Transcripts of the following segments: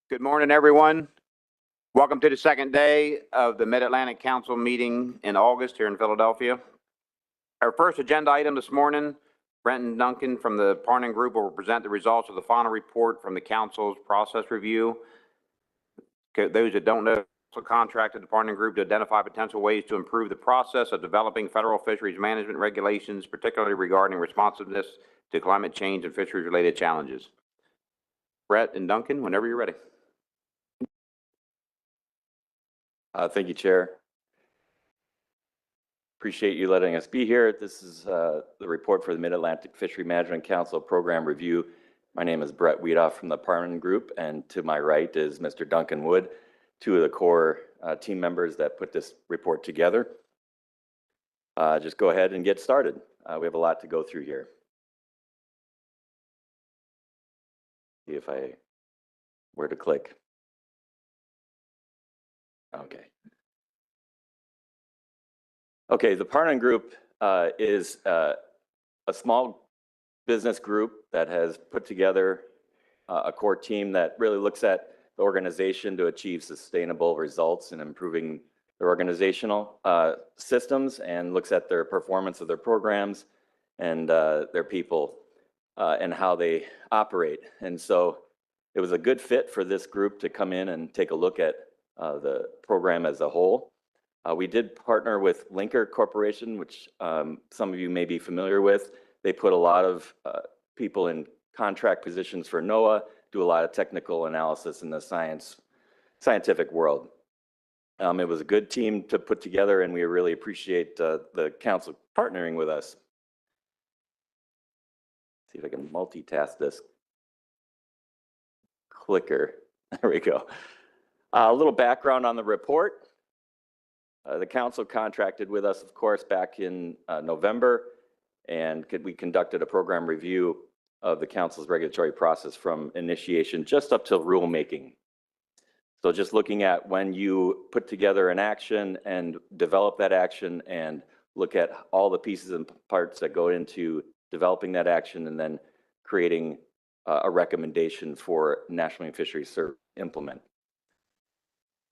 Good morning, everyone. Welcome to the second day of the Mid-Atlantic Council meeting in August here in Philadelphia. Our first agenda item this morning, Brenton Duncan from the Parnan Group will present the results of the final report from the Council's process review. Those that don't know, also contracted the Parnan Group to identify potential ways to improve the process of developing federal fisheries management regulations, particularly regarding responsiveness to climate change and fisheries-related challenges. Brett and Duncan, whenever you're ready. Thank you, Chair. Appreciate you letting us be here. This is the report for the Mid-Atlantic Fishery Management Council Program Review. My name is Brett Wiedoff from the Parnan Group, and to my right is Mr. Duncan Wood, two of the core team members that put this report together. Just go ahead and get started. We have a lot to go through here. See if where to click. Okay, the Parnan Group is a small business group that has put together a core team that really looks at the organization to achieve sustainable results in improving their organizational systems, and looks at their performance of their programs and their people and how they operate. And so it was a good fit for this group to come in and take a look at the program as a whole. We did partner with Linker Corporation, which some of you may be familiar with. They put a lot of people in contract positions for NOAA, do a lot of technical analysis in the scientific world. It was a good team to put together, and we really appreciate the council partnering with us. See if I can multitask this clicker. There we go. A little background on the report. The council contracted with us, of course, back in November, and we conducted a program review of the council's regulatory process from initiation just up till rulemaking. So just looking at when you put together an action and develop that action and look at all the pieces and parts that go into developing that action and then creating a recommendation for National Marine Fisheries Service to implement.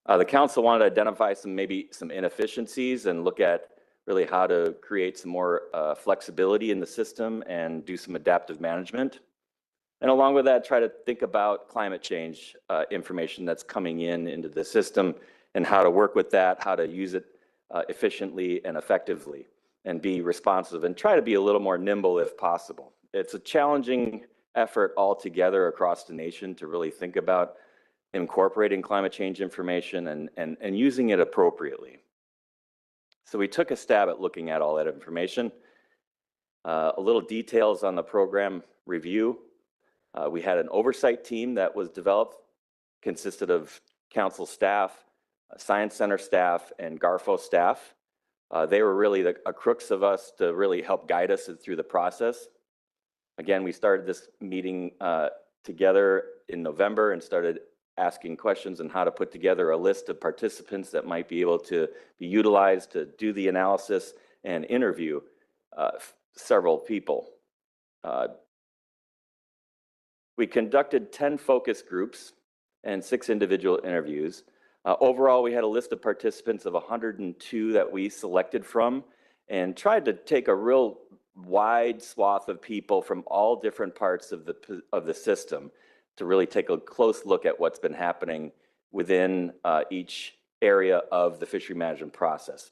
The council wanted to identify maybe some inefficiencies and look at really how to create some more flexibility in the system and do some adaptive management. And along with that, try to think about climate change information that's coming into the system and how to work with that, how to use it efficiently and effectively, and be responsive and try to be a little more nimble if possible. It's a challenging effort altogether across the nation to really think about incorporating climate change information and using it appropriately. So we took a stab at looking at all that information. A little details on the program review. We had an oversight team that was developed, consisted of council staff, science center staff, and GARFO staff. They were really a crux of us to really help guide us through the process. Again, we started this meeting together in November and started asking questions on how to put together a list of participants that might be able to be utilized to do the analysis and interview several people. We conducted 10 focus groups and 6 individual interviews. Overall, we had a list of participants of 102 that we selected from and tried to take a real wide swath of people from all different parts of the system to really take a close look at what's been happening within each area of the fishery management process.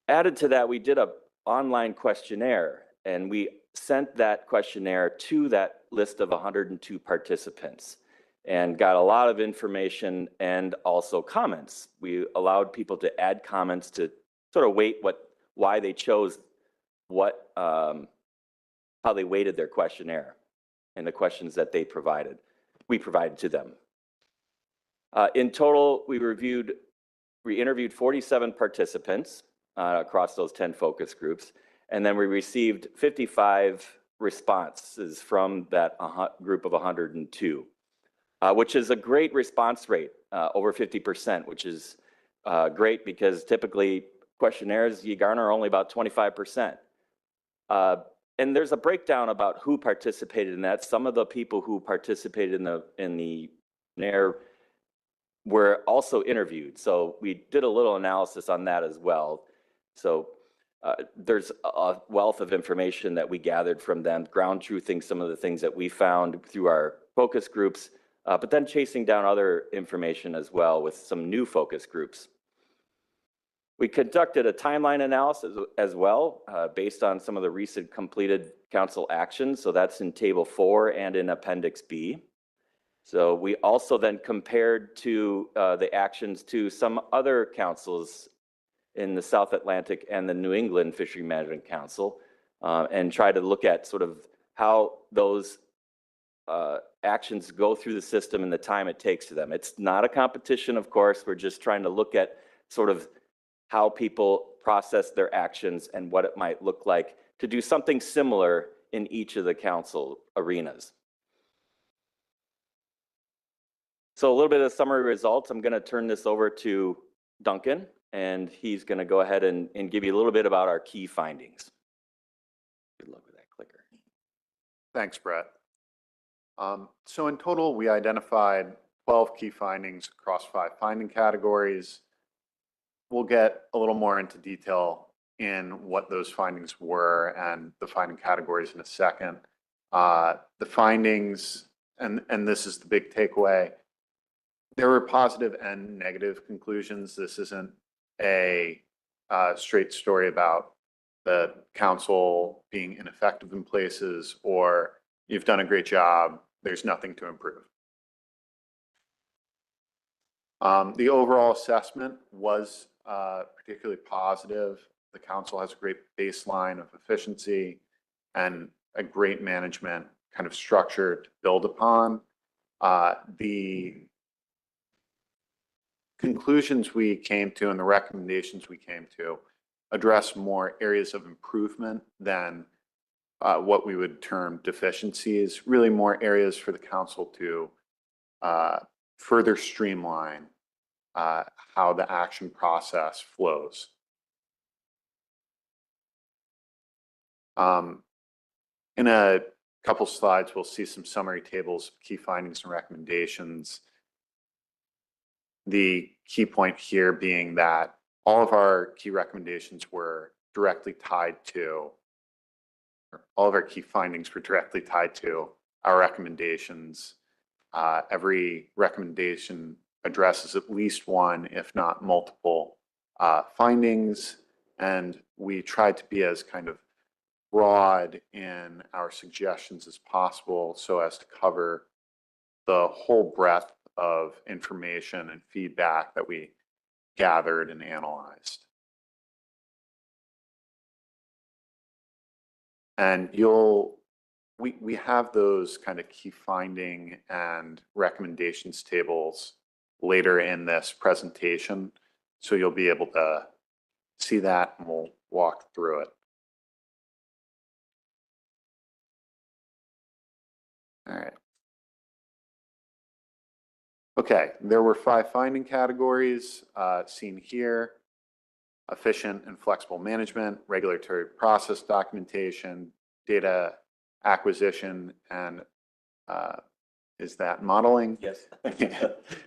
Added to that, we did an online questionnaire, and we sent that questionnaire to that list of 102 participants and got a lot of information and also comments. We allowed people to add comments to sort of weight why they chose how they weighted their questionnaire and the questions that we provided to them. In total, we interviewed 47 participants across those 10 focus groups, and then we received 55 responses from that group of 102, which is a great response rate, over 50%, which is great because typically questionnaires, you garner only about 25%. And there's a breakdown about who participated in that. Some of the people who participated in the questionnaire were also interviewed. So we did a little analysis on that as well. So there's a wealth of information that we gathered from them, ground truthing some of the things that we found through our focus groups, but then chasing down other information as well with some new focus groups. We conducted a timeline analysis as well, based on some of the recent completed council actions. So that's in Table 4 and in Appendix B. So we also then compared to the actions to some other councils in the South Atlantic and the New England Fishery Management Council, and try to look at sort of how those actions go through the system and the time it takes to them. It's not a competition, of course. We're just trying to look at sort of how people process their actions and what it might look like to do something similar in each of the council arenas. So a little bit of summary results. I'm going to turn this over to Duncan, and he's going to go ahead and give you a little bit about our key findings. Good luck with that clicker. Thanks, Brett. So in total, we identified 12 key findings across 5 finding categories. We'll get a little more into detail in what those findings were and the finding categories in a second. The findings, and this is the big takeaway, there were positive and negative conclusions. This isn't a straight story about the council being ineffective in places or you've done a great job, there's nothing to improve. The overall assessment was particularly positive. The council has a great baseline of efficiency and a great management kind of structure to build upon. The conclusions we came to and the recommendations we came to address more areas of improvement than what we would term deficiencies, really more areas for the council to further streamline how the action process flows. In a couple slides, we'll see some summary tables, key findings and recommendations. The key point here being that all of our key recommendations were directly tied to, or all of our key findings were directly tied to our recommendations. Every recommendation addresses at least one, if not multiple, findings, and we tried to be as kind of broad in our suggestions as possible so as to cover the whole breadth of information and feedback that we gathered and analyzed. And we have those kind of key finding and recommendations tables later in this presentation, so you'll be able to see that and we'll walk through it. All right. Okay, there were 5 finding categories seen here: efficient and flexible management, regulatory process documentation, data acquisition, and is that modeling? Yes.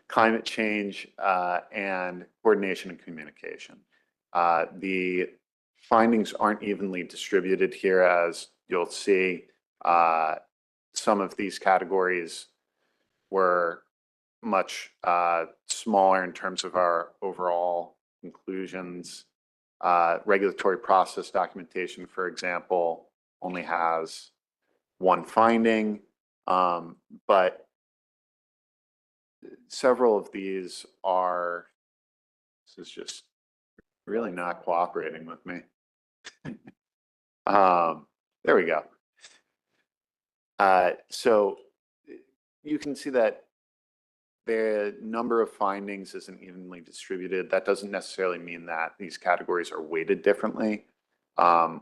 Climate change, and coordination and communication. The findings aren't evenly distributed here, as you'll see. Some of these categories were much smaller in terms of our overall conclusions. Regulatory process documentation, for example, only has 1 finding, but several of these are, this is just really not cooperating with me. There we go. So you can see that the number of findings isn't evenly distributed. That doesn't necessarily mean that these categories are weighted differently.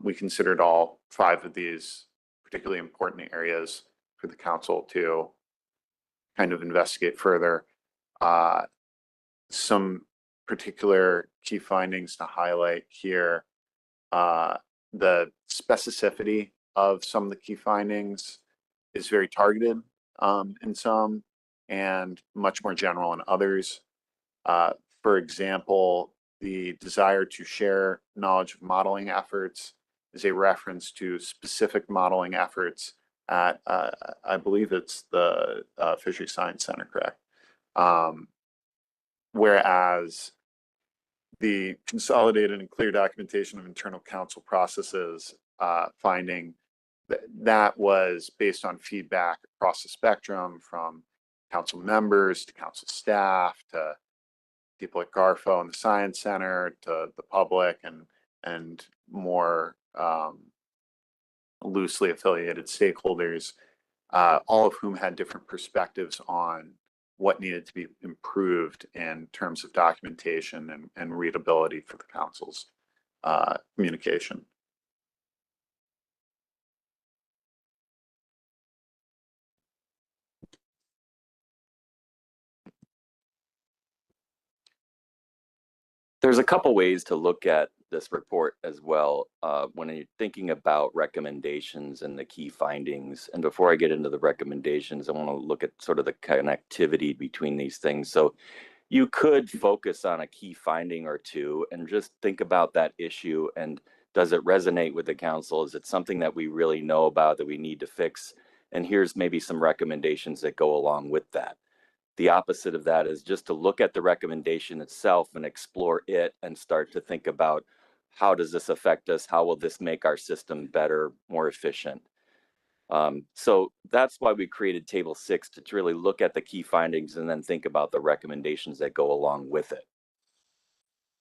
We considered all 5 of these particularly important areas for the council to kind of investigate further. Some particular key findings to highlight here: the specificity of some of the key findings is very targeted in some. and much more general in others. For example, the desire to share knowledge of modeling efforts is a reference to specific modeling efforts at, I believe it's the Fisheries Science Center, correct? Whereas the consolidated and clear documentation of internal council processes finding that was based on feedback across the spectrum, from council members to council staff to people at Garfo and the Science Center to the public and more loosely affiliated stakeholders, all of whom had different perspectives on what needed to be improved in terms of documentation and readability for the council's communication. There's a couple ways to look at this report as well when you're thinking about recommendations and the key findings. And before I get into the recommendations, I want to look at sort of the connectivity between these things. So you could focus on a key finding or two and just think about that issue, and does it resonate with the council? Is it something that we really know about that we need to fix? And here's maybe some recommendations that go along with that. The opposite of that is just to look at the recommendation itself and explore it and start to think about, how does this affect us? How will this make our system better, more efficient? So that's why we created Table 6, to really look at the key findings and then think about the recommendations that go along with it.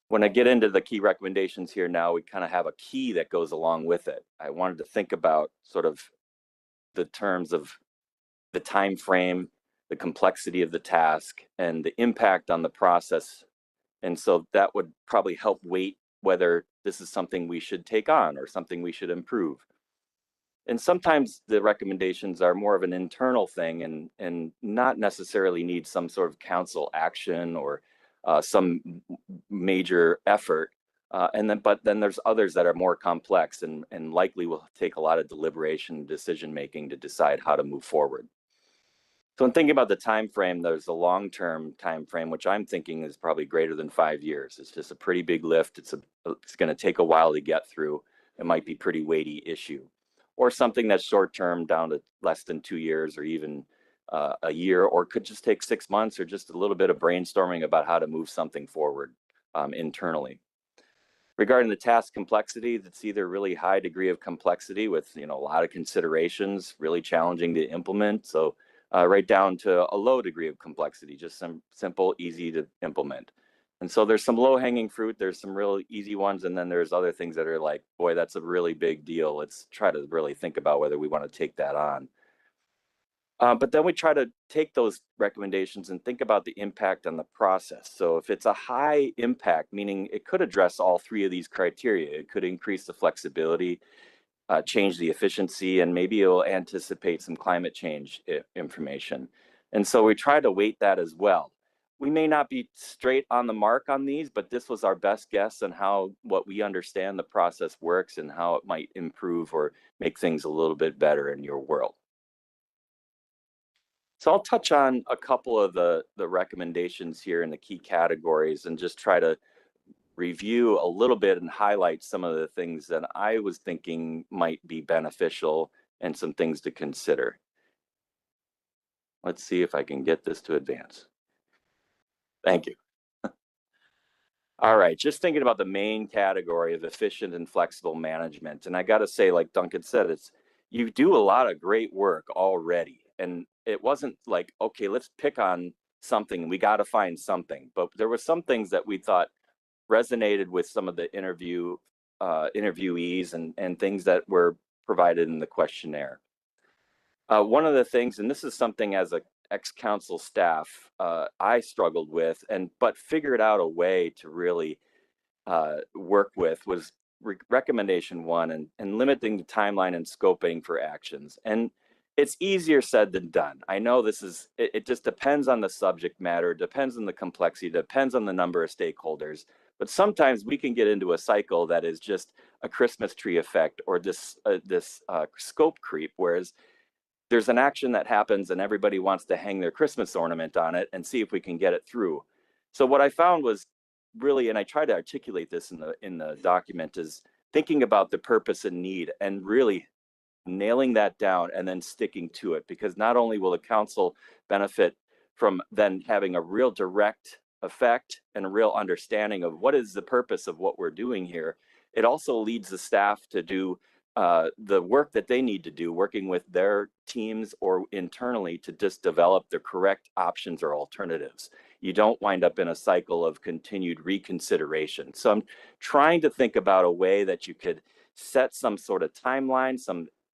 When I get into the key recommendations here now, we kind of have a key that goes along with it. I wanted to think about sort of the terms of the time frame, the complexity of the task, and the impact on the process. And so that would probably help weight whether this is something we should take on or something we should improve. And sometimes the recommendations are more of an internal thing and not necessarily need some sort of council action or some major effort. But then there's others that are more complex and likely will take a lot of deliberation and decision making to decide how to move forward. So in thinking about the time frame, there's a long-term time frame, which I'm thinking is probably greater than 5 years. It's just a pretty big lift. It's going to take a while to get through. It might be a pretty weighty issue. Or something that's short-term, down to less than 2 years or even a year, or could just take 6 months, or just a little bit of brainstorming about how to move something forward internally. Regarding the task complexity, that's either really high degree of complexity with a lot of considerations, really challenging to implement. So right down to a low degree of complexity, just some simple, easy to implement. And so there's some low-hanging fruit, there's some really easy ones, and then there's other things that are like, boy, that's a really big deal. Let's try to really think about whether we want to take that on. But then we try to take those recommendations and think about the impact on the process. So if it's a high impact, meaning it could address all 3 of these criteria, it could increase the flexibility, change the efficiency, and maybe it'll anticipate some climate change information. And so we try to weight that as well. We may not be straight on the mark on these, but this was our best guess on what we understand the process works and how it might improve or make things a little bit better in your world. So I'll touch on a couple of the recommendations here in the key categories and just try to review a little bit and highlight some of the things that I was thinking might be beneficial and some things to consider. Let's see if I can get this to advance. Thank you. All right, just thinking about the main category of efficient and flexible management. And I got to say, like Duncan said, you do a lot of great work already. And it wasn't like, okay, let's pick on something. We got to find something. But there were some things that we thought resonated with some of the interviewees and things that were provided in the questionnaire. One of the things, and this is something as a ex-council staff I struggled with, but figured out a way to really work with, was recommendation 1 and limiting the timeline and scoping for actions. And it's easier said than done. I know it just depends on the subject matter, depends on the complexity, depends on the number of stakeholders. But sometimes we can get into a cycle that is just a Christmas tree effect or this scope creep, whereas there's an action that happens and everybody wants to hang their Christmas ornament on it and see if we can get it through. So what I found was really, and I try to articulate this in the document, is thinking about the purpose and need and really nailing that down and then sticking to it, because not only will the council benefit from then having a real direct effect and a real understanding of what is the purpose of what we're doing here, it also leads the staff to do the work that they need to do, working with their teams or internally to just develop the correct options or alternatives. You don't wind up in a cycle of continued reconsideration. So I'm trying to think about a way that you could set some sort of timeline.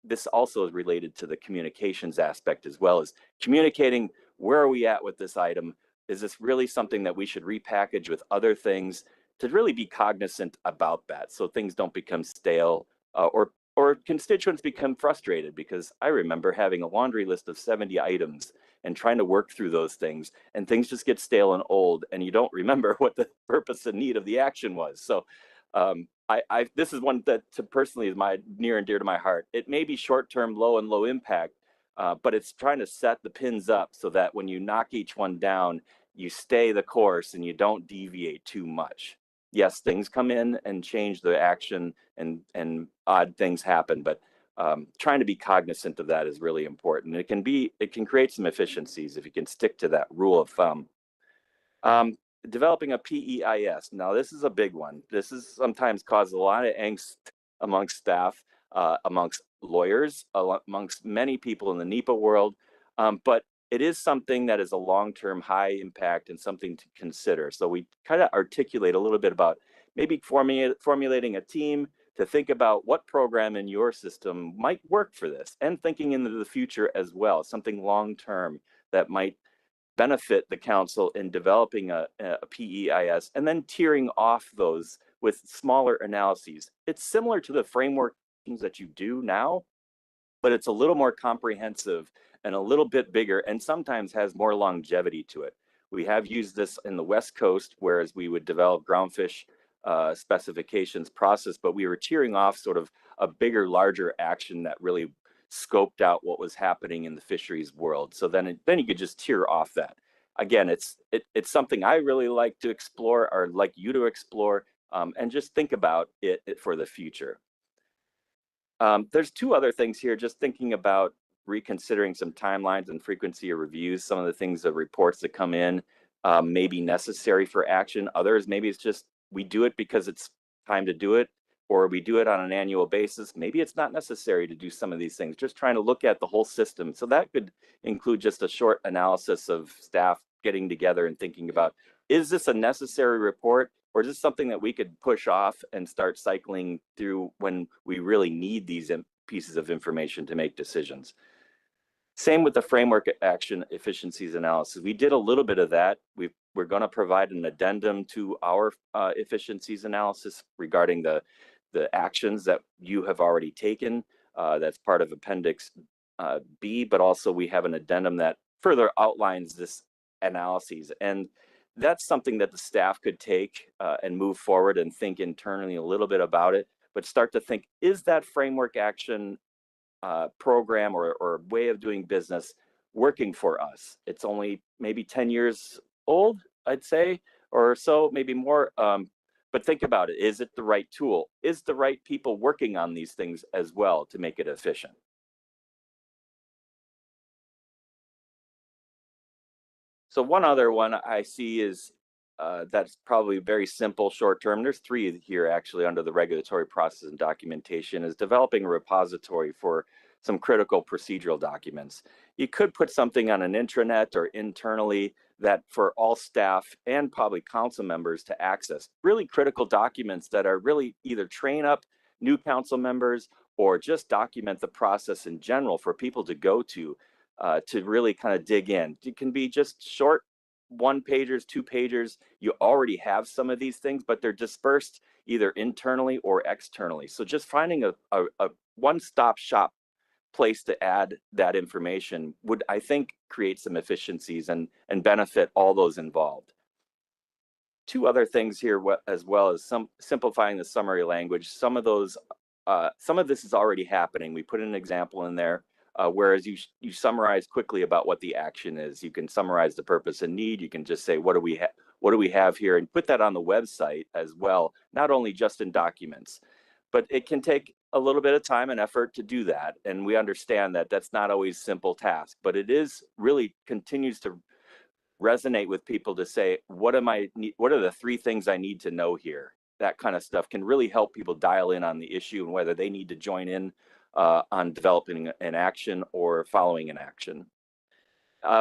This also is related to the communications aspect, as well as communicating where are we at with this item. Is this really something that we should repackage with other things, to really be cognizant about that, so things don't become stale or constituents become frustrated? Because I remember having a laundry list of 70 items and trying to work through those things, and things just get stale and old, and you don't remember what the purpose and need of the action was. So this is one that personally is near and dear to my heart. It may be short-term, low impact, but it's trying to set the pins up so that when you knock each one down, you stay the course and you don't deviate too much. Yes, things come in and change the action, and odd things happen, but trying to be cognizant of that is really important. It can create some efficiencies if you can stick to that rule of thumb. Developing a PEIS. Now, this is a big one. This is sometimes caused a lot of angst amongst staff, amongst lawyers, amongst many people in the NEPA world, but it is something that is a long-term high impact and something to consider. So we kind of articulate a little bit about maybe formulating a team to think about what program in your system might work for this, and thinking into the future as well, something long-term that might benefit the council in developing a PEIS, and then tiering off those with smaller analyses. It's similar to the framework that you do now, but it's a little more comprehensive and a little bit bigger, and sometimes has more longevity to it. We have used this in the West Coast, whereas we would develop groundfish specifications process, but we were tiering off sort of a bigger, larger action that really scoped out what was happening in the fisheries world. So then you could just tier off that. Again, it's something I really like to explore, or like you to explore, and just think about it for the future. There's two other things here, just thinking about reconsidering some timelines and frequency of reviews. Some of the things, the reports that come in may be necessary for action. Others, maybe it's just we do it because it's time to do it, or we do it on an annual basis. Maybe it's not necessary to do some of these things, just trying to look at the whole system. So that could include just a short analysis of staff getting together and thinking about, is this a necessary report, or is this something that we could push off and start cycling through when we really need these pieces of information to make decisions? Same with the framework action efficiencies analysis. We did a little bit of that. We're going to provide an addendum to our efficiencies analysis regarding the actions that you have already taken. That's part of Appendix B, but also we have an addendum that further outlines this analyses. And that's something that the staff could take and move forward and think internally a little bit about it, but start to think, is that framework action program or way of doing business working for us? It's only maybe 10 years old, I'd say, or so, maybe more. But think about it. Is it the right tool? Is the right people working on these things as well to make it efficient? So one other one I see is that's probably very simple, short term. There's three here actually under the regulatory process and documentation, is developing a repository for some critical procedural documents. You could put something on an intranet or internally that for all staff and probably council members to access, really critical documents that are really either train up new council members or just document the process in general for people to go to really kind of dig in. It can be just short 1-pagers, 2-pagers. You already have some of these things, but they're dispersed either internally or externally. So just finding a one-stop shop place to add that information would, I think, create some efficiencies and benefit all those involved. Two other things here, as well as simplifying the summary language. Some of this is already happening. We put an example in there whereas you summarize quickly about what the action is. You can summarize the purpose and need. You can just say, what do we have here, and put that on the website as well, not only just in documents. But it can take a little bit of time and effort to do that, and we understand that that's not always a simple task, but it is really continues to resonate with people to say, what are the 3 things I need to know here? That kind of stuff can really help people dial in on the issue and whether they need to join in on developing an action or following an action.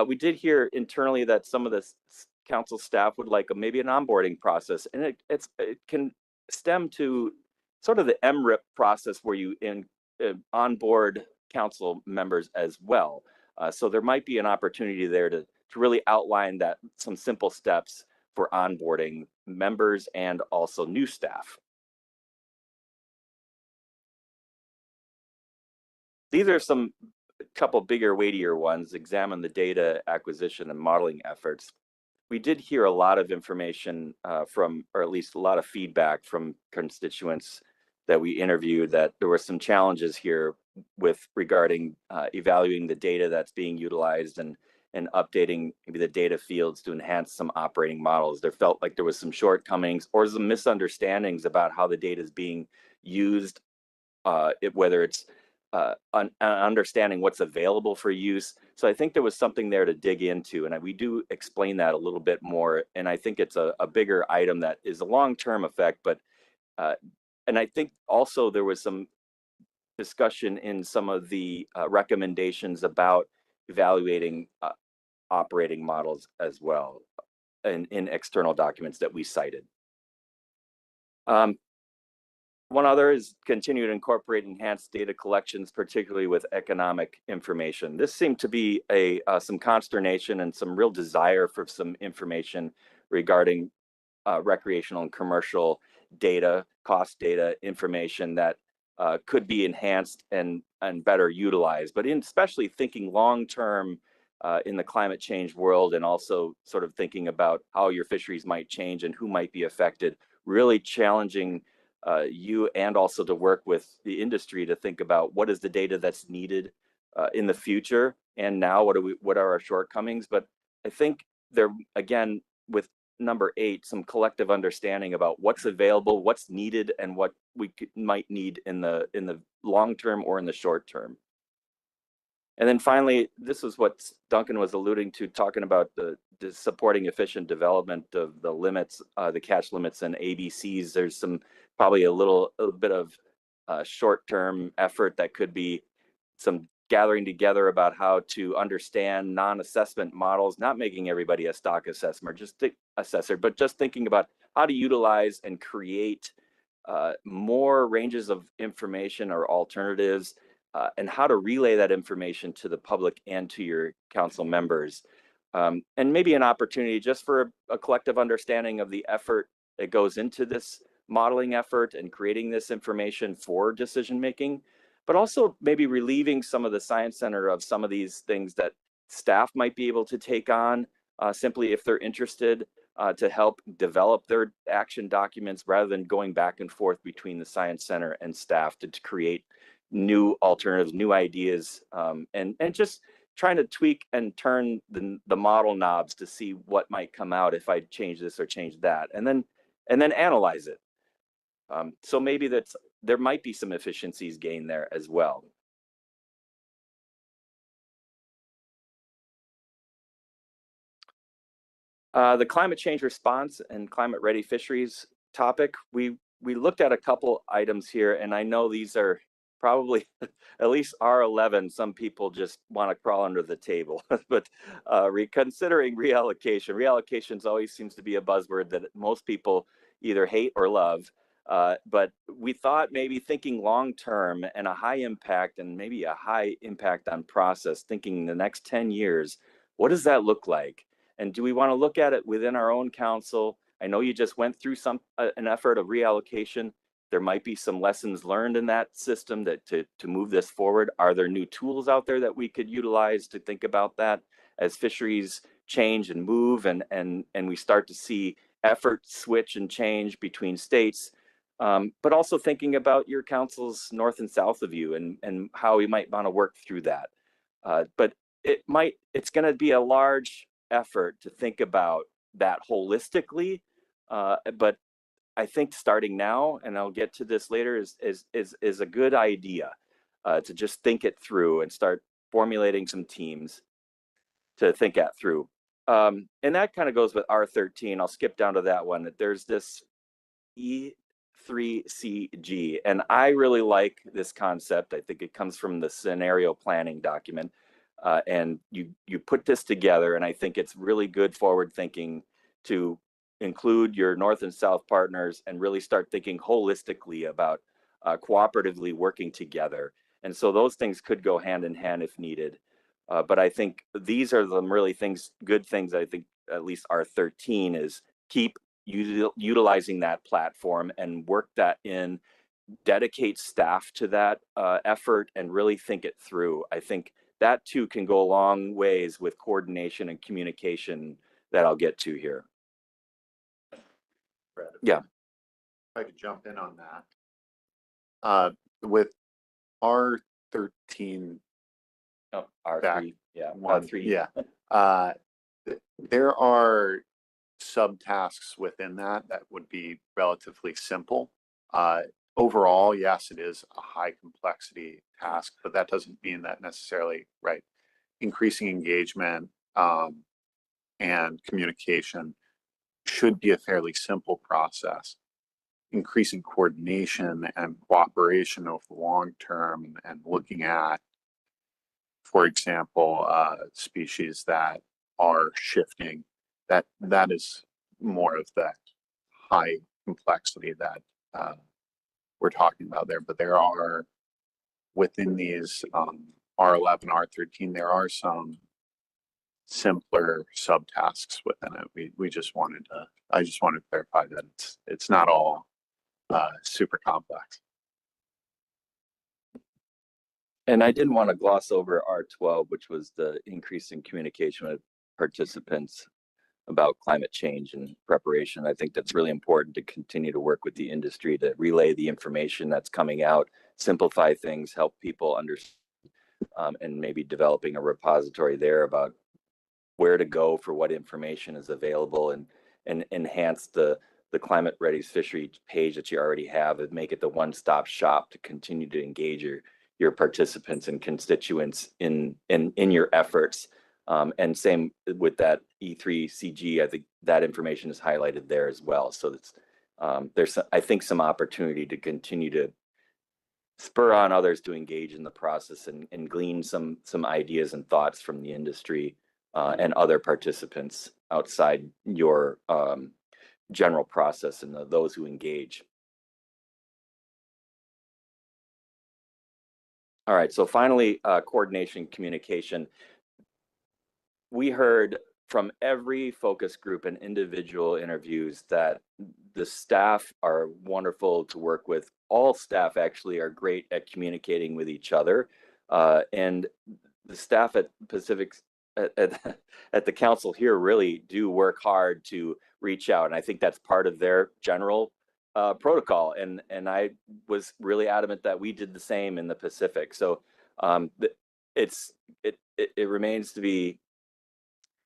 We did hear internally that some of the council staff would like maybe an onboarding process, and it can stem to sort of the MRIP process where you onboard council members as well. So there might be an opportunity there to really outline that some simple steps for onboarding members and also new staff. These are some couple bigger, weightier ones. Examine the data acquisition and modeling efforts. We did hear a lot of information from, or at least a lot of feedback from constituents that we interviewed, that there were some challenges here with regarding evaluating the data that's being utilized and updating maybe the data fields to enhance some operating models. There felt like there was some shortcomings or some misunderstandings about how the data is being used, whether it's understanding what's available for use. So I think there was something there to dig into, and we do explain that a little bit more. And I think it's a bigger item that is a long-term effect, but and I think also there was some discussion in some of the recommendations about evaluating operating models as well in external documents that we cited. One other is continue to incorporate enhanced data collections, particularly with economic information. This seemed to be some consternation and some real desire for some information regarding recreational and commercial data, cost data information that could be enhanced and better utilized. But especially thinking long-term in the climate change world, and also sort of thinking about how your fisheries might change and who might be affected, really challenging you and also to work with the industry to think about what is the data that's needed in the future, and now what are our shortcomings. But I think there, again, with number 8, some collective understanding about what's available, what's needed, and what we might need in the long term or in the short term. And then finally, this is what Duncan was alluding to, talking about the supporting efficient development of the limits, the catch limits and ABCs. There's probably a little bit of short-term effort that could be some gathering together about how to understand non-assessment models, not making everybody a stock assessor, but just thinking about how to utilize and create more ranges of information or alternatives, and how to relay that information to the public and to your council members. And maybe an opportunity just for a collective understanding of the effort that goes into this modeling effort and creating this information for decision making, but also maybe relieving some of the Science Center of some of these things that staff might be able to take on simply if they're interested to help develop their action documents, rather than going back and forth between the Science Center and staff to create new alternatives, new ideas, and just trying to tweak and turn the model knobs to see what might come out if I change this or change that, and then analyze it. So maybe there might be some efficiencies gained there as well. The climate change response and climate ready fisheries topic, we looked at a couple items here, and I know these are probably at least R11. Some people just want to crawl under the table, but reconsidering reallocations always seems to be a buzzword that most people either hate or love. But we thought maybe thinking long-term and a high impact, and maybe a high impact on process, thinking the next 10 years, what does that look like? And do we want to look at it within our own council? I know you just went through an effort of reallocation. There might be some lessons learned in that system that to move this forward. Are there new tools out there that we could utilize to think about that as fisheries change and move, and we start to see effort switch and change between states? But also thinking about your councils north and south of you, and how we might want to work through that. But it's going to be a large effort to think about that holistically. But I think starting now, and I'll get to this later, is a good idea to just think it through and start formulating some teams to think it through. And that kind of goes with R13. I'll skip down to that one. There's this E3CG, and I really like this concept. I think it comes from the scenario planning document. And you put this together, and I think it's really good forward thinking to include your North and South partners and really start thinking holistically about cooperatively working together. And so those things could go hand in hand if needed. But I think these are the really good things. I think at least R13 is keep utilizing that platform and work that in, dedicate staff to that effort and really think it through. I think that too can go a long ways with coordination and communication that I'll get to here. Yeah. If I could jump in on that. With R13, Oh, R3, back yeah, one, R3. yeah. There are subtasks within that would be relatively simple. Overall, yes, it is a high complexity task, but that doesn't mean that necessarily, right? Increasing engagement and communication should be a fairly simple process. Increasing coordination and cooperation over the long term and looking at, for example, species that are shifting, that is more of that high complexity that we're talking about there. But there are, within these R11, R13, there are some simpler subtasks within it. I just wanted to clarify that it's not all super complex. And I didn't want to gloss over R12, which was the increase in communication with participants about climate change and preparation. I think that's really important to continue to work with the industry to relay the information that's coming out, simplify things, help people understand, and maybe developing a repository there about where to go for what information is available, and enhance the Climate Ready Fishery page that you already have and make it the one-stop shop to continue to engage your participants and constituents in your efforts. And same with that E3CG, I think that information is highlighted there as well. So it's, there's, I think, some opportunity to continue to spur on others to engage in the process and glean some ideas and thoughts from the industry and other participants outside your general process and those who engage. All right, so finally, coordination, communication. We heard from every focus group and individual interviews that the staff are wonderful to work with. All staff actually are great at communicating with each other. And the staff at Pacific, at the council here really do work hard to reach out. And I think that's part of their general protocol. And I was really adamant that we did the same in the Pacific. So it remains to be,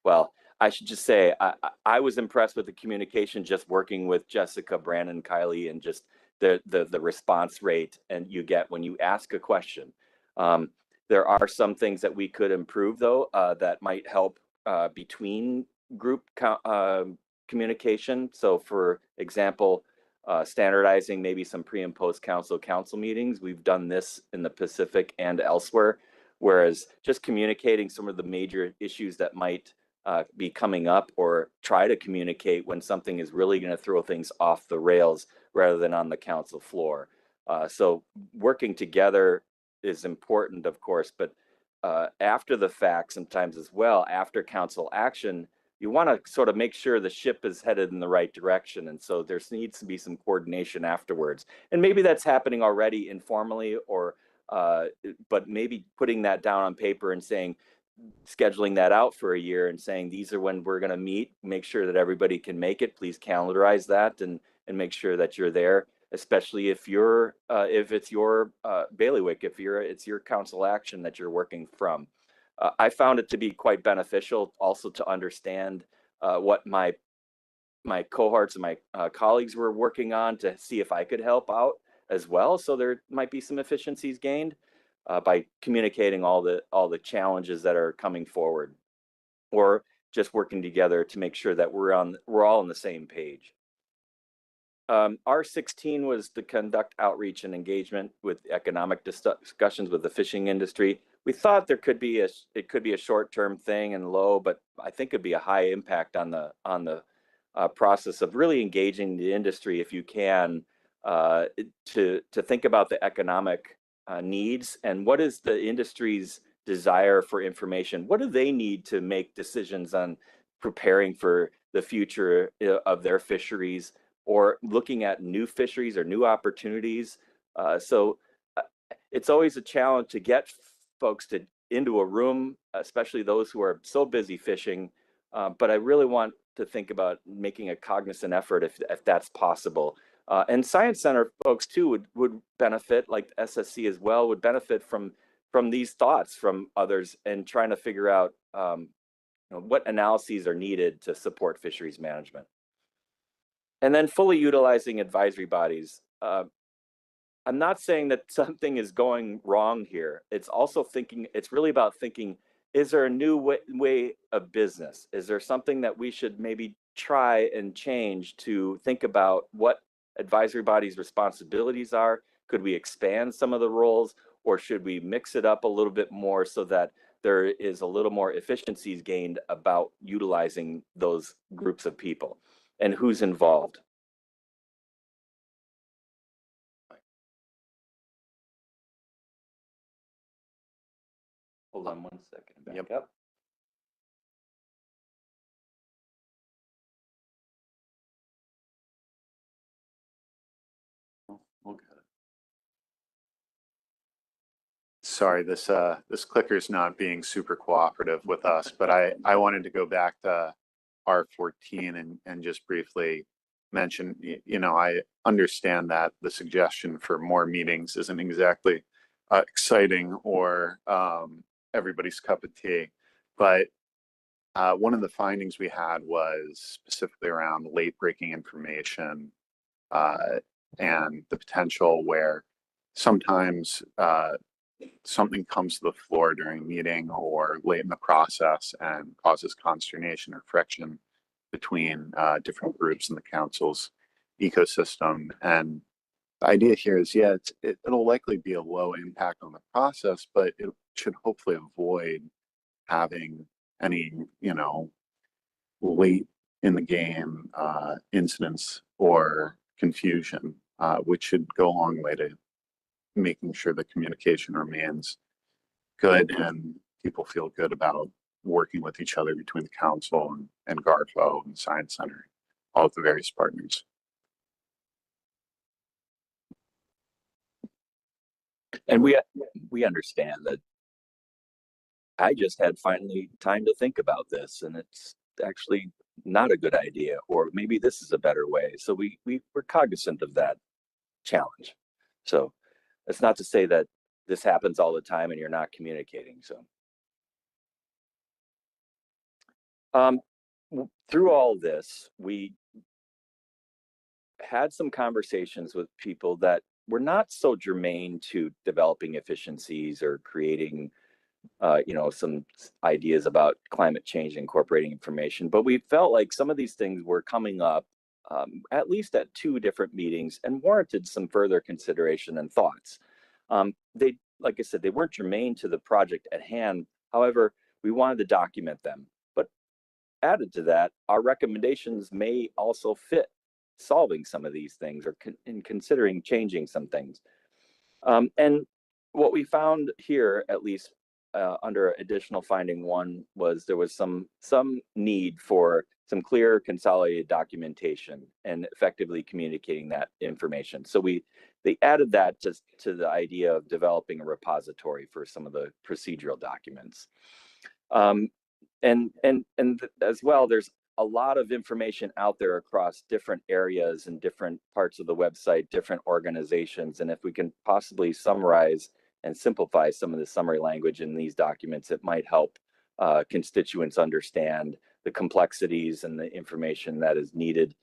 well, I should just say, I was impressed with the communication, just working with Jessica, Brandon, Kylie, and just the response rate and you get when you ask a question. There are some things that we could improve, though, that might help between group communication. So, for example, standardizing maybe some pre and post council meetings. We've done this in the Pacific and elsewhere, whereas just communicating some of the major issues that might be coming up, or try to communicate when something is really going to throw things off the rails rather than on the council floor. So working together is important, of course, but after the fact, sometimes as well, after council action, you want to sort of make sure the ship is headed in the right direction. And so there needs to be some coordination afterwards. And maybe that's happening already informally, or but maybe putting that down on paper and saying, scheduling that out for a year and saying, these are when we're going to meet, make sure that everybody can make it. Please calendarize that and make sure that you're there, especially if you're if it's your bailiwick, if it's your council action that you're working from. I found it to be quite beneficial also to understand what my cohorts and my colleagues were working on to see if I could help out as well. So there might be some efficiencies gained by communicating all the challenges that are coming forward, or just working together to make sure that we're all on the same page. R16 was to conduct outreach and engagement with economic discussions with the fishing industry. We thought it could be a short-term thing and low, but I think it'd be a high impact on the process of really engaging the industry, if you can, to think about the economic needs and what is the industry's desire for information. What do they need to make decisions on preparing for the future of their fisheries, or looking at new fisheries or new opportunities? So it's always a challenge to get folks into a room, especially those who are so busy fishing. But I really want to think about making a cognizant effort if that's possible. And Science Center folks too would benefit, like SSC as well, would benefit from these thoughts from others and trying to figure out what analyses are needed to support fisheries management. And then fully utilizing advisory bodies. I'm not saying that something is going wrong here. It's really about thinking, is there a new way of business? Is there something that we should maybe try and change to think about what advisory bodies' responsibilities are? Could we expand some of the roles, or should we mix it up a little bit more so that there is a little more efficiencies gained about utilizing those groups of people and who's involved? Hold on 1 second. Back up. Okay. Sorry, this clicker's not being super cooperative with us, but I wanted to go back to R14 and just briefly mention, I understand that the suggestion for more meetings isn't exactly exciting or everybody's cup of tea, but one of the findings we had was specifically around late breaking information and the potential where sometimes something comes to the floor during a meeting or late in the process and causes consternation or friction between different groups in the council's ecosystem. And the idea here is, it'll likely be a low impact on the process, but it should hopefully avoid having any, late in the game incidents or confusion, which should go a long way to making sure the communication remains good and people feel good about working with each other between the council and GARFO and Science Center, all of the various partners. And we understand that I just had finally time to think about this, and it's actually not a good idea, or maybe this is a better way. So we're cognizant of that challenge. So it's not to say that this happens all the time and you're not communicating. So through all this, we had some conversations with people that were not so germane to developing efficiencies or creating some ideas about climate change, incorporating information, but we felt like some of these things were coming up at least at 2 different meetings and warranted some further consideration and thoughts. Like I said, they weren't germane to the project at hand. However, we wanted to document them. But added to that, our recommendations may also fit solving some of these things or in considering changing some things. And what we found here, at least under additional finding 1, was there was some need for some clear consolidated documentation and effectively communicating that information. So they added that to the idea of developing a repository for some of the procedural documents. And as well, there's a lot of information out there across different areas and different parts of the website, different organizations. And if we can possibly summarize and simplify some of the summary language in these documents. It might help constituents understand the complexities and the information that is needed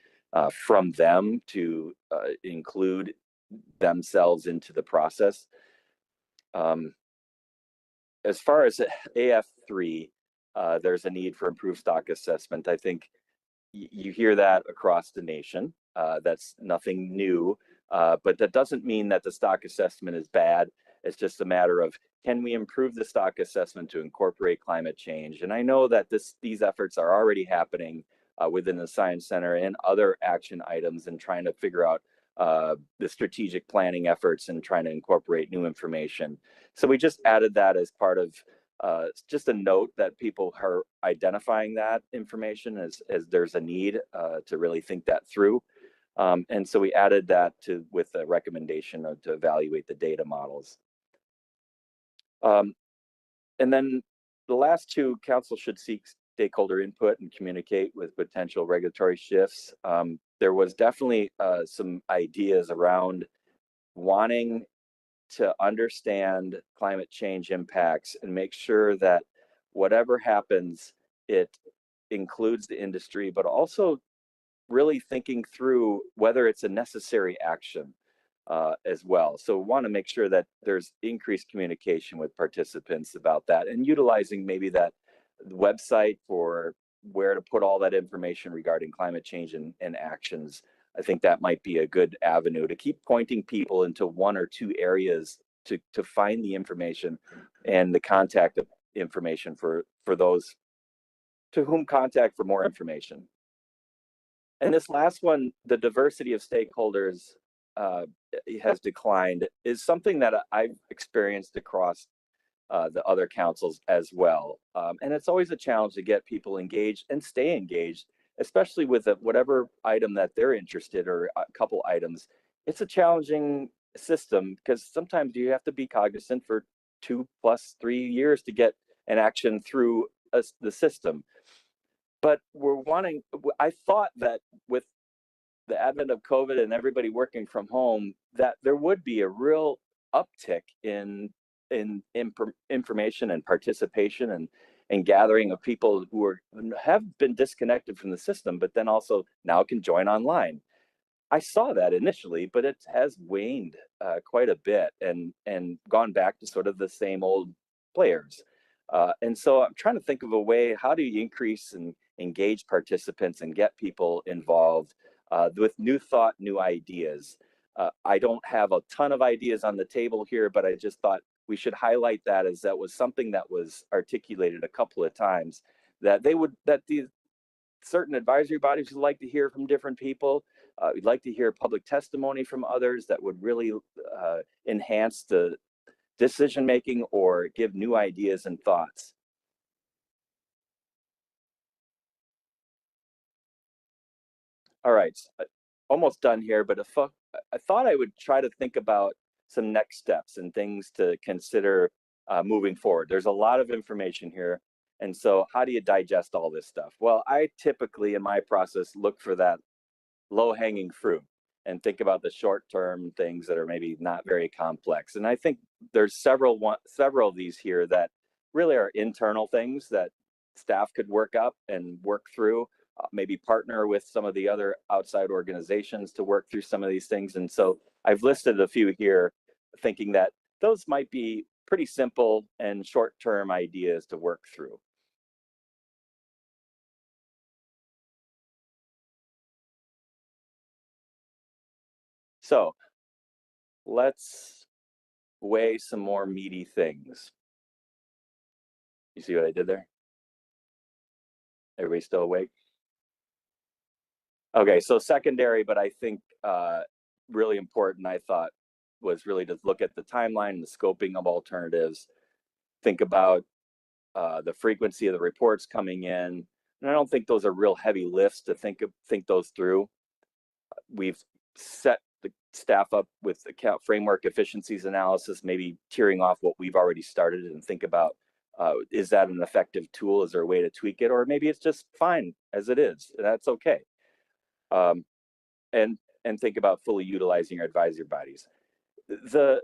from them to include themselves into the process. As far as AF3, there's a need for improved stock assessment. I think you hear that across the nation. That's nothing new, but that doesn't mean that the stock assessment is bad. It's just a matter of, can we improve the stock assessment to incorporate climate change? And I know that these efforts are already happening within the Science Center and other action items, and trying to figure out the strategic planning efforts and trying to incorporate new information. So we just added that as part of just a note that people are identifying that information as there's a need to really think that through. And so we added that with a recommendation to evaluate the data models. And then the last two, council should seek stakeholder input and communicate with potential regulatory shifts. There was definitely some ideas around wanting to understand climate change impacts and make sure that whatever happens, it includes the industry, but also really thinking through whether it's a necessary action as well. So we want to make sure that there's increased communication with participants about that, and utilizing maybe that website for where to put all that information regarding climate change and actions. I think that might be a good avenue to keep pointing people into one or two areas to find the information and the contact information for those to whom contact for more information. And this last one, the diversity of stakeholders has declined, is something that I've experienced across the other councils as well. And it's always a challenge to get people engaged and stay engaged, especially with whatever item that they're interested, or a couple items. It's a challenging system because sometimes you have to be cognizant for 2 + 3 years to get an action through the system. But I thought that with the advent of COVID and everybody working from home, that there would be a real uptick in information and participation and gathering of people who have been disconnected from the system, but then also now can join online. I saw that initially, but it has waned quite a bit and gone back to sort of the same old players. And so I'm trying to think of a way, how do you increase and engage participants and get people involved with new thought, new ideas. I don't have a ton of ideas on the table here, but I just thought we should highlight that, as that was something that was articulated a couple of times, that these certain advisory bodies would like to hear from different people. We'd like to hear public testimony from others that would really enhance the decision-making or give new ideas and thoughts. All right, almost done here, but I thought I would try to think about some next steps and things to consider moving forward. There's a lot of information here. And so how do you digest all this stuff? Well, I typically in my process look for that low-hanging fruit and think about the short-term things that are maybe not very complex. And I think there's several of these here that really are internal things that staff could work up and work through, maybe partner with some of the other outside organizations to work through some of these things. And so I've listed a few here, thinking that those might be pretty simple and short-term ideas to work through. So let's weigh some more meaty things. You see what I did there? Everybody still awake? Okay, so secondary, but I think really important, I thought, was really to look at the timeline and the scoping of alternatives, think about the frequency of the reports coming in. And I don't think those are real heavy lifts to think those through. We've set the staff up with account framework efficiencies analysis, maybe tearing off what we've already started, and think about, is that an effective tool? Is there a way to tweak it? Or maybe it's just fine as it is. That's okay. And think about fully utilizing your advisory bodies. The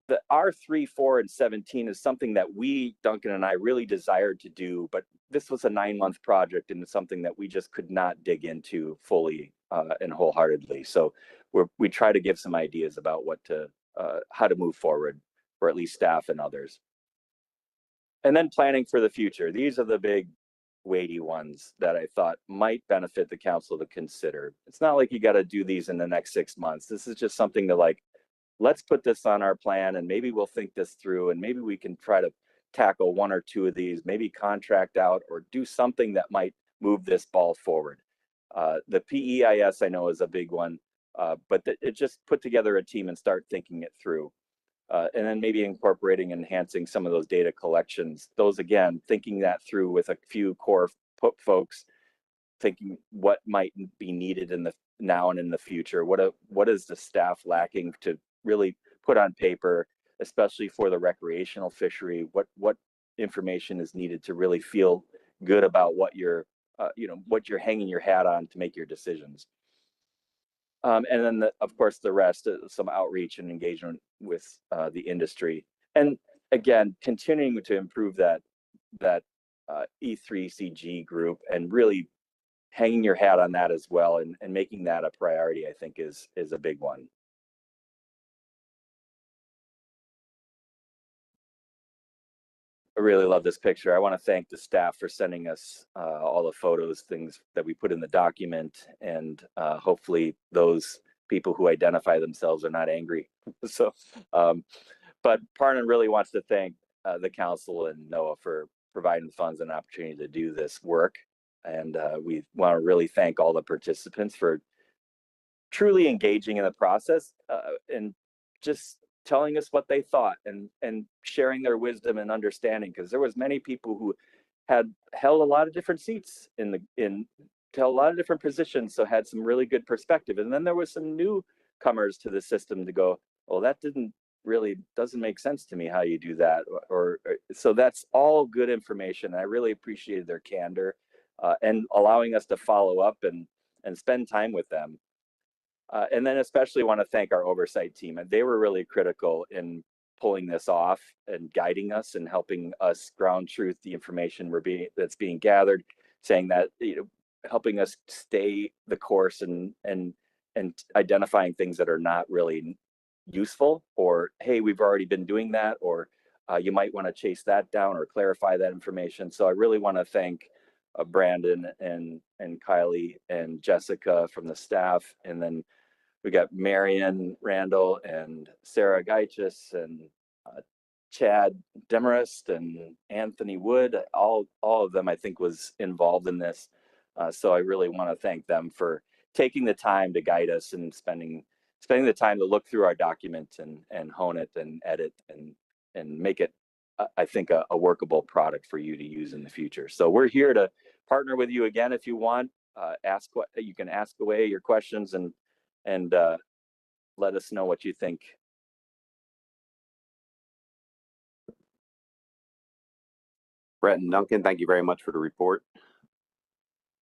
the R3, 4, and 17 is something that we, Duncan and I, really desired to do, but this was a 9-month project and it's something that we just could not dig into fully and wholeheartedly. So we try to give some ideas about how to move forward for at least staff and others. And then planning for the future. These are the big weighty ones that I thought might benefit the council to consider. It's not like you got to do these in the next 6 months. This is just something to like, let's put this on our plan and maybe we'll think this through and maybe we can try to tackle 1 or 2 of these, maybe contract out or do something that might move this ball forward. The PEIS I know is a big one, but it just put together a team and start thinking it through. And then maybe incorporating, enhancing some of those data collections. Those again, thinking that through with a few core folks, thinking what might be needed in the now and in the future. What is the staff lacking to really put on paper, especially for the recreational fishery? What information is needed to really feel good about what you're hanging your hat on to make your decisions. And then, of course, the rest, some outreach and engagement with the industry. And again, continuing to improve that E3CG group and really hanging your hat on that as well and making that a priority, I think is a big one. I really love this picture. I want to thank the staff for sending us all the photos, things that we put in the document, and hopefully those people who identify themselves are not angry. So, but Parnan really wants to thank the council and NOAA for providing funds and opportunity to do this work. And we want to really thank all the participants for truly engaging in the process and just telling us what they thought and sharing their wisdom and understanding, because there was many people who had held a lot of different seats in a lot of different positions, so had some really good perspective. And then there was some newcomers to the system to go, well, that doesn't make sense to me how you do that, or so that's all good information. I really appreciated their candor and allowing us to follow up and spend time with them. And then especially want to thank our oversight team. And they were really critical in pulling this off and guiding us and helping us ground truth the information that's being gathered, saying that, helping us stay the course and identifying things that are not really useful, or hey, we've already been doing that, or you might want to chase that down or clarify that information. So I really want to thank Brandon and Kylie and Jessica from the staff, and then we got Marion Randall and Sarah Geichis and Chad Demarest and Anthony Wood. All of them, I think, was involved in this. So I really want to thank them for taking the time to guide us and spending the time to look through our document and hone it and edit and make it, I think, a workable product for you to use in the future. So we're here to partner with you again. If you want, you can ask away your questions and let us know what you think. Brett and Duncan, thank you very much for the report.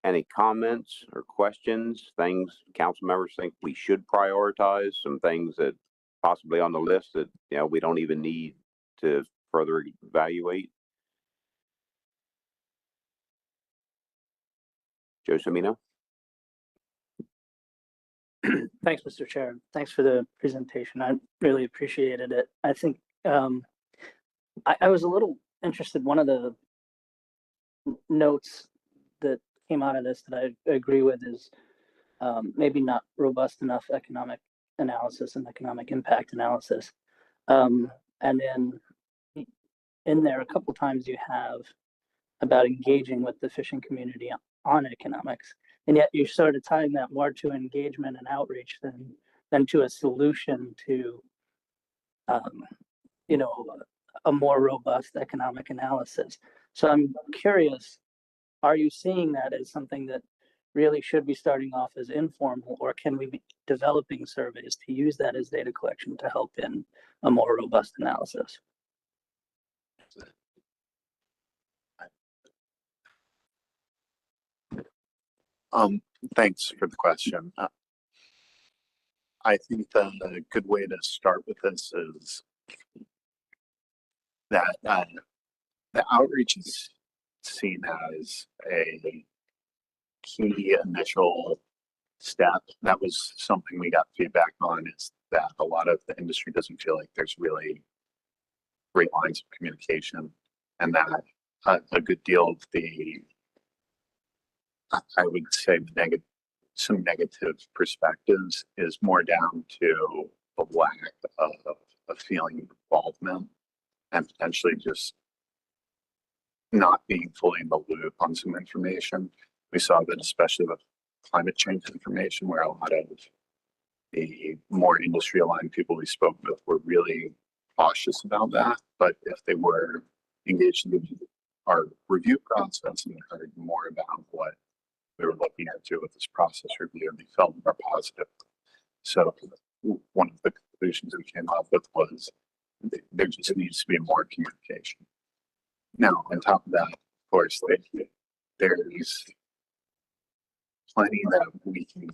Any comments or questions, things council members think we should prioritize, some things that possibly on the list that we don't even need to further evaluate? Joe Semino. Thanks, Mr. Chair. Thanks for the presentation. I really appreciated it. I think I was a little interested. One of the notes that came out of this that I agree with is maybe not robust enough economic analysis and economic impact analysis. And then in there, a couple times you have about engaging with the fishing community on economics. And yet you're sort of tying that more to engagement and outreach than to a solution to, a more robust economic analysis. So I'm curious, are you seeing that as something that really should be starting off as informal, or can we be developing surveys to use that as data collection to help in a more robust analysis? Thanks for the question. I think that a good way to start with this is that the outreach is seen as a key initial step. That was something we got feedback on, is that a lot of the industry doesn't feel like there's really great lines of communication, and that a good deal of the, I would say, some negative perspectives is more down to the lack of feeling involvement and potentially just not being fully in the loop on some information. We saw that especially with climate change information, where a lot of the more industry aligned people we spoke with were really cautious about that. But if they were engaged in our review process and heard more about what we were looking into with this process review, they felt more positive. So one of the conclusions we came up with was there just needs to be more communication. Now, on top of that, of course, there's plenty that we can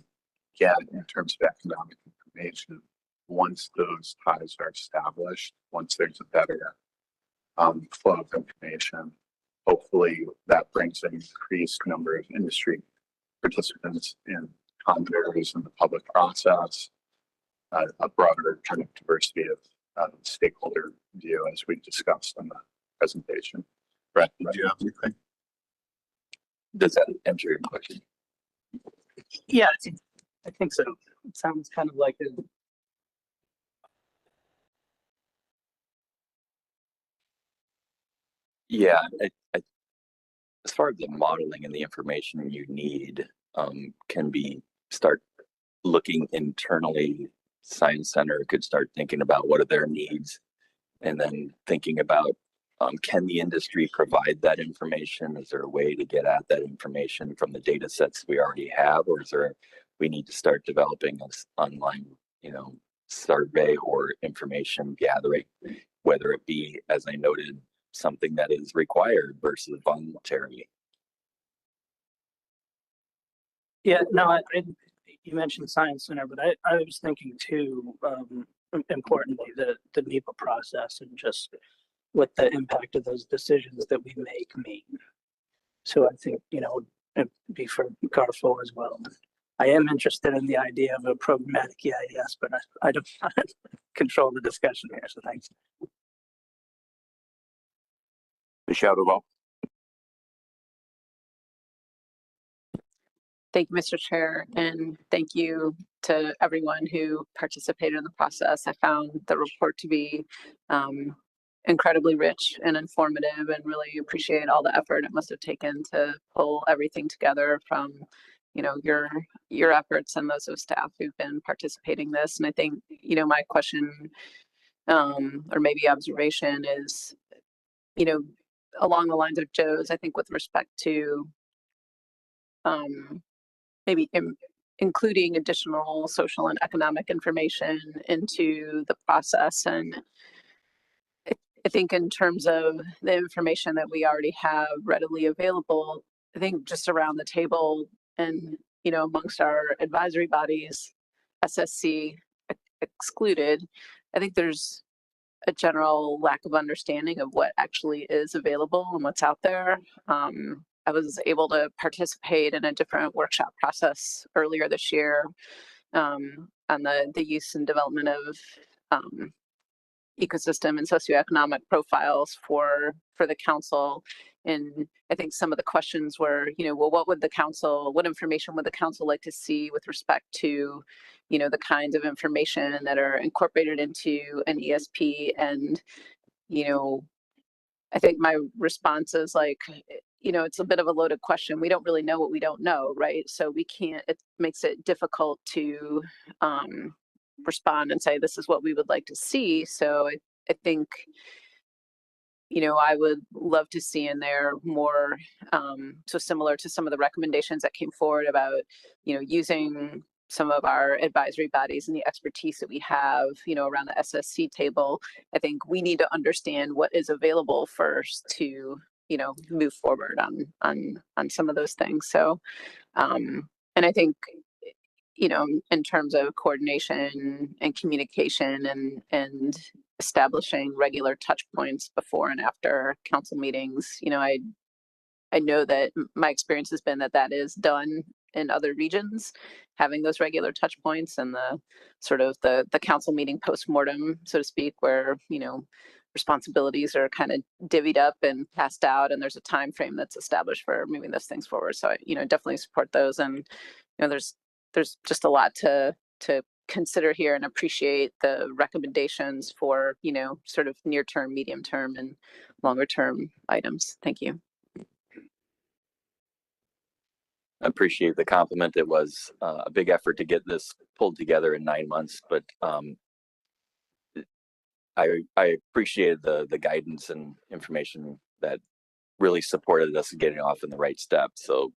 get in terms of economic information once those ties are established, once there's a better flow of information. Hopefully that brings an increased number of industry participants and commenters in the public process, a broader kind of diversity of stakeholder view, as we discussed in the presentation. Brett, did you have anything? Does that answer your question? Yeah, I think so. It sounds kind of like a, Yeah, as far as the modeling and the information you need, can be start looking internally. Science Center could start thinking about what are their needs, and then thinking about, can the industry provide that information? Is there a way to get at that information from the data sets we already have, or is there, we need to start developing this online, survey or information gathering, whether it be, as I noted, something that is required versus voluntary. yeah, no, you mentioned Science Center, but I was thinking too, importantly, the NEPA process and just what the impact of those decisions that we make mean. So I think, it'd be for Garfo as well. I am interested in the idea of a programmatic EIS, but I don't control the discussion here, so thanks. Michelle Duval. Thank you, Mr. Chair, and thank you to everyone who participated in the process. I found the report to be incredibly rich and informative, and really appreciate all the effort it must have taken to pull everything together from, your efforts and those of staff who've been participating in this. And I think, my question or maybe observation is, along the lines of Joe's, I think with respect to maybe including additional social and economic information into the process. And I think in terms of the information that we already have readily available, I think just around the table and, amongst our advisory bodies, SSC excluded, I think there's a general lack of understanding of what actually is available and what's out there. I was able to participate in a different workshop process earlier this year on the use and development of ecosystem and socioeconomic profiles for the council. And I think some of the questions were, well, what information would the council like to see with respect to, the kinds of information that are incorporated into an ESP? And, I think my response is like, it's a bit of a loaded question. We don't really know what we don't know, right? So it makes it difficult to respond and say, this is what we would like to see. So I think, I would love to see in there more, so similar to some of the recommendations that came forward about, using some of our advisory bodies and the expertise that we have, around the SSC table. I think we need to understand what is available first to, move forward on some of those things. So, and I think, in terms of coordination and communication and establishing regular touch points before and after council meetings. You know, I know that my experience has been that that is done in other regions, having those regular touch points and the sort of the council meeting postmortem, so to speak, where, you know, responsibilities are kind of divvied up and passed out, and there's a time frame that's established for moving those things forward. So I, you know, definitely support those. And, you know, there's just a lot to consider here, and appreciate the recommendations for, you know, sort of near term, medium term, and longer term items. Thank you. I appreciate the compliment. It was a big effort to get this pulled together in 9 months, but I appreciated the guidance and information that really supported us getting off in the right step. So,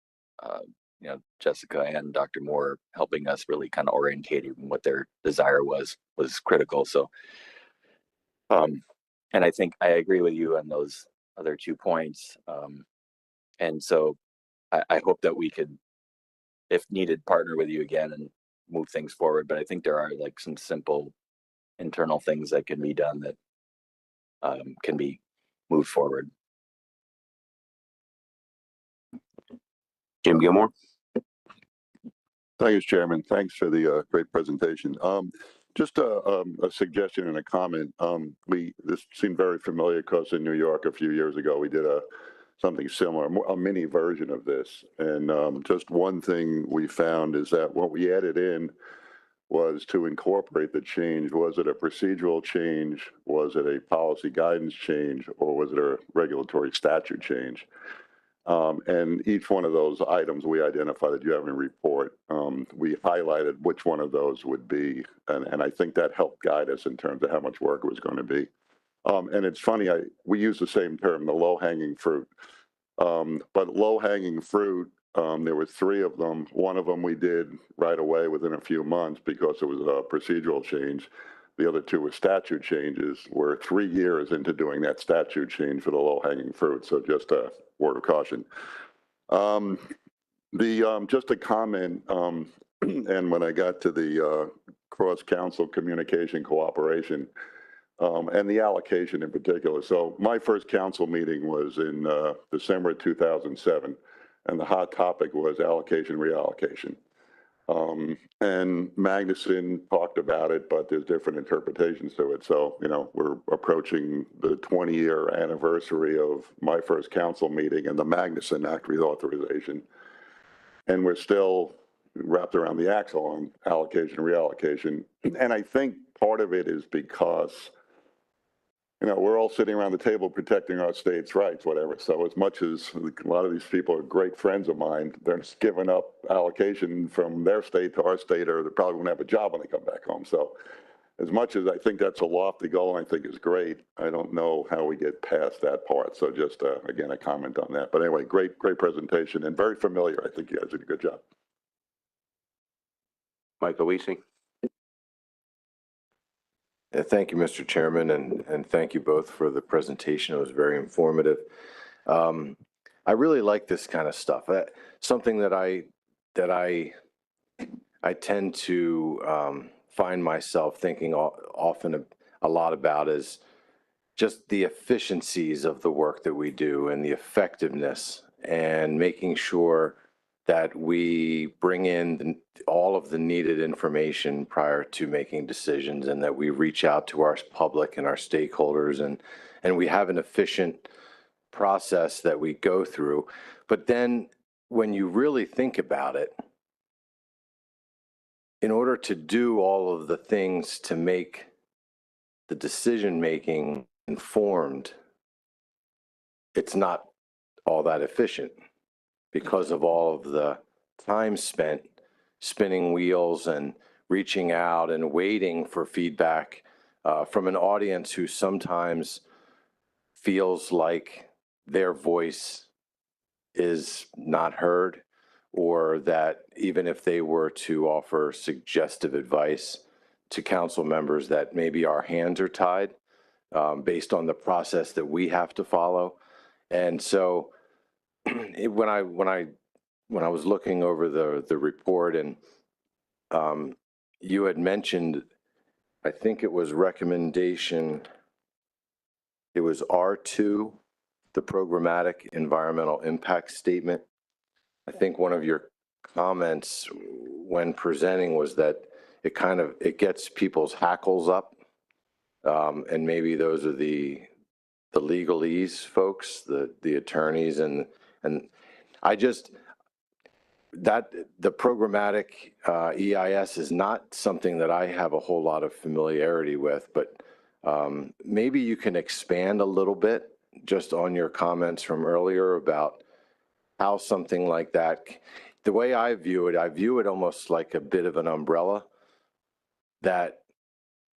you know, Jessica and Dr. Moore helping us really kind of orientating what their desire was critical. So, and I think I agree with you on those other 2 points. And so I hope that we could, if needed, partner with you again and move things forward. But I think there are like some simple internal things that can be done that can be moved forward. Jim Gilmore. Thank you, Chairman. Thanks for the great presentation. Just a suggestion and a comment. This seemed very familiar because in New York a few years ago we did something similar, a mini version of this. And just one thing we found is that what we added in was to incorporate the change. Was it a procedural change? Was it a policy guidance change? Or was it a regulatory statute change? And each one of those items we identified that you have in a report, we highlighted which one of those would be. And I think that helped guide us in terms of how much work it was going to be. And it's funny, we use the same term, the low-hanging fruit. But low-hanging fruit, there were 3 of them. One of them we did right away within a few months because it was a procedural change. The other 2 were statute changes. We're 3 years into doing that statute change for the low-hanging fruit. So just a word of caution. Just a comment, and when I got to the cross-council communication cooperation, and the allocation in particular. So my first council meeting was in December 2007, and the hot topic was allocation reallocation. And Magnuson talked about it, but there's different interpretations to it. So, you know, we're approaching the 20-year anniversary of my first council meeting and the Magnuson Act reauthorization. And we're still wrapped around the axle on allocation, reallocation. And I think part of it is because, you know, we're all sitting around the table protecting our state's rights, whatever. So as much as a lot of these people are great friends of mine, they're just giving up allocation from their state to our state, or they probably won't have a job when they come back home. So as much as I think that's a lofty goal and I think is great, I don't know how we get past that part. So just, again, a comment on that. But anyway, great presentation and very familiar. I think you guys did a good job. Michael Weesey. Thank you, Mr. Chairman, and thank you both for the presentation. It was very informative. I really like this kind of stuff. Something that I tend to find myself thinking often a lot about is just the efficiencies of the work that we do and the effectiveness, and making sure that we bring in all of the needed information prior to making decisions, and that we reach out to our public and our stakeholders, and we have an efficient process that we go through. But then when you really think about it, in order to do all of the things to make the decision-making informed, it's not all that efficient, because of all of the time spent spinning wheels and reaching out and waiting for feedback from an audience who sometimes feels like their voice is not heard, or that even if they were to offer suggestive advice to council members, that maybe our hands are tied based on the process that we have to follow. And so when I was looking over the report, and you had mentioned I think it was recommendation, it was R2, the programmatic environmental impact statement. I think one of your comments when presenting was that it gets people's hackles up. And maybe those are the legalese folks, the attorneys, and I just, that the programmatic EIS is not something that I have a whole lot of familiarity with, but maybe you can expand a little bit just on your comments from earlier about how something like that, the way I view it almost like a bit of an umbrella that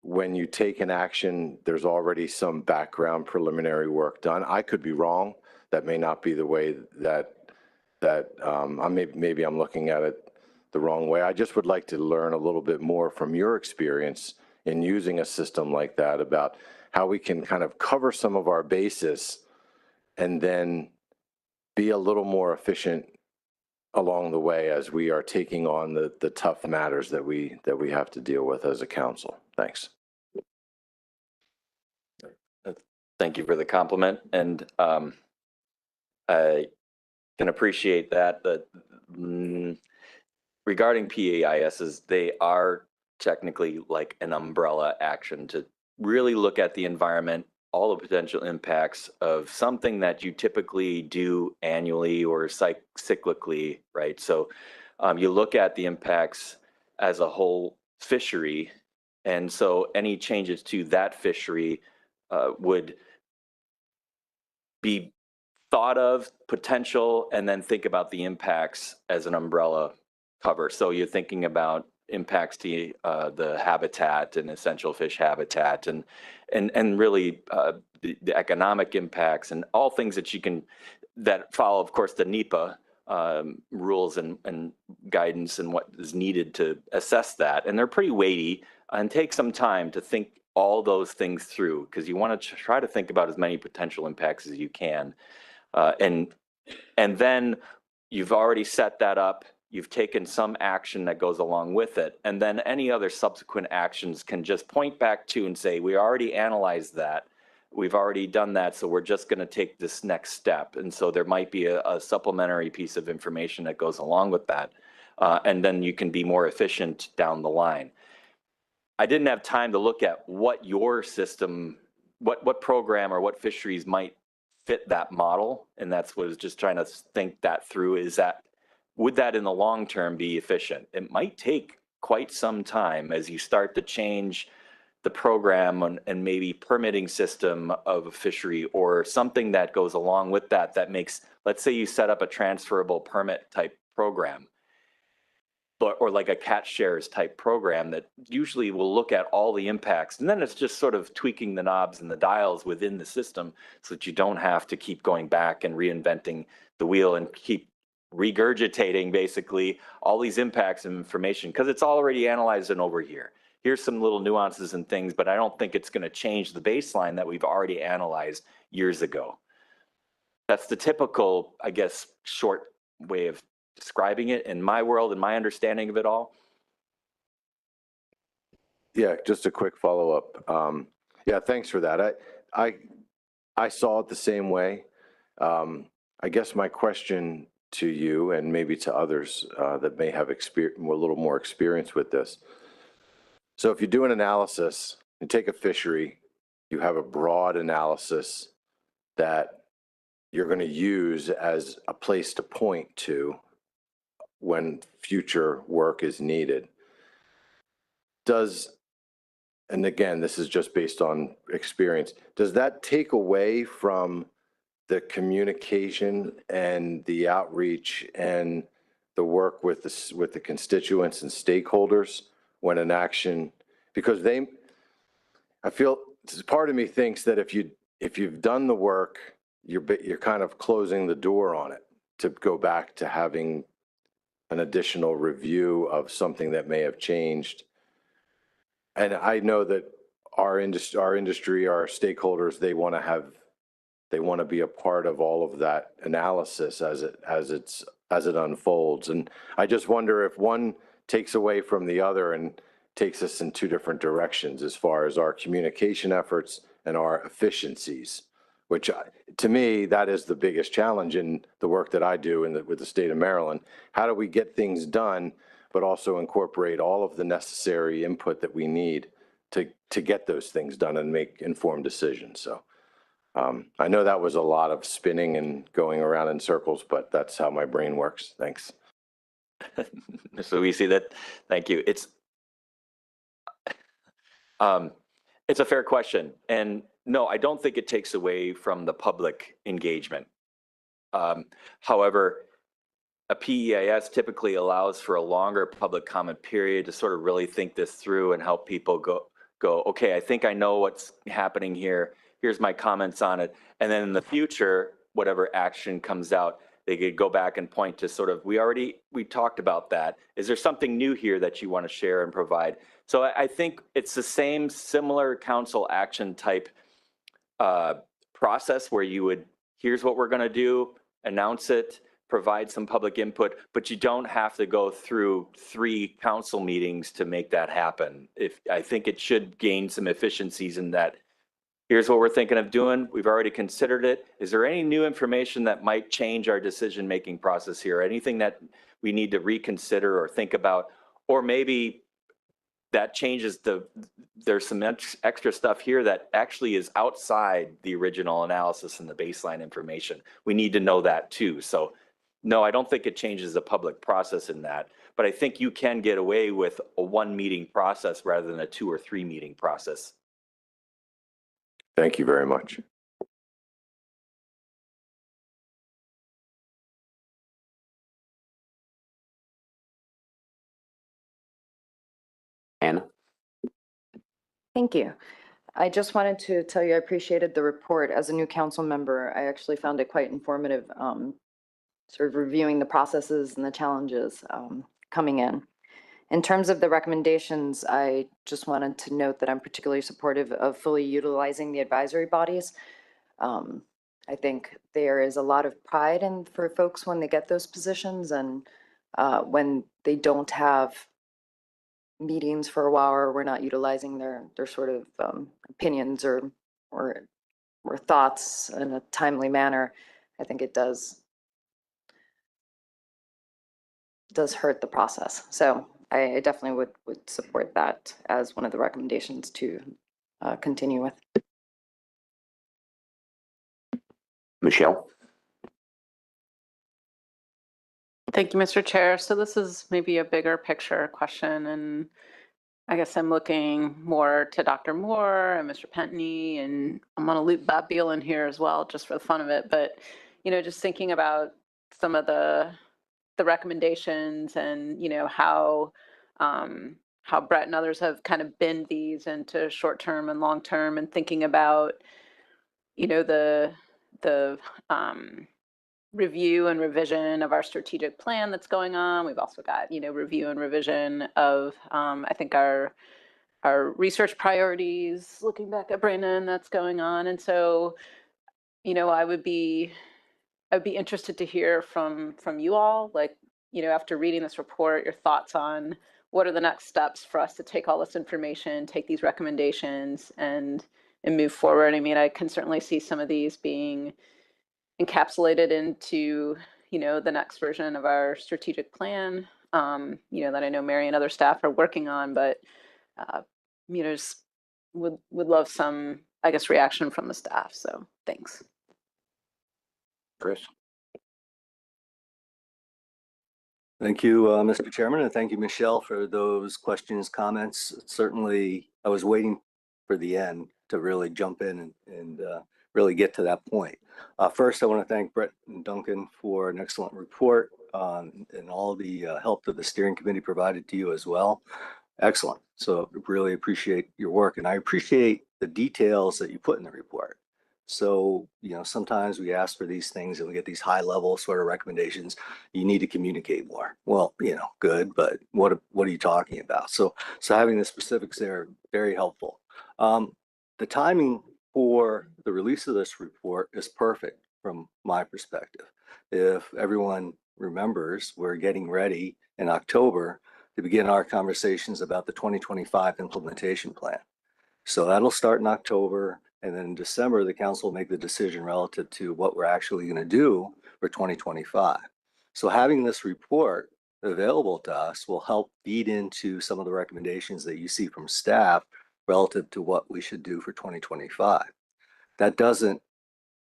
when you take an action, there's already some background preliminary work done. I could be wrong. That may not be the way that maybe I'm looking at it the wrong way. I just would like to learn a little bit more from your experience in using a system like that about how we can kind of cover some of our bases and then be a little more efficient along the way as we are taking on the tough matters that we have to deal with as a council. Thanks. Thank you for the compliment, and I can appreciate that. But regarding PAISs, they are technically like an umbrella action to really look at the environment, all the potential impacts of something that you typically do annually or cyclically, right? So you look at the impacts as a whole fishery, and so any changes to that fishery would be thought of, potential, and then think about the impacts as an umbrella cover. So you're thinking about impacts to the habitat and essential fish habitat, and really the economic impacts and all things that you can, that follow, of course, the NEPA rules and guidance and what is needed to assess that. And they're pretty weighty and take some time to think all those things through, because you want to try to think about as many potential impacts as you can. And then you've already set that up. You've taken some action that goes along with it. And then any other subsequent actions can just point back to and say, we already analyzed that. We've already done that. So we're just going to take this next step. And so there might be a supplementary piece of information that goes along with that. And then you can be more efficient down the line. I didn't have time to look at what your system, what program or what fisheries might fit that model. And that's what I was just trying to think that through, is that, would that in the long term be efficient? It might take quite some time as you start to change the program and maybe permitting system of a fishery or something that goes along with that, that makes, let's say you set up a transferable permit type program, or like a catch shares type program that usually will look at all the impacts. And then it's just sort of tweaking the knobs and the dials within the system so that you don't have to keep going back and reinventing the wheel and keep regurgitating basically all these impacts and information, because it's already analyzed and over here. Here's some little nuances and things, but I don't think it's going to change the baseline that we've already analyzed years ago. That's the typical, I guess, short way of describing it in my world and my understanding of it all. Yeah, just a quick follow-up. Yeah, thanks for that. I saw it the same way. I guess my question to you and maybe to others that may have a little more experience with this. So if you do an analysis and take a fishery, you have a broad analysis that you're going to use as a place to point to when future work is needed. And again, this is just based on experience, does that take away from the communication and the outreach and the work with the constituents and stakeholders when an action, because I feel part of me thinks that if you've done the work, you're kind of closing the door on it to go back to having an additional review of something that may have changed. And I know that our industry, our stakeholders, they want to be a part of all of that analysis as it unfolds. And I just wonder if one takes away from the other, and takes us in two different directions as far as our communication efforts and our efficiencies, which to me, that is the biggest challenge in the work that I do with the state of Maryland. How do we get things done, but also incorporate all of the necessary input that we need to get those things done and make informed decisions? So I know that was a lot of spinning and going around in circles, but that's how my brain works. Thanks. So we see that. Thank you. It's a fair question. And no, I don't think it takes away from the public engagement. However, a PEIS typically allows for a longer public comment period to sort of really think this through and help people go, okay, I think I know what's happening here. Here's my comments on it. And then in the future, whatever action comes out, they could go back and point to sort of, we talked about that. Is there something new here that you want to share and provide? So I think it's the same similar council action type process where you would, here's what we're going to do, announce it, provide some public input, but you don't have to go through 3 council meetings to make that happen. I think it should gain some efficiencies in that. Here's what we're thinking of doing. We've already considered it. Is there any new information that might change our decision-making process here? Anything that we need to reconsider or think about? Or maybe that changes there's some extra stuff here that actually is outside the original analysis and the baseline information. We need to know that too. So no, I don't think it changes the public process in that, but I think you can get away with a 1 meeting process rather than a 2 or 3 meeting process. Thank you very much. Anna? Thank you. I just wanted to tell you I appreciated the report. As a new council member, I actually found it quite informative, sort of reviewing the processes and the challenges coming in. In terms of the recommendations, I just wanted to note that I'm particularly supportive of fully utilizing the advisory bodies. I think there is a lot of pride for folks when they get those positions, and when they don't have meetings for a while or we're not utilizing their sort of opinions or thoughts in a timely manner, I think it does hurt the process. So I definitely would support that as one of the recommendations to continue with. Michelle? Thank you, Mr. Chair. So this is maybe a bigger picture question, and I guess I'm looking more to Dr. Moore and Mr. Pentney, and I'm going to loop Bob Beal in here as well, just for the fun of it. But, you know, just thinking about some of the recommendations and, you know, how Brett and others have kind of binned these into short-term and long-term, and thinking about, you know, the review and revision of our strategic plan that's going on. We've also got, you know, review and revision of, I think our research priorities, looking back at Brandon, that's going on. And so, you know, I would be interested to hear from you all, like, you know, after reading this report, your thoughts on what are the next steps for us to take all this information, take these recommendations and move forward. I mean, I can certainly see some of these being encapsulated into, you know, the next version of our strategic plan, you know, that I know Mary and other staff are working on, but, you know, just would love some, I guess, reaction from the staff. So thanks. Chris? Thank you, Mr. Chairman, and thank you, Michelle, for those questions, comments. Certainly, I was waiting for the end to really jump in and really get to that point. First, I want to thank Brett and Duncan for an excellent report and all the help that the steering committee provided to you as well. Excellent. So really appreciate your work, and I appreciate the details that you put in the report. So, you know, sometimes we ask for these things and we get these high level sort of recommendations. You need to communicate more. Well, you know, good, but what are you talking about? So having the specifics there, very helpful. The timing for the release of this report is perfect from my perspective. If everyone remembers, we're getting ready in October to begin our conversations about the 2025 implementation plan. So that'll start in October, and then in December, the council will make the decision relative to what we're actually going to do for 2025. So having this report available to us will help feed into some of the recommendations that you see from staff relative to what we should do for 2025. That doesn't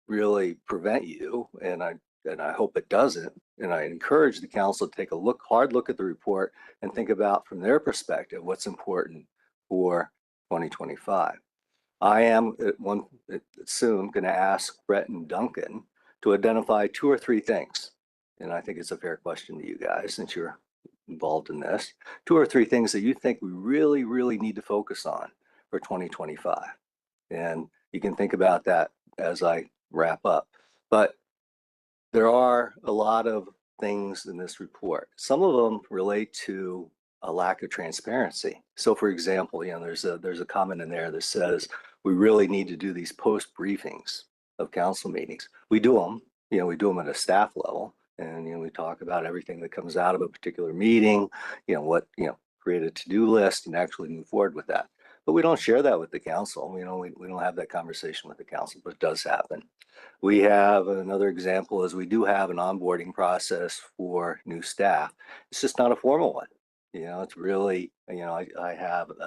really prevent you, and I hope it doesn't, and I encourage the council to take a hard look at the report and think about from their perspective what's important for 2025. I am soon going to ask Brett and Duncan to identify 2 or 3 things, and I think it's a fair question to you guys since you're involved in this. 2 or 3 things that you think we really, really need to focus on for 2025, and you can think about that as I wrap up. But there are a lot of things in this report. Some of them relate to a lack of transparency. So for example, there's a comment in there that says we really need to do these post briefings of council meetings. We do them, we do them at a staff level, and we talk about everything that comes out of a particular meeting, create a to-do list and actually move forward with that. But we don't share that with the council. We don't have that conversation with the council, but it does happen. We have another example is we do have an onboarding process for new staff. It's just not a formal one. It's really, I have an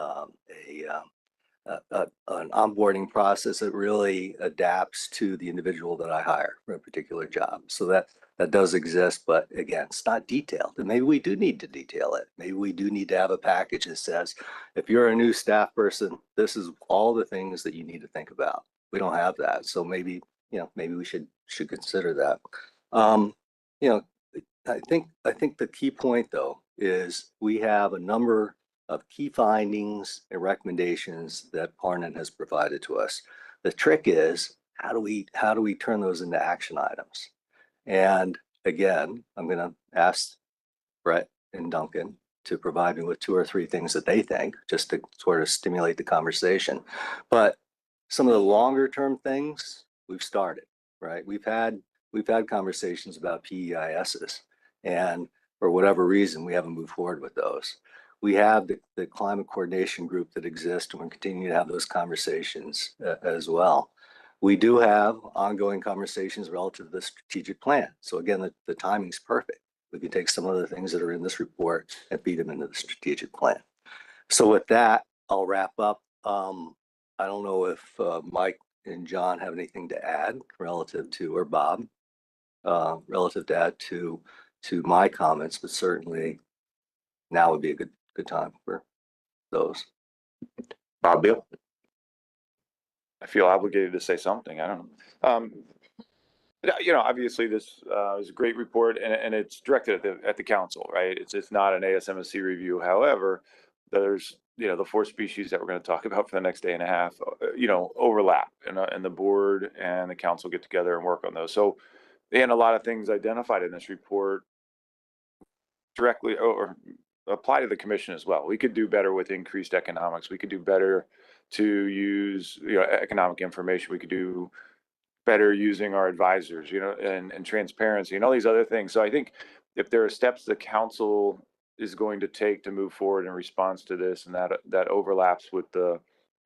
onboarding process that really adapts to the individual that I hire for a particular job. So that does exist, but again, it's not detailed. And maybe we do need to detail it. Maybe we do need to have a package that says, if you're a new staff person, this is all the things that you need to think about. We don't have that. So maybe we should consider that. I think the key point though is we have a number of key findings and recommendations that Parnan has provided to us. The trick is how do we turn those into action items? And again, I'm going to ask Brett and Duncan to provide me with 2 or 3 things that they think, just to sort of stimulate the conversation. But some of the longer term things we've started, right? We've had conversations about PEISs, and for whatever reason, we haven't moved forward with those. We have the climate coordination group that exists, and we're continuing to have those conversations as well. We do have ongoing conversations relative to the strategic plan. So again, the timing's perfect. We can take some of the things that are in this report and feed them into the strategic plan. So with that, I'll wrap up. I don't know if Mike and John have anything to add relative to, or Bob, relative to add to my comments, but certainly now would be a good time for those. Bob, Bill? I feel obligated to say something. I don't know. Obviously this is a great report, and it's directed at the council, right? It's not an ASMSC review. However, there's the 4 species that we're going to talk about for the next day and a half, overlap, and the board and the council get together and work on those. So, and a lot of things identified in this report directly or apply to the commission as well. We could do better with increased economics. We could do better to use economic information. We could do better using our advisors, and transparency and all these other things. So I think if there are steps the council is going to take to move forward in response to this, and that overlaps with the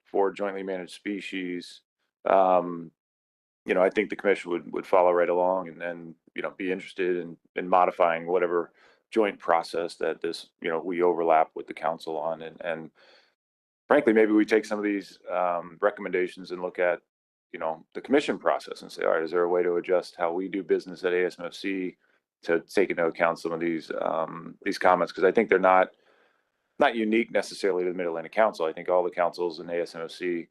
4 jointly managed species, I think the commission would follow right along and then, be interested in modifying whatever joint process that this, we overlap with the council on. And frankly, maybe we take some of these recommendations and look at, the commission process and say, all right, is there a way to adjust how we do business at ASMFC to take into account some of these comments? Because I think they're not unique necessarily to the Mid-Atlantic Council. I think all the councils in ASMFC,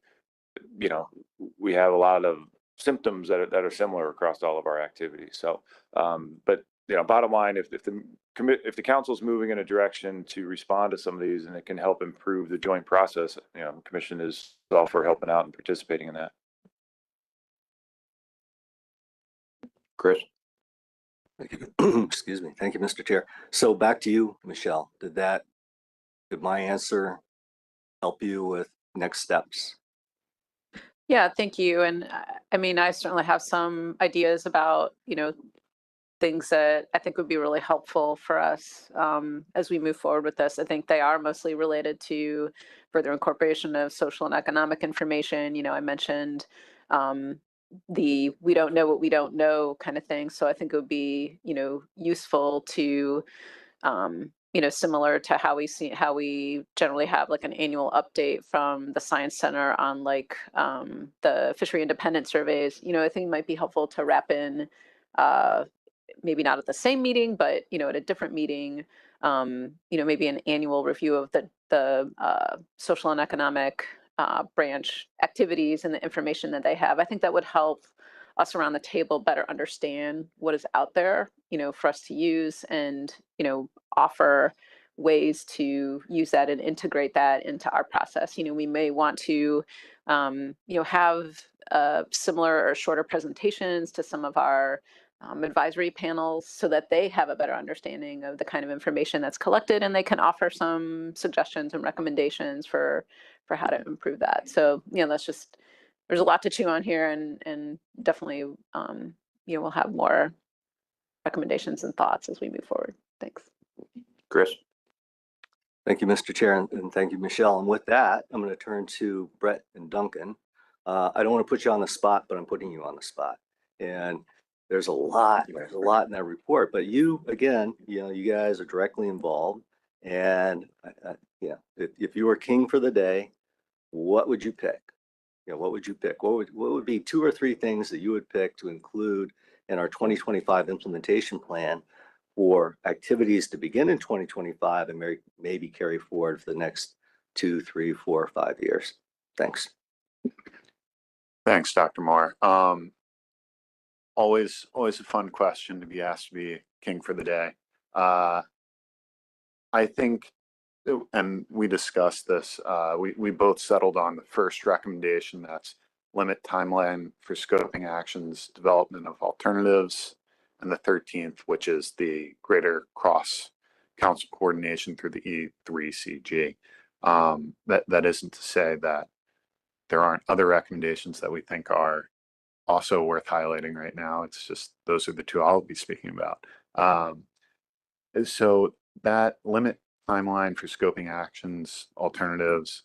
we have a lot of symptoms that are similar across all of our activities. So, but bottom line, if the council's moving in a direction to respond to some of these and it can help improve the joint process, the commission is all for helping out and participating in that. Chris? Thank you. Excuse me. Thank you, Mr. Chair. So back to you, Michelle. Did my answer help you with next steps? Yeah, thank you. And I mean, I certainly have some ideas about, things that I think would be really helpful for us as we move forward with this. I think they are mostly related to further incorporation of social and economic information. I mentioned the we don't know what we don't know kind of thing. So I think it would be, useful to similar to how we generally have like an annual update from the Science Center on like the fishery independent surveys. I think it might be helpful to wrap in, maybe not at the same meeting, but at a different meeting, maybe an annual review of the social and economic branch activities and the information that they have. I think that would help us around the table better understand what is out there, for us to use and, offer ways to use that and integrate that into our process. We may want to, have similar or shorter presentations to some of our advisory panels so that they have a better understanding of the kind of information that's collected and they can offer some suggestions and recommendations for how to improve that. So, there's a lot to chew on here and definitely, we'll have more recommendations and thoughts as we move forward. Thanks. Chris? Thank you, Mr. Chair, and thank you, Michelle. And with that, I'm going to turn to Brett and Duncan. I don't want to put you on the spot, but I'm putting you on the spot. And there's a lot in that report, but you, again, you guys are directly involved. And if you were king for the day, what would you pick? What would you pick? What would be 2 or 3 things that you would pick to include in our 2025 implementation plan for activities to begin in 2025 and maybe carry forward for the next 2, 3, 4, 5 years? Thanks. Thanks, Dr. Moore. Always a fun question to be asked to be king for the day. I think, and we discussed this, we both settled on the first recommendation, that's limit timeline for scoping actions, development of alternatives, and the 13th, which is the greater cross-council coordination through the E3CG. That isn't to say that there aren't other recommendations that we think are also worth highlighting right now. It's just those are the 2 I'll be speaking about. So that limit timeline for scoping actions, alternatives,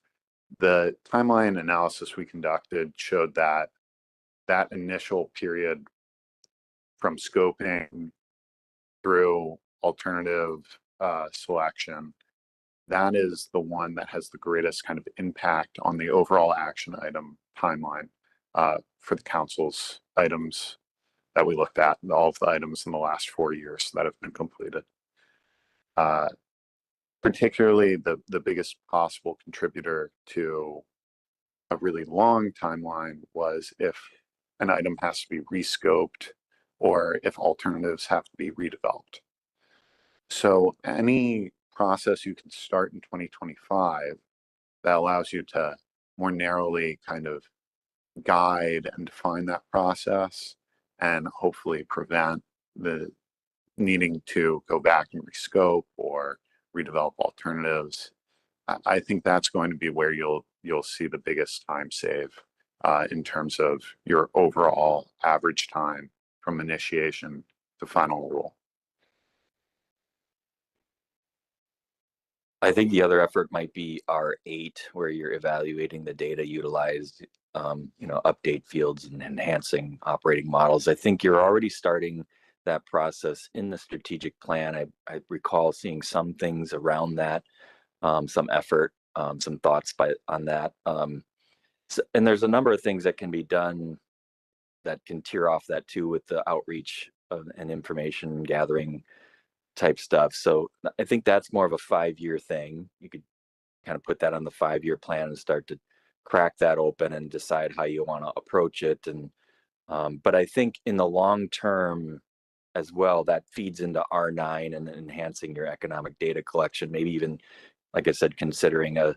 the timeline analysis we conducted showed that that initial period from scoping through alternative selection, that is the one that has the greatest kind of impact on the overall action item timeline for the council's items that we looked at, all of the items in the last 4 years that have been completed. Particularly the biggest possible contributor to a really long timeline was if an item has to be rescoped or if alternatives have to be redeveloped. So any process you can start in 2025 that allows you to more narrowly kind of guide and define that process and hopefully prevent the needing to go back and rescope or redevelop alternatives. I think that's going to be where you'll see the biggest time save in terms of your overall average time from initiation to final rule. I think the other effort might be R8, where you're evaluating the data utilized, update fields and enhancing operating models. I think you're already starting that process in the strategic plan. I recall seeing some things around that, some effort, some thoughts on that. And there's a number of things that can be done that can tier off that too with the outreach and information gathering type stuff. So I think that's more of a 5-year thing. You could kind of put that on the 5-year plan and start to crack that open and decide how you want to approach it. And but I think in the long term as well, that feeds into R9 and enhancing your economic data collection, maybe even, like I said, considering a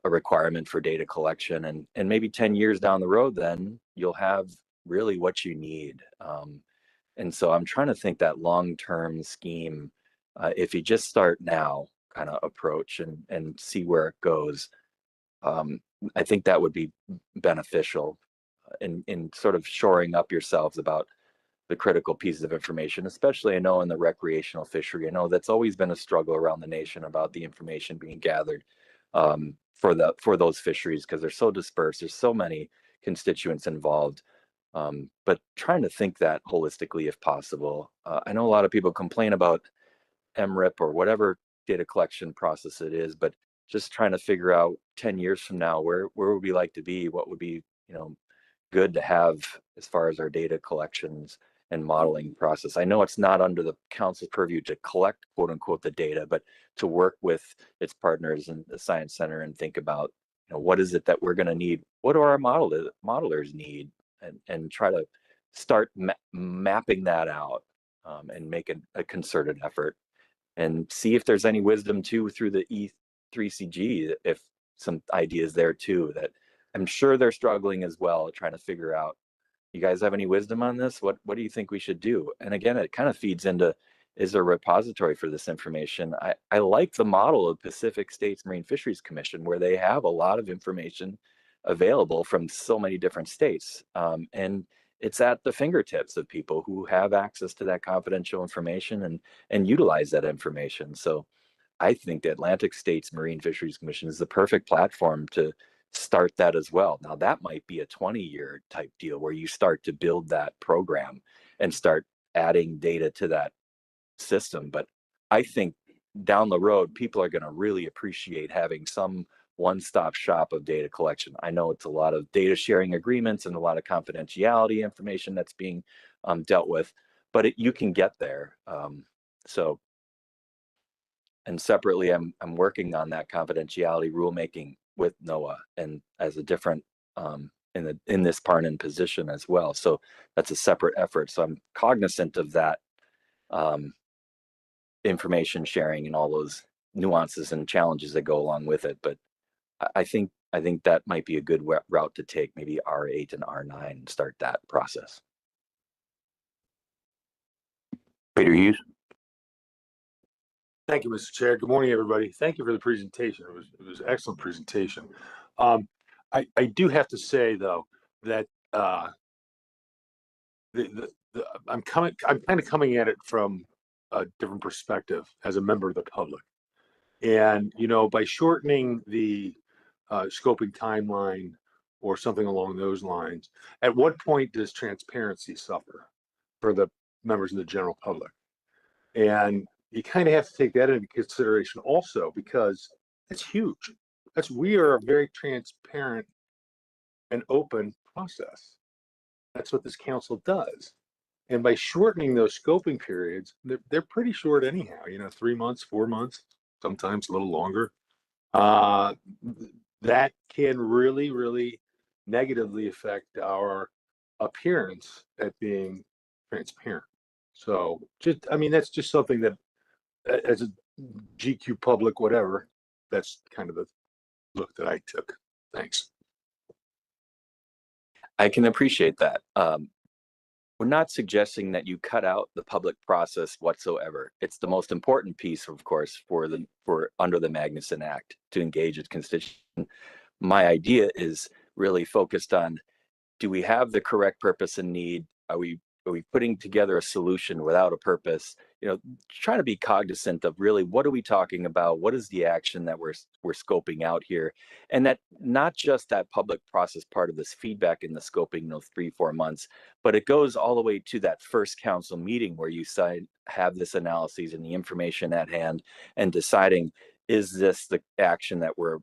requirement for data collection, and maybe 10 years down the road, then you'll have really what you need. And so I'm trying to think that long-term scheme, if you just start now kind of approach and see where it goes, I think that would be beneficial in sort of shoring up yourselves about the critical pieces of information, especially I know in the recreational fishery. I know that's always been a struggle around the nation about the information being gathered for those fisheries because they're so dispersed. There's so many constituents involved. But trying to think that holistically if possible. I know a lot of people complain about MRIP or whatever data collection process it is, but just trying to figure out 10 years from now, where would we like to be? What would be, good to have as far as our data collections and modeling process? I know it's not under the council's purview to collect quote unquote the data, but to work with its partners in the Science Center and think about, what is it that we're going to need? What do our modelers need? And try to start mapping that out and make a concerted effort and see if there's any wisdom too through the E3CG, if some ideas there too, that I'm sure they're struggling as well, trying to figure out, you guys have any wisdom on this? What do you think we should do? And again, it kind of feeds into, is there a repository for this information? I like the model of Pacific States Marine Fisheries Commission, where they have a lot of information available from so many different states. And it's at the fingertips of people who have access to that confidential information and utilize that information. So I think the Atlantic States Marine Fisheries Commission is the perfect platform to start that as well. Now that might be a 20-year type deal where you start to build that program and start adding data to that system. But I think down the road, people are going to really appreciate having some one-stop shop of data collection. I know it's a lot of data sharing agreements and a lot of confidentiality information that's being dealt with, but you can get there. And separately, I'm working on that confidentiality rulemaking with NOAA and as a different in this Parnin position as well. So that's a separate effort. So I'm cognizant of that information sharing and all those nuances and challenges that go along with it. But I think that might be a good route to take, maybe R8 and R9 and start that process. Peter Hughes. Thank you, Mr. Chair. Good morning, everybody. Thank you for the presentation. It was an excellent presentation. I do have to say though that I'm kind of coming at it from a different perspective as a member of the public, and by shortening the scoping timeline or something along those lines, at what point does transparency suffer for the members of the general public? And you kind of have to take that into consideration also, because it's huge. We are a very transparent and open process. That's what this council does. And by shortening those scoping periods, they're pretty short anyhow, 3 months, 4 months, sometimes a little longer. That can really, really negatively affect our appearance at being transparent. So that's just something that as a GQ public, whatever, that's kind of the look that I took. Thanks. I can appreciate that. We're not suggesting that you cut out the public process whatsoever. It's the most important piece, of course, for under the Magnuson Act to engage its constituents. My idea is really focused on, do we have the correct purpose and need? Are we putting together a solution without a purpose? Try to be cognizant of really, what are we talking about? What is the action that we're scoping out here? And that not just that public process part of this feedback in the scoping, 3-4 months, but it goes all the way to that first council meeting where you have this analysis and the information at hand and deciding, is this the action that we're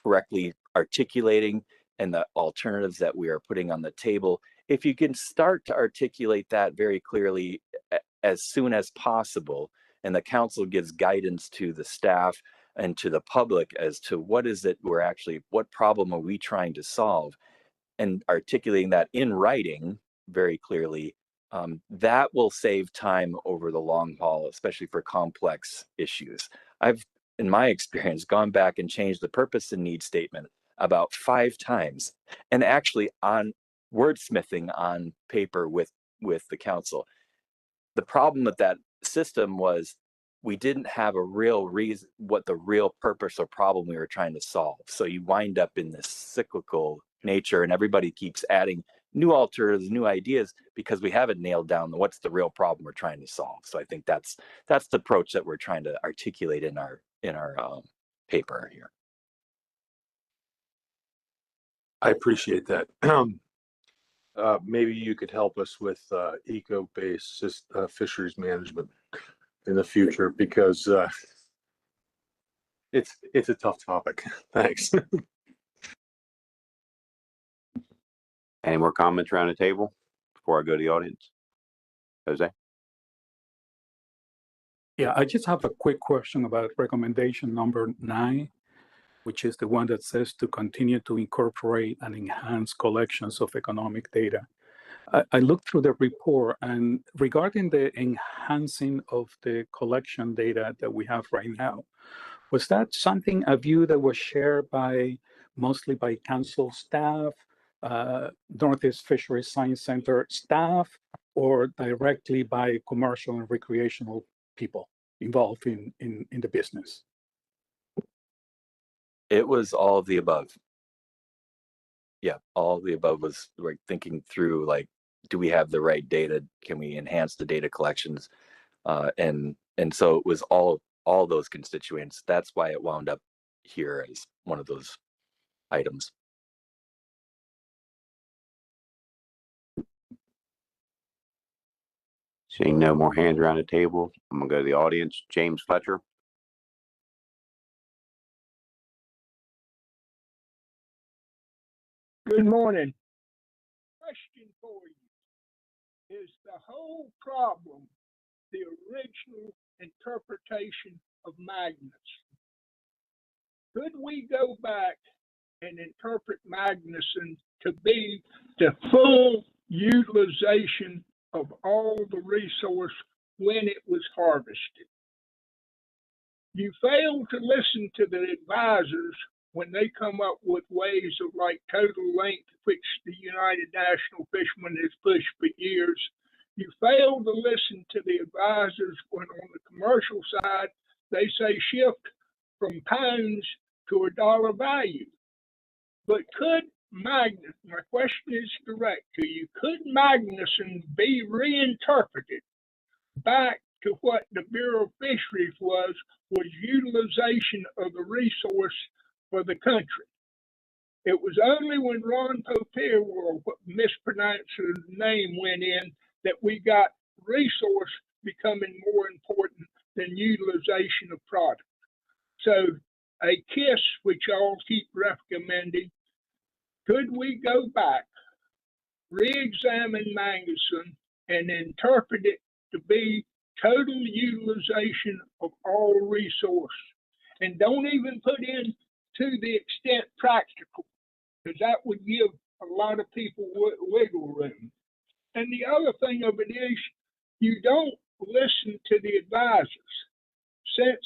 correctly articulating and the alternatives that we are putting on the table? If you can start to articulate that very clearly as soon as possible, and the council gives guidance to the staff and to the public as to what is it what problem are we trying to solve, and articulating that in writing very clearly, that will save time over the long haul, especially for complex issues. I've, in my experience, gone back and changed the purpose and need statement about 5 times, and actually on wordsmithing on paper with the council. The problem with that system was we didn't have a real reason, what the real purpose or problem we were trying to solve. So you wind up in this cyclical nature, and everybody keeps adding new alternatives, new ideas, because we haven't nailed down what's the real problem we're trying to solve. So I think that's the approach that we're trying to articulate in our paper here. I appreciate that. Maybe you could help us with eco-based fisheries management in the future, because it's a tough topic. Thanks. Any more comments around the table before I go to the audience? Jose? Yeah, I just have a quick question about recommendation number 9, which is the one that says to continue to incorporate and enhance collections of economic data. I looked through the report, and regarding the enhancing of the collection data that we have right now, was that something, a view that was shared mostly by council staff, Northeast Fisheries Science Center staff, or directly by commercial and recreational people involved in the business? It was all of the above. Yeah, all of the above was like thinking through, like, do we have the right data? Can we enhance the data collections? And so it was all those constituents. That's why it wound up here as one of those items. Seeing no more hands around the table, I'm gonna go to the audience. James Fletcher. Good morning. Question for you. Is the whole problem the original interpretation of Magnus? Could we go back and interpret Magnuson to be the full utilization of all the resource when it was harvested? You failed to listen to the advisors when they come up with ways of like total length, which the United National Fishermen has pushed for years. You failed to listen to the advisors when on the commercial side, they say shift from pounds to a dollar value. But could Magnus, my question is direct to you, could Magnuson be reinterpreted back to what the Bureau of Fisheries was utilization of the resource for the country? It was only when Ron Popier, or mispronounced his name, went in that we got resource becoming more important than utilization of product. So a KISS, which y'all keep recommending, could we go back, re-examine Magnuson, and interpret it to be total utilization of all resource? And don't even put in to the extent practical, because that would give a lot of people wiggle room. And the other thing of it is, you don't listen to the advisors. Since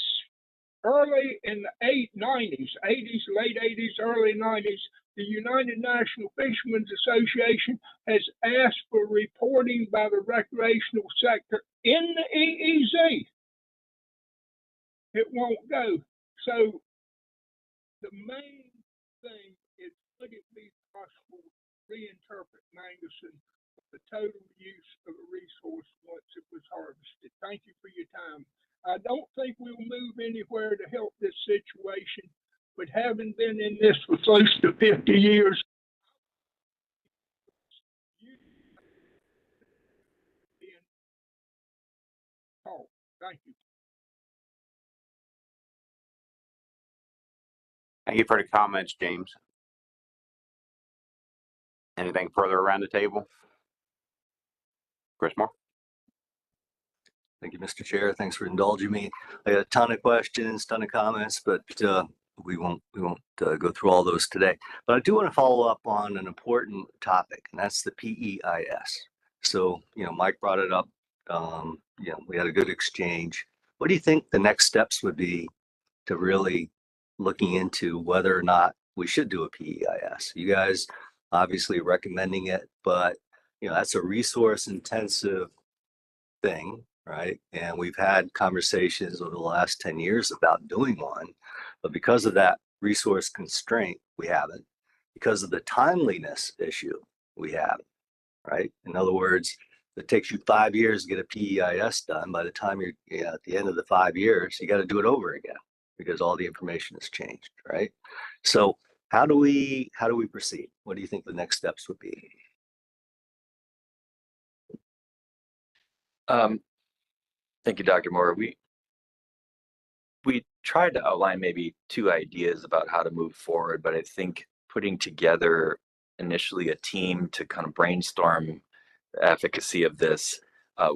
early in the 80s, late 80s, early 90s, the United National Fishermen's Association has asked for reporting by the recreational sector in the EEZ. It won't go. So the main thing is, would it be possible to reinterpret Magnuson for the total use of a resource once it was harvested? Thank you for your time. I don't think we'll move anywhere to help this situation, but having been in this for close to 50 years, thank you. Thank you for the comments, James. Anything further around the table? Chris Moore? Thank you, Mr. Chair. Thanks for indulging me. I got a ton of questions, ton of comments, but we won't go through all those today. But I do want to follow up on an important topic, and that's the PEIS. So, Mike brought it up. We had a good exchange. What do you think the next steps would be to really looking into whether or not we should do a PEIS? You guys obviously recommending it, but that's a resource intensive thing, right? And we've had conversations over the last 10 years about doing one, but because of that resource constraint, we haven't. Because of the timeliness issue, we haven't. right? In other words, it takes you 5 years to get a PEIS done. By the time you're at the end of the 5 years, you got to do it over again because all the information has changed, right? So how do we proceed? What do you think the next steps would be? Thank you, Dr. Moore. We tried to outline maybe two ideas about how to move forward, but I think putting together initially a team to kind of brainstorm the efficacy of this,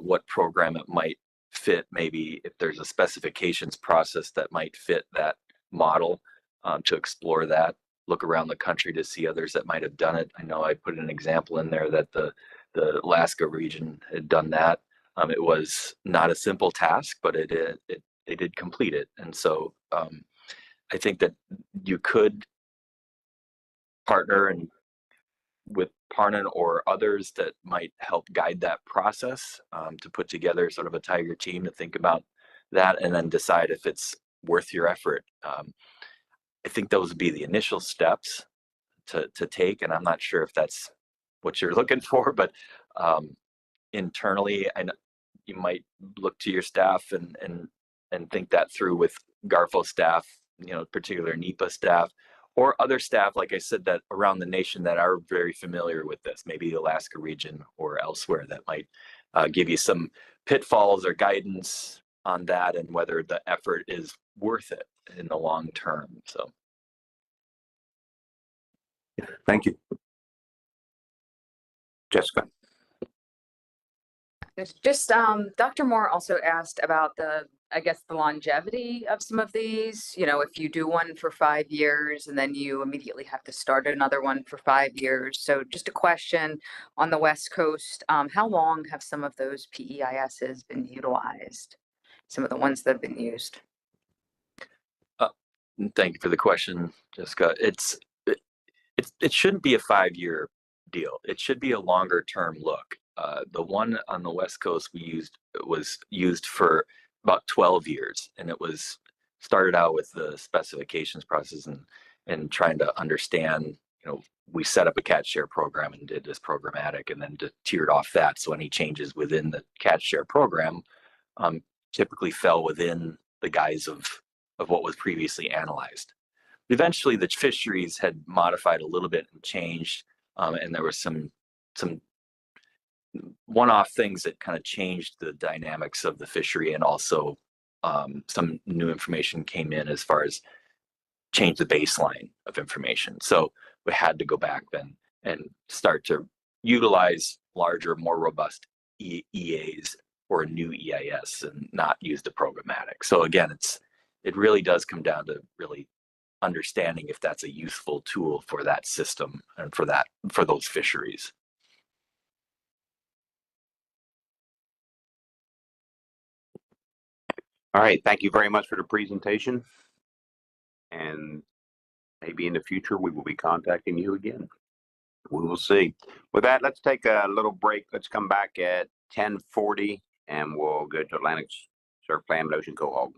what program it might fit, maybe if there's a specifications process that might fit that model, to explore that, look around the country to see others that might have done it. I know I put an example in there that the Alaska region had done that. It was not a simple task, but they did complete it. And so I think that you could partner and with Parnan or others that might help guide that process, to put together sort of a tiger team to think about that and then decide if it's worth your effort. I think those would be the initial steps to take, and I'm not sure if that's what you're looking for, but internally, I know you might look to your staff and think that through with Garfo staff, particular NEPA staff, or other staff, like I said, that around the nation that are very familiar with this, maybe the Alaska region or elsewhere, that might give you some pitfalls or guidance on that and whether the effort is worth it in the long term. So. Thank you. Jessica? Just, Dr. Moore also asked about I guess, the longevity of some of these. If you do one for 5 years and then you immediately have to start another one for 5 years. So just a question on the West Coast, how long have some of those PEISs been utilized? Some of the ones that have been used? Thank you for the question, Jessica. It shouldn't be a 5-year deal. It should be a longer term look. The one on the West Coast was used for about 12 years, and it was started out with the specifications process and trying to understand. We set up a catch share program and did this programmatic, and then tiered off that. So any changes within the catch share program typically fell within the guise of what was previously analyzed. Eventually, the fisheries had modified a little bit and changed, and there was some one-off things that kind of changed the dynamics of the fishery, and also some new information came in as far as change the baseline of information. So we had to go back then and start to utilize larger, more robust EAs or a new EIS and not use the programmatic. So again, it really does come down to really understanding if that's a useful tool for that system and for those fisheries. All right, thank you very much for the presentation. And maybe in the future, we will be contacting you again. We will see. With that, let's take a little break. Let's come back at 10:40 and we'll go to Atlantic's Surfclam and Ocean Quahog.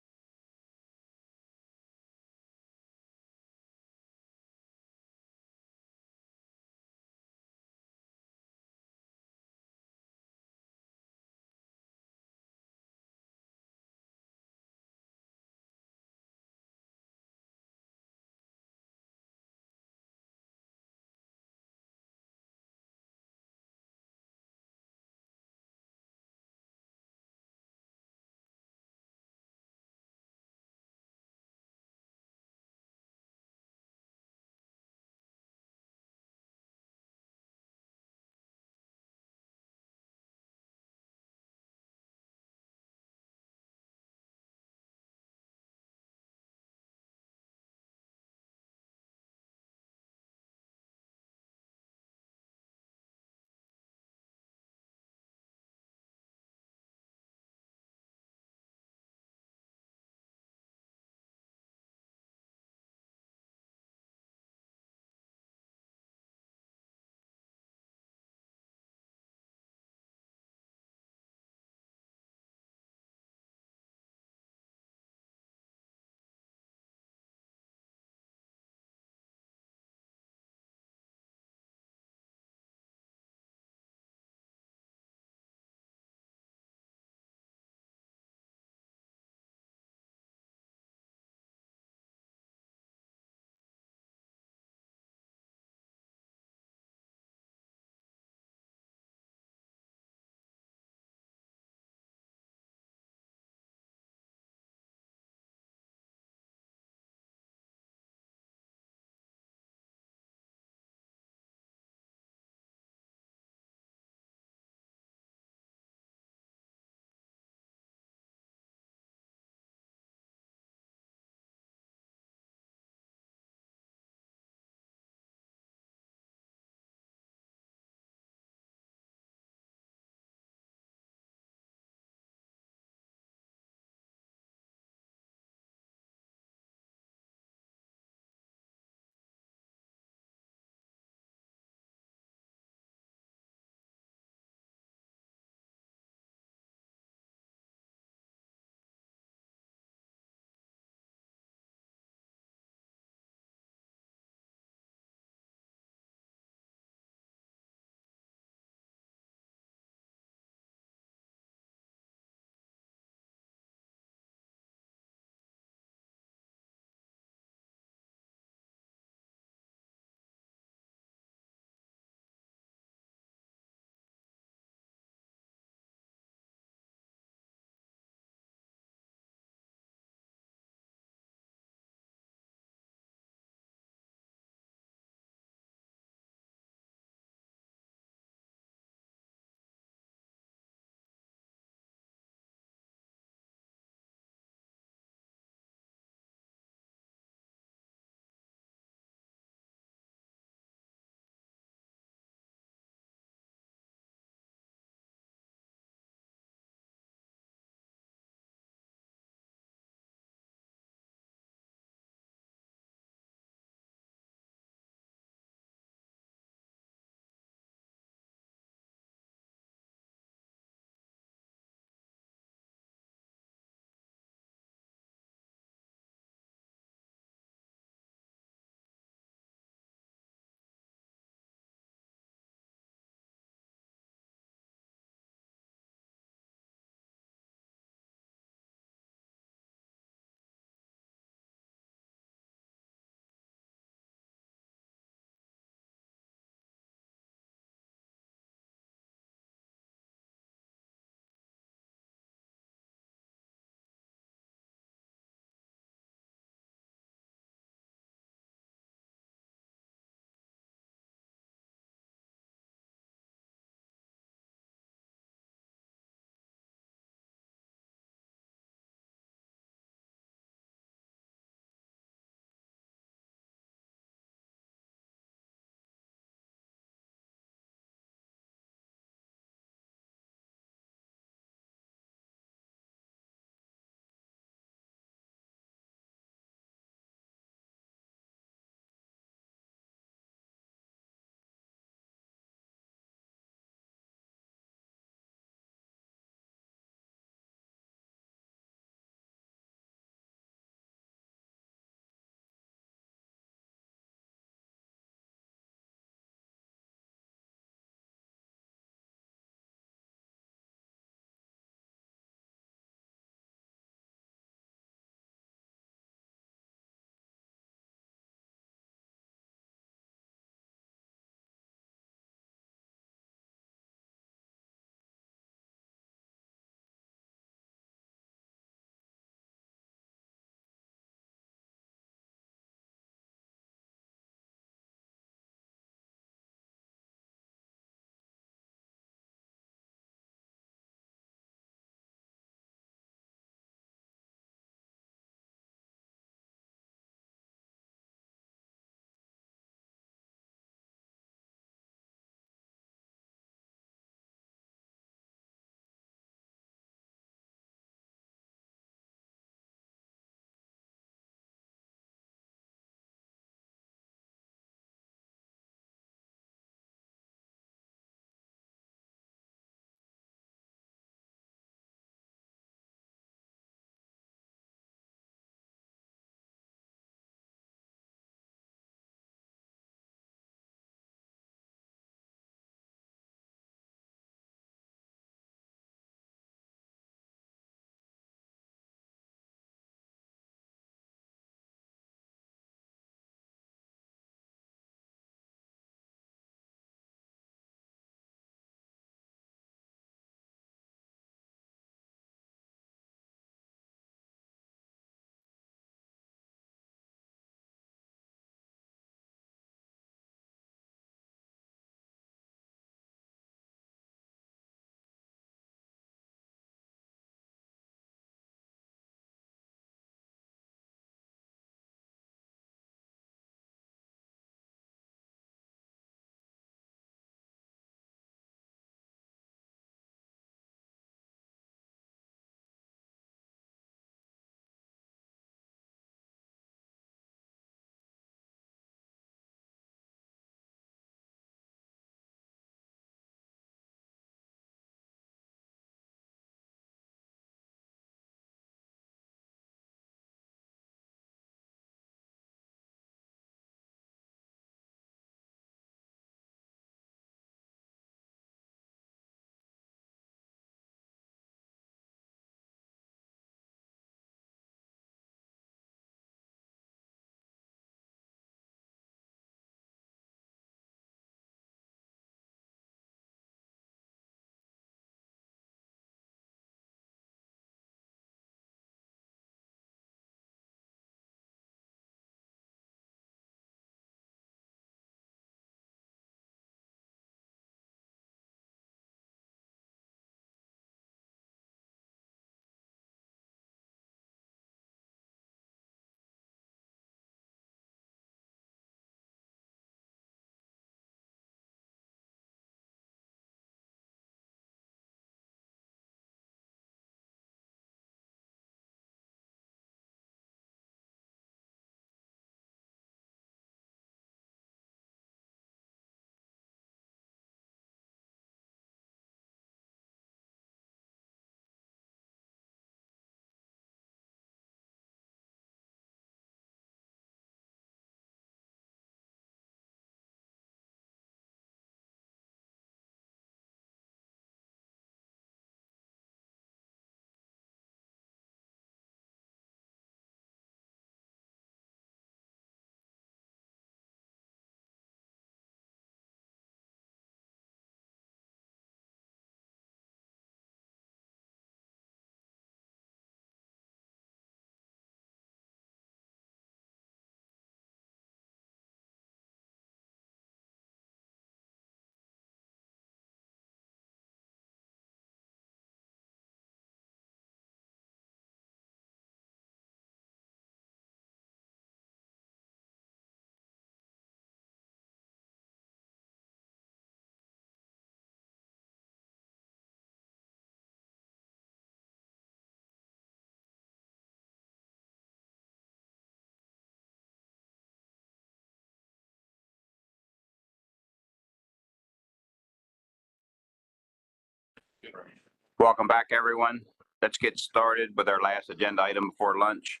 Welcome back, everyone. Let's get started with our last agenda item before lunch.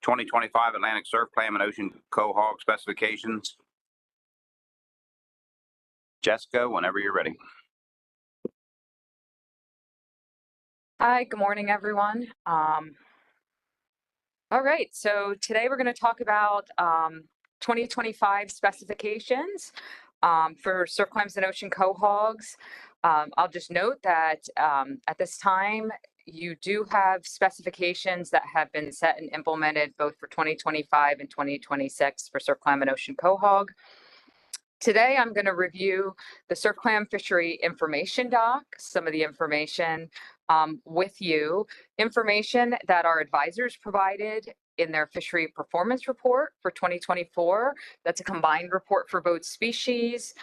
2025 Atlantic Surfclam and Ocean Quahog specifications. Jessica, whenever you're ready. Hi, good morning, everyone. All right, so today we're going to talk about 2025 specifications for Surfclams and Ocean Quahogs. I'll just note that at this time, you do have specifications that have been set and implemented both for 2025 and 2026 for Surfclam and Ocean Quahog. Today, I'm going to review the Surfclam Fishery Information Doc, some of the information with you, information that our advisors provided in their fishery performance report for 2024. That's a combined report for both species.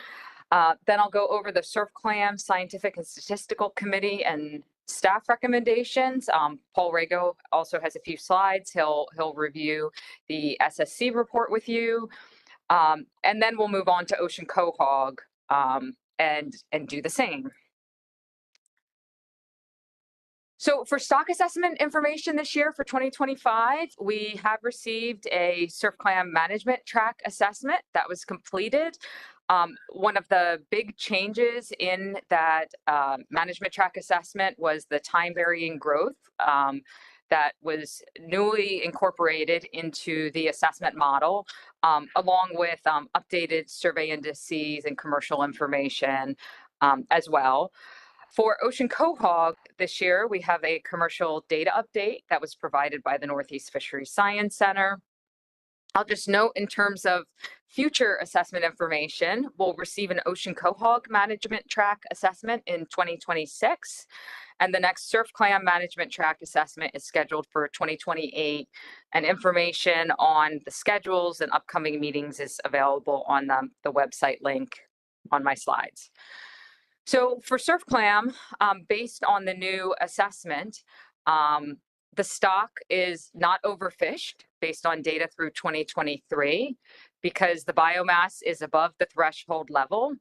Then I'll go over the Surfclam Scientific and Statistical Committee and staff recommendations. Paul Rago also has a few slides. He'll review the SSC report with you. And then we'll move on to Ocean Quahog and do the same. So for stock assessment information this year for 2025, we have received a Surfclam management track assessment that was completed. One of the big changes in that management track assessment was the time varying growth that was newly incorporated into the assessment model, along with updated survey indices and commercial information as well. For Ocean Quahog this year, we have a commercial data update that was provided by the Northeast Fisheries Science Center. I'll just note in terms of future assessment information, we'll receive an Ocean Quahog management track assessment in 2026. And the next Surfclam management track assessment is scheduled for 2028. And information on the schedules and upcoming meetings is available on the website link on my slides. So for Surfclam, based on the new assessment, the stock is not overfished based on data through 2023 because the biomass is above the threshold level.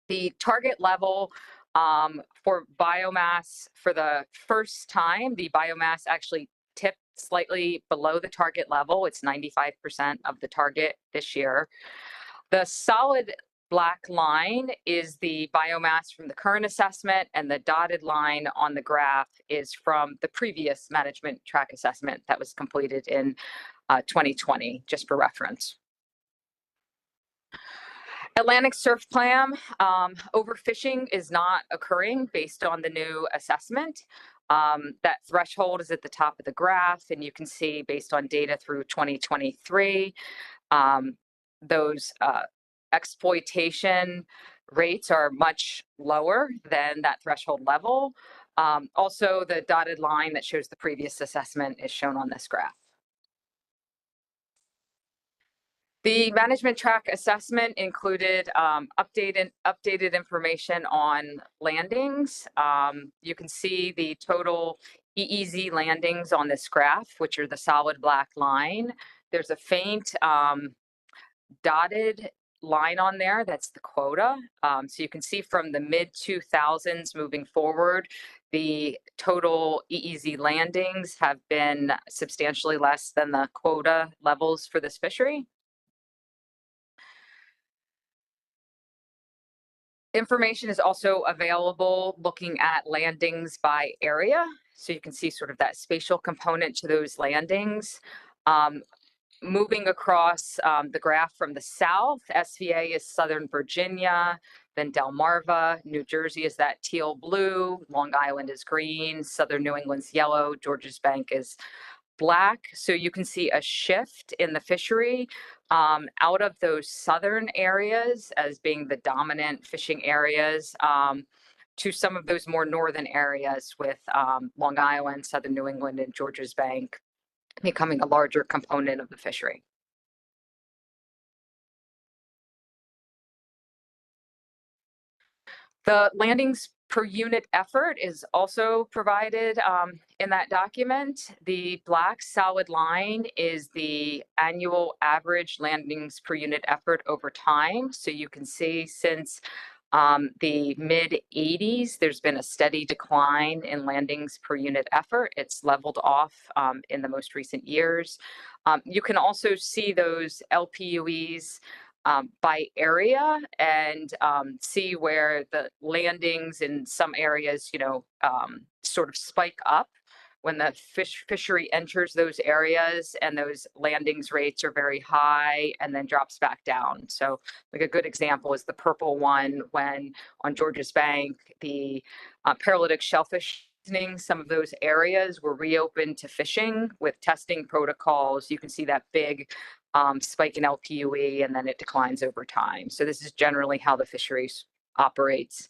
The target level for biomass for the first time, the biomass actually tipped slightly below the target level. It's 95% of the target this year. The solid black line is the biomass from the current assessment, and the dotted line on the graph is from the previous management track assessment that was completed in 2020, just for reference. Atlantic Surfclam, overfishing is not occurring based on the new assessment. That threshold is at the top of the graph, and you can see based on data through 2023, those exploitation rates are much lower than that threshold level. Also, the dotted line that shows the previous assessment is shown on this graph. The management track assessment included updated information on landings. You can see the total EEZ landings on this graph, which are the solid black line. There's a faint dotted line on there, that's the quota. So you can see from the mid-2000s moving forward, the total EEZ landings have been substantially less than the quota levels for this fishery. Information is also available looking at landings by area. So you can see sort of that spatial component to those landings. Moving across the graph from the south, SVA is Southern Virginia, then Delmarva, New Jersey is that teal blue, Long Island is green, Southern New England's yellow, Georges Bank is black. So you can see a shift in the fishery out of those southern areas as being the dominant fishing areas to some of those more northern areas with Long Island, Southern New England, and Georges Bank becoming a larger component of the fishery. The landings per unit effort is also provided in that document. The black solid line is the annual average landings per unit effort over time. So you can see since The mid 80s, there's been a steady decline in landings per unit effort. It's leveled off in the most recent years. You can also see those LPUEs by area and see where the landings in some areas, sort of spike up when the fishery enters those areas, and those landings rates are very high and then drops back down. So like a good example is the purple one, when on Georges Bank, the paralytic shellfish, some of those areas were reopened to fishing with testing protocols. You can see that big spike in LPUE, and then it declines over time. So this is generally how the fisheries operates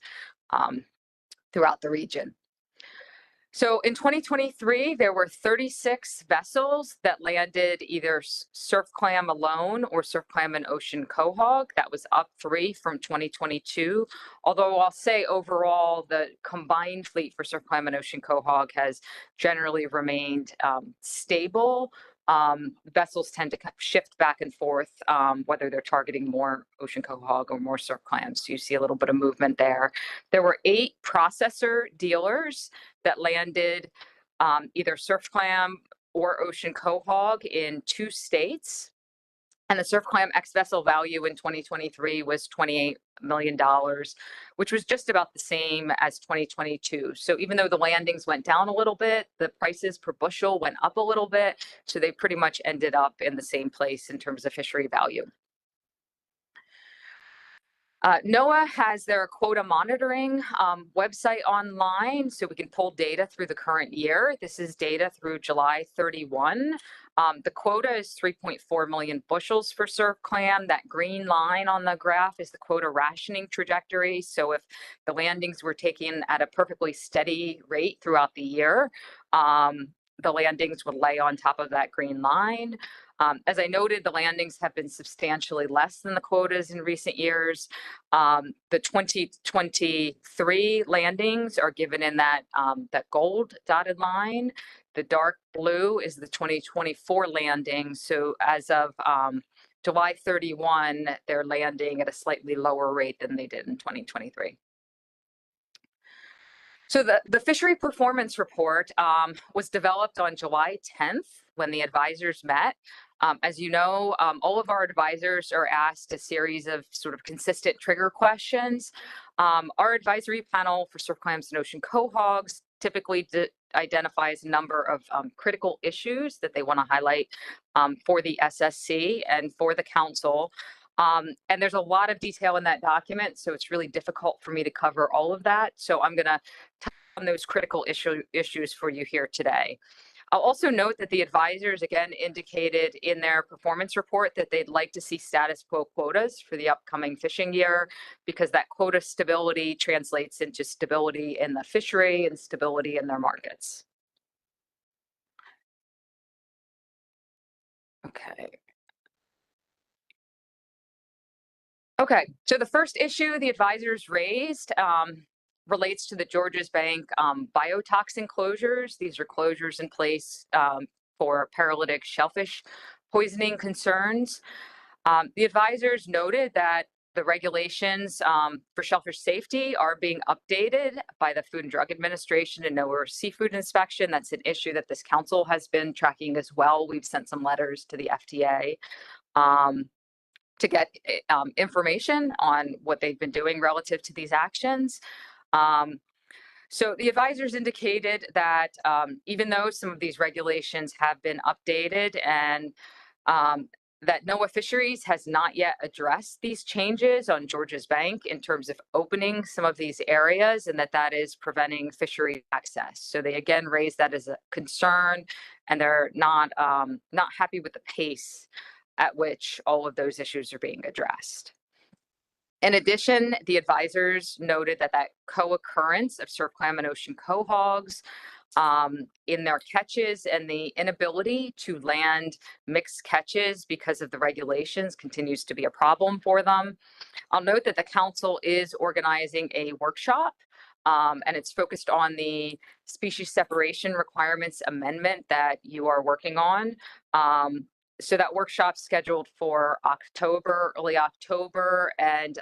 throughout the region. So in 2023, there were 36 vessels that landed either Surfclam alone or Surfclam and Ocean Quahog. That was up 3 from 2022. Although I'll say overall, the combined fleet for Surfclam and Ocean Quahog has generally remained stable. Vessels tend to shift back and forth, whether they're targeting more Ocean Quahog or more Surfclam. So you see a little bit of movement there. There were 8 processor dealers that landed either Surfclam or Ocean Quahog in 2 states. And the Surfclam X vessel value in 2023 was $28 million, which was just about the same as 2022. So even though the landings went down a little bit, the prices per bushel went up a little bit. So they pretty much ended up in the same place in terms of fishery value. NOAA has their quota monitoring website online, so we can pull data through the current year. This is data through July 31. The quota is 3.4 million bushels for Surfclam. That green line on the graph is the quota rationing trajectory. So if the landings were taken at a perfectly steady rate throughout the year, the landings would lay on top of that green line. As I noted, the landings have been substantially less than the quotas in recent years. The 2023 landings are given in that, that gold dotted line. The dark blue is the 2024 landing. So as of July 31, they're landing at a slightly lower rate than they did in 2023. So the fishery performance report was developed on July 10th when the advisors met. As you know, all of our advisors are asked a series of sort of consistent trigger questions. Our advisory panel for Surfclams and Ocean Quahogs typically identifies a number of critical issues that they want to highlight for the SSC and for the council. And there's a lot of detail in that document, so it's really difficult for me to cover all of that. So I'm going to touch on those critical issues for you here today. I'll also note that the advisors again indicated in their performance report that they'd like to see status quo quotas for the upcoming fishing year, because that quota stability translates into stability in the fishery and stability in their markets. Okay, so the first issue the advisors raised relates to the Georges Bank biotoxin closures. These are closures in place for paralytic shellfish poisoning concerns. The advisors noted that the regulations for shellfish safety are being updated by the Food and Drug Administration and NOAA seafood inspection. That's an issue that this council has been tracking as well. We've sent some letters to the FTA to get information on what they've been doing relative to these actions. So the advisors indicated that even though some of these regulations have been updated and that NOAA Fisheries has not yet addressed these changes on Georges Bank in terms of opening some of these areas, and that is preventing fishery access. So they again raised that as a concern, and they're not happy with the pace at which all of those issues are being addressed. In addition, the advisors noted that co-occurrence of Surfclam and Ocean Quahogs in their catches and the inability to land mixed catches because of the regulations continues to be a problem for them. I'll note that the council is organizing a workshop and it's focused on the species separation requirements amendment that you are working on. So that workshop's scheduled for October, early October, and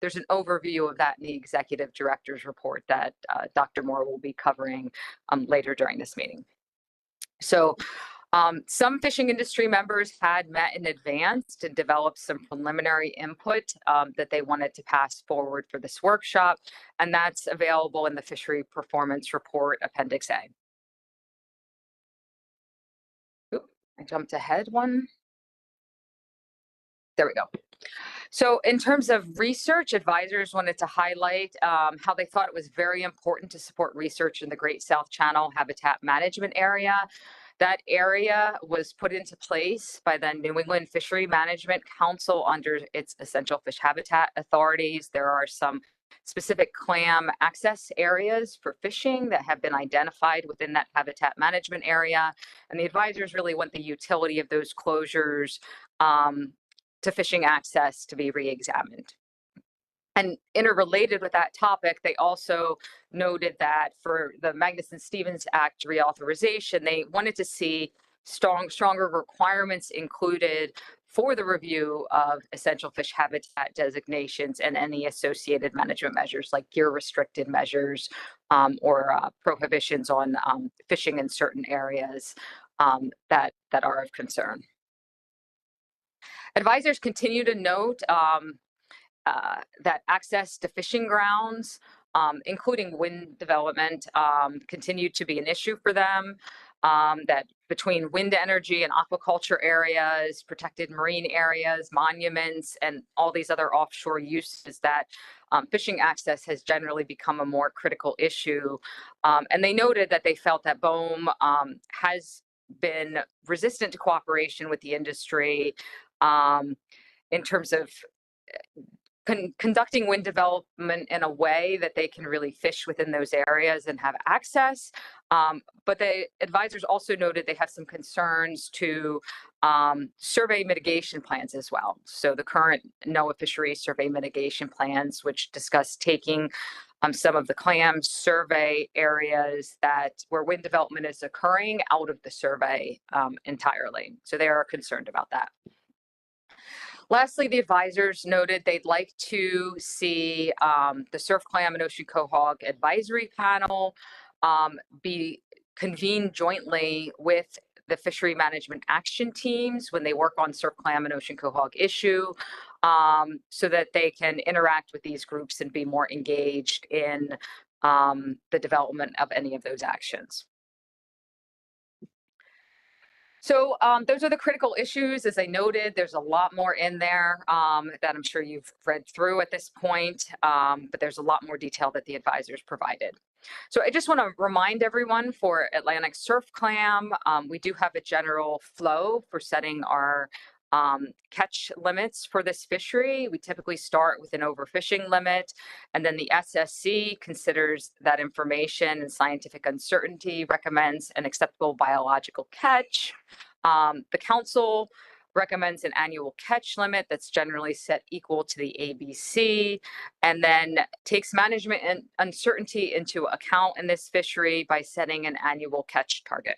there's an overview of that in the executive director's report that Dr. Moore will be covering later during this meeting. So some fishing industry members had met in advance to develop some preliminary input that they wanted to pass forward for this workshop, and that's available in the Fishery Performance Report, Appendix A. Oop, I jumped ahead one. There we go. So in terms of research, advisors wanted to highlight how they thought it was very important to support research in the Great South Channel Habitat Management Area. That area was put into place by the New England Fishery Management Council under its essential fish habitat authorities. There are some specific clam access areas for fishing that have been identified within that habitat management area. And the advisors really want the utility of those closures to fishing access to be re-examined. And interrelated with that topic, they also noted that for the Magnuson-Stevens Act reauthorization, they wanted to see stronger requirements included for the review of essential fish habitat designations and any associated management measures like gear restricted measures or prohibitions on fishing in certain areas that are of concern. Advisors continue to note that access to fishing grounds, including wind development, continue to be an issue for them. That between wind energy and aquaculture areas, protected marine areas, monuments, and all these other offshore uses, that fishing access has generally become a more critical issue. And they noted that they felt that BOEM has been resistant to cooperation with the industry in terms of conducting wind development in a way that they can really fish within those areas and have access. But the advisors also noted they have some concerns to survey mitigation plans as well. So the current NOAA fisheries survey mitigation plans, which discuss taking some of the clam survey areas where wind development is occurring out of the survey entirely. So they are concerned about that. Lastly, the advisors noted they'd like to see the Surfclam and Ocean Quahog advisory panel be convened jointly with the fishery management action teams when they work on Surfclam and Ocean Quahog issue, so that they can interact with these groups and be more engaged in the development of any of those actions. So those are the critical issues. As I noted, there's a lot more in there that I'm sure you've read through at this point, but there's a lot more detail that the advisors provided. So I just want to remind everyone for Atlantic Surfclam, we do have a general flow for setting our catch limits for this fishery. We typically start with an overfishing limit, and then the SSC considers that information and scientific uncertainty, recommends an acceptable biological catch. The council recommends an annual catch limit that's generally set equal to the ABC, and then takes management and uncertainty into account in this fishery by setting an annual catch target.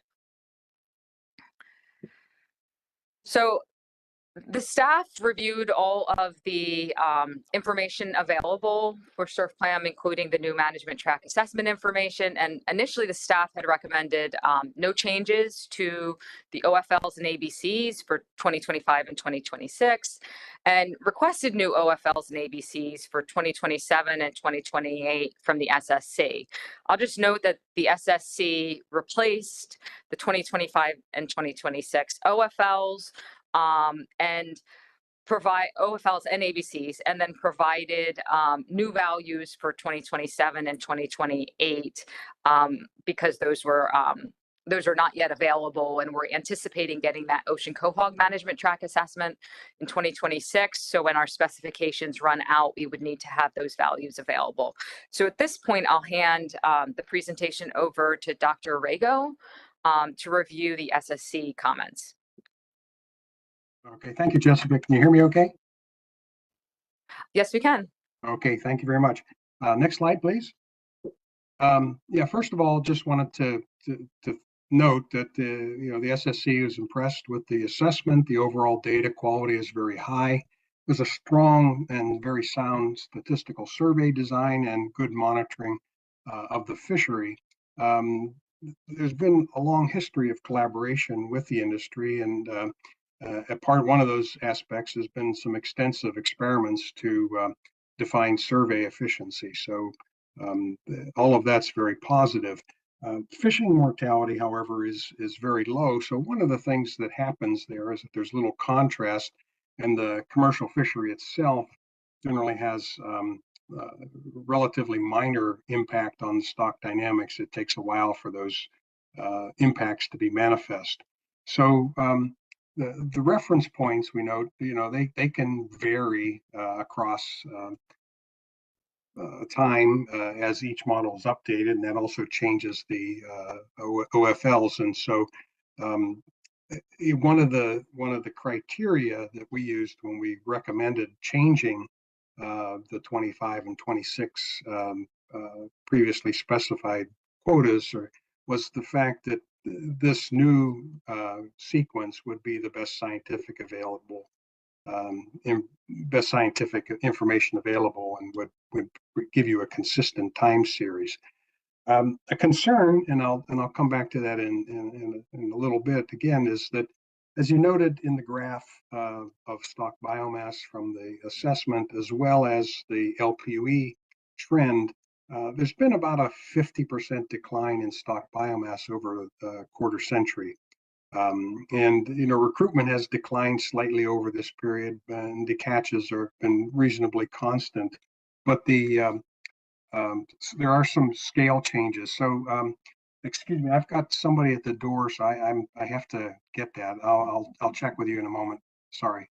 So the staff reviewed all of the information available for Surfclam, including the new management track assessment information. And initially, the staff had recommended no changes to the OFLs and ABCs for 2025 and 2026, and requested new OFLs and ABCs for 2027 and 2028 from the SSC. I'll just note that the SSC replaced the 2025 and 2026 OFLs and provide OFLs and ABCs, and then provided new values for 2027 and 2028 because those are not yet available, and we're anticipating getting that Ocean Quahog management track assessment in 2026. So when our specifications run out, we would need to have those values available. So at this point, I'll hand the presentation over to Dr. Arago to review the SSC comments. Okay, thank you, Jessica. Can you hear me okay? Yes, we can. Okay, thank you very much. Next slide, please. Yeah, first of all, just wanted to note that the SSC is impressed with the assessment. The overall data quality is very high. There's a strong and very sound statistical survey design and good monitoring of the fishery. There's been a long history of collaboration with the industry, and one of those aspects has been some extensive experiments to define survey efficiency. So all of that's very positive. Fishing mortality, however, is very low. So one of the things that happens there is that there's little contrast, and the commercial fishery itself generally has relatively minor impact on stock dynamics. It takes a while for those impacts to be manifest. So the reference points we note, they can vary across time as each model is updated, and that also changes the OFLs. And so one of the criteria that we used when we recommended changing the 25 and 26 previously specified quotas was the fact that this new sequence would be the best scientific information available, and would give you a consistent time series. A concern, and I'll come back to that in a little bit again, is that, as you noted in the graph of stock biomass from the assessment, as well as the LPUE trend, there's been about a 50% decline in stock biomass over a quarter century. And recruitment has declined slightly over this period, and the catches have been reasonably constant. But there are some scale changes. So, excuse me, I've got somebody at the door, so I have to get that. I'll check with you in a moment. Sorry.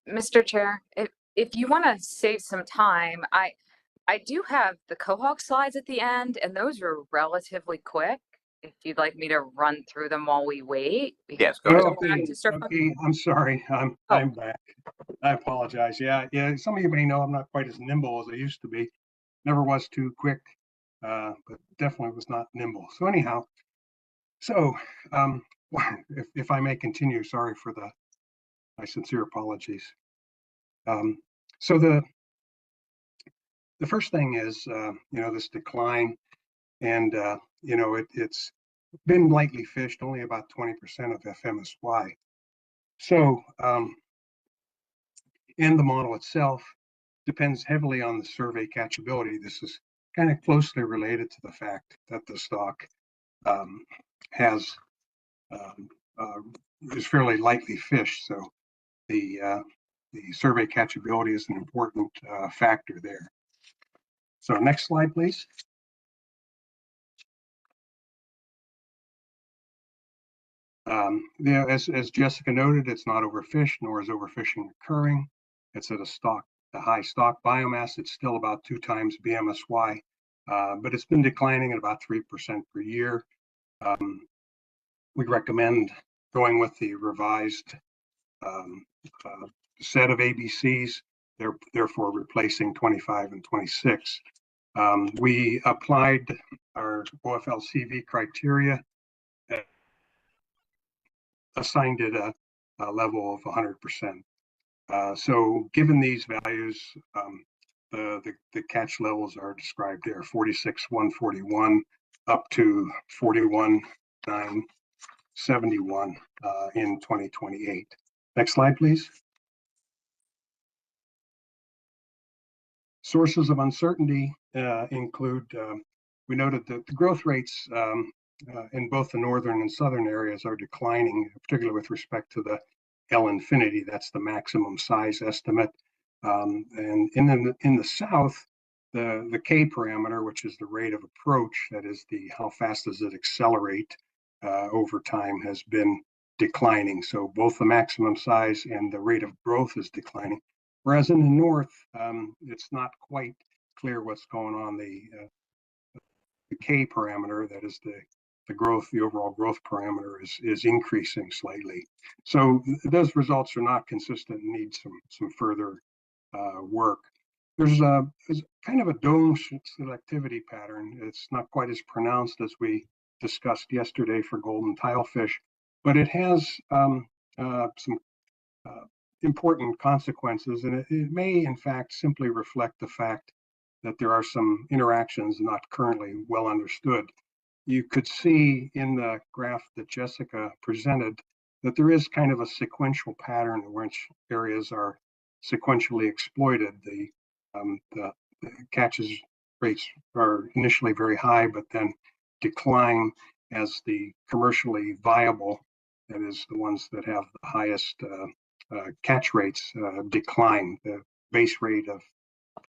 Mr. Chair, if you want to save some time, I do have the Quahog slides at the end, and those are relatively quick. If you'd like me to run through them while we wait. Yes, go ahead. Okay, I'm sorry. I'm back. I apologize. Yeah. Some of you may know I'm not quite as nimble as I used to be. Never was too quick, but definitely was not nimble. So anyhow, if I may continue, sorry for my sincere apologies. So the first thing is, this decline, and it's been lightly fished, only about 20% of FMSY. So, and the model itself depends heavily on the survey catchability. This is kind of closely related to the fact that the stock is fairly lightly fished. So the survey catchability is an important factor there. So next slide, please. As Jessica noted, it's not overfished, nor is overfishing occurring. It's at a high stock biomass. It's still about 2 times BMSY, but it's been declining at about 3% per year. We recommend going with the revised set of ABCs, therefore replacing 25 and 26. We applied our OFLCV criteria, assigned it a level of 100%. So given these values, the catch levels are described there, 46,141 up to 41,971 in 2028. Next slide, please. Sources of uncertainty include, we noted that the growth rates in both the northern and southern areas are declining, particularly with respect to the L infinity, that's the maximum size estimate. And in the south, the K parameter, which is the rate of approach, that is how fast does it accelerate over time, has been declining. So both the maximum size and the rate of growth is declining. Whereas in the north, it's not quite clear what's going on. The K parameter, that is the growth, the overall growth parameter is increasing slightly. So those results are not consistent and need some further work. There's kind of a dome selectivity pattern. It's not quite as pronounced as we discussed yesterday for golden tilefish, but it has some important consequences, and it may in fact simply reflect the fact that there are some interactions not currently well understood. You could see in the graph that Jessica presented that there is kind of a sequential pattern in which areas are sequentially exploited. The catches rates are initially very high, but then decline as the commercially viable, that is the ones that have the highest catch rates, decline. The base rate of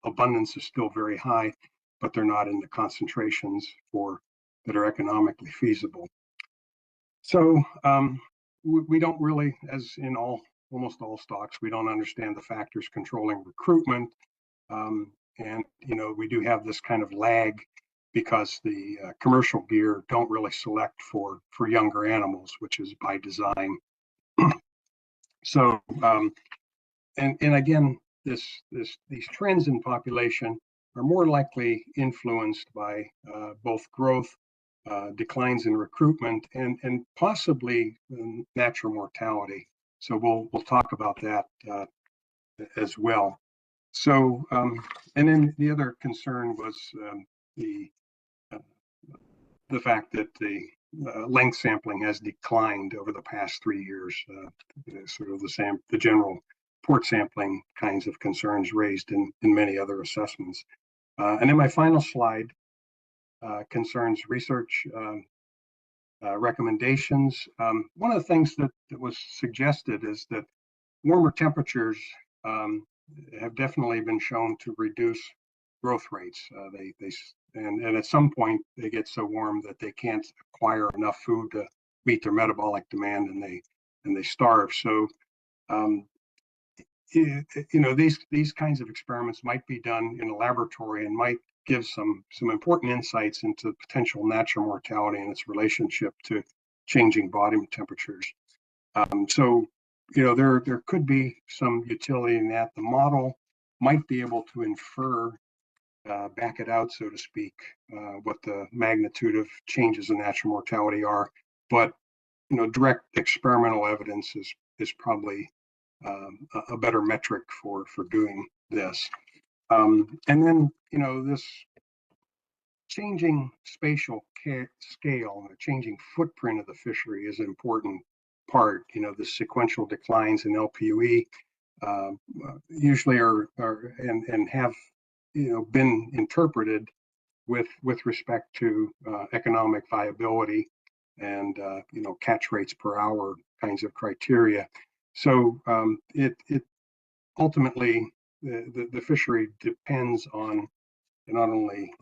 abundance is still very high, but they're not in the concentrations that are economically feasible. So we don't really, as in almost all stocks, we don't understand the factors controlling recruitment. And we do have this kind of lag because the commercial gear don't really select for younger animals, which is by design. So, and again, these trends in population are more likely influenced by both growth, declines in recruitment, and possibly natural mortality. So we'll talk about that as well. So, and then the other concern was the fact that the length sampling has declined over the past 3 years. Sort of the general port sampling kinds of concerns raised in many other assessments. And then my final slide concerns research recommendations. One of the things that was suggested is that warmer temperatures have definitely been shown to reduce growth rates. And at some point they get so warm that they can't acquire enough food to meet their metabolic demand, and they starve. So these kinds of experiments might be done in a laboratory and might give some important insights into potential natural mortality and its relationship to changing body temperatures. So there could be some utility in that. The model might be able to infer, back it out, so to speak, what the magnitude of changes in natural mortality are. But direct experimental evidence is probably a better metric for doing this. And then this changing spatial scale, the changing footprint of the fishery is an important part. The sequential declines in LPUE usually are and have been interpreted with respect to economic viability and catch rates per hour kinds of criteria. So it ultimately the fishery depends on not only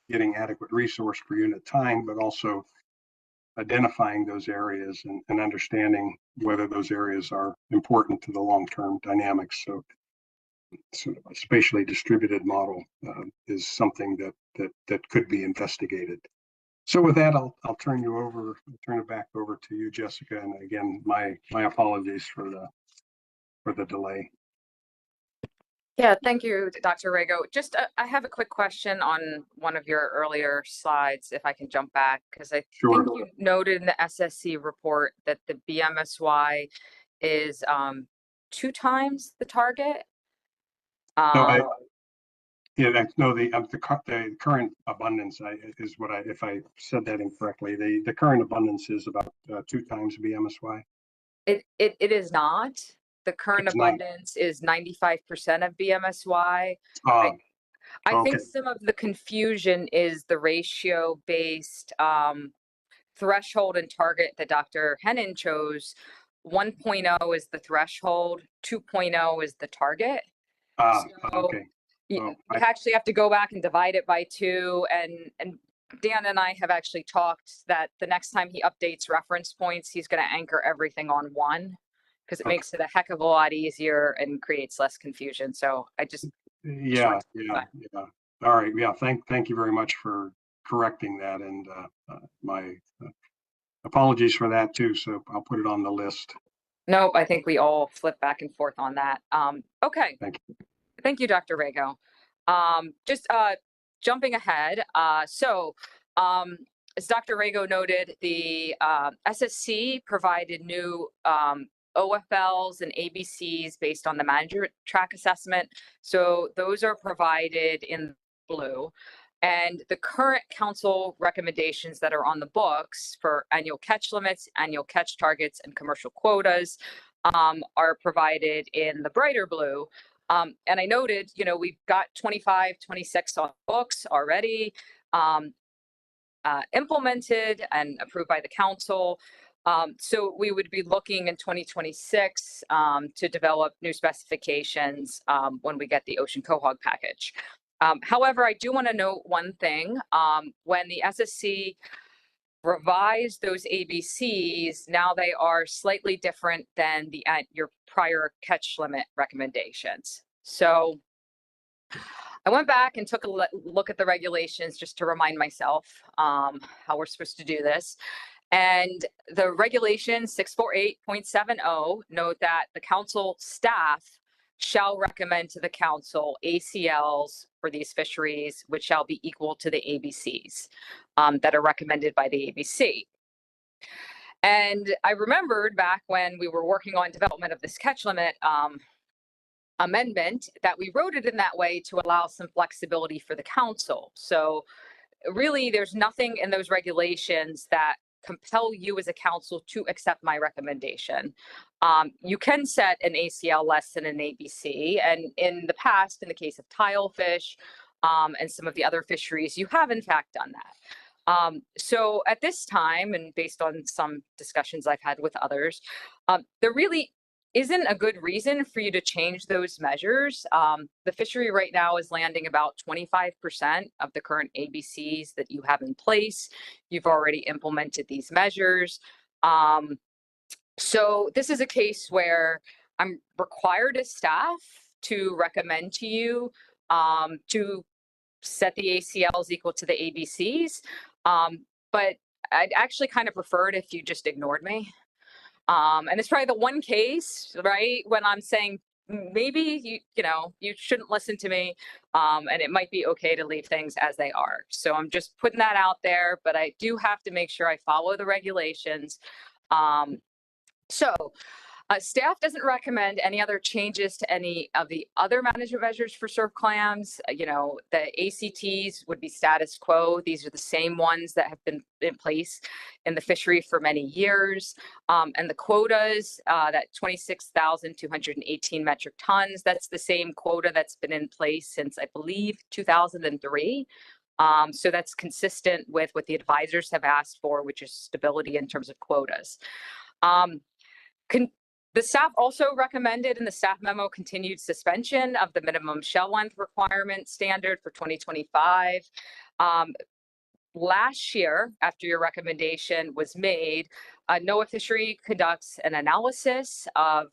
getting adequate resource per unit time, but also identifying those areas and understanding whether those areas are important to the long-term dynamics. So sort of a spatially distributed model is something that could be investigated. So with that, I'll turn it back over to you, Jessica. And again, my apologies for the delay. Yeah, thank you, Dr. Rego. Just, I have a quick question on one of your earlier slides, if I can jump back, because I think you noted in the SSC report that the BMSY is 2 times the target. No, the current abundance is what if I said that incorrectly, the current abundance is about 2 times BMSY. It is not. The current abundance is 95% of BMSY. I Okay. think some of the confusion is the ratio based threshold and target that Dr. Hennon chose. 1.0 is the threshold, 2.0 is the target. Okay. You actually have to go back and divide it by 2. And Dan and I have actually talked that the next time he updates reference points, he's going to anchor everything on 1, because it makes it a heck of a lot easier and creates less confusion. So I just yeah. All right. Yeah. Thank you very much for correcting that, and my apologies for that too. So I'll put it on the list. No, I think we all flip back and forth on that. Okay. Thank you. Thank you, Dr. Rego. Just jumping ahead. As Dr. Rego noted, the SSC provided new OFLs and ABCs based on the management track assessment. So those are provided in blue. And the current council recommendations that are on the books for annual catch limits, annual catch targets, and commercial quotas are provided in the brighter blue. And I noted, we've got 25, 26 on books already implemented and approved by the council. So we would be looking in 2026 to develop new specifications when we get the Ocean Quahog package. However, I do want to note one thing. When the SSC revised those ABCs, now they are slightly different than your prior catch limit recommendations. So I went back and took a look at the regulations just to remind myself how we're supposed to do this. And the regulation 648.70 note that the council staff shall recommend to the council ACLs for these fisheries, which shall be equal to the ABCs that are recommended by the ABC. And I remembered back when we were working on development of this catch limit amendment that we wrote it in that way to allow some flexibility for the council. So really, there's nothing in those regulations that compel you as a council to accept my recommendation. You can set an ACL less than an ABC, and in the past, in the case of tilefish and some of the other fisheries, you have in fact done that. So at this time, and based on some discussions I've had with others, there really isn't a good reason for you to change those measures. The fishery right now is landing about 25% of the current ABCs that you have in place. You've already implemented these measures. So this is a case where I'm required as staff to recommend to you to set the ACLs equal to the ABCs. But I'd actually kind of prefer it if you just ignored me. And it's probably the one case, right, when I'm saying maybe you shouldn't listen to me, and it might be okay to leave things as they are. So I'm just putting that out there, but I do have to make sure I follow the regulations. Staff doesn't recommend any other changes to any of the other management measures for surf clams. The ACTs would be status quo. These are the same ones that have been in place in the fishery for many years. And the quotas, that 26,218 metric tons, that's the same quota that's been in place since, I believe, 2003. So that's consistent with what the advisors have asked for, which is stability in terms of quotas. The staff also recommended in the staff memo continued suspension of the minimum shell length requirement standard for 2025. Last year, after your recommendation was made, NOAA Fishery conducts an analysis of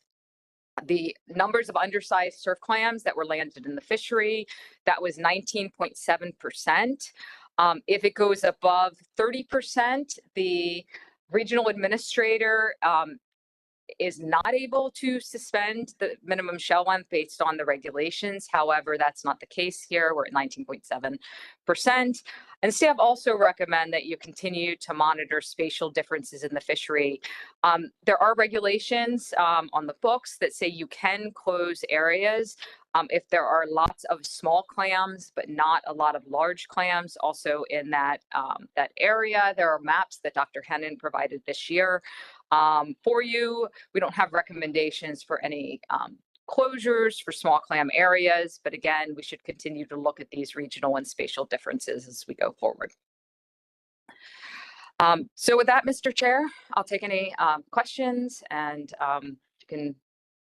the numbers of undersized surf clams that were landed in the fishery. That was 19.7%. If it goes above 30%, the regional administrator is not able to suspend the minimum shell length based on the regulations. However, that's not the case here. We're at 19.7%. And staff also recommend that you continue to monitor spatial differences in the fishery. There are regulations on the books that say you can close areas if there are lots of small clams, but not a lot of large clams. Also in that, that area, there are maps that Dr. Hennon provided this year for you. We don't have recommendations for any closures for small clam areas, but again, we should continue to look at these regional and spatial differences as we go forward. So with that, Mr. Chair, I'll take any questions, and you can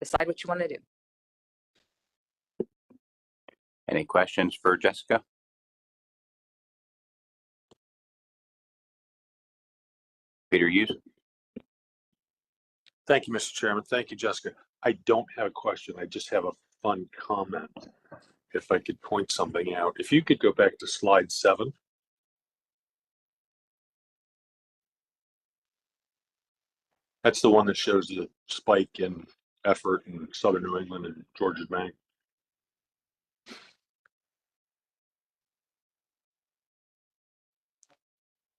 decide what you want to do. Any questions for Jessica? Peter Hughes. Thank you, Mr. Chairman. Thank you, Jessica. I don't have a question. I just have a fun comment. If I could point something out. If you could go back to slide 7. That's the one that shows the spike in effort in southern New England and Georges Bank.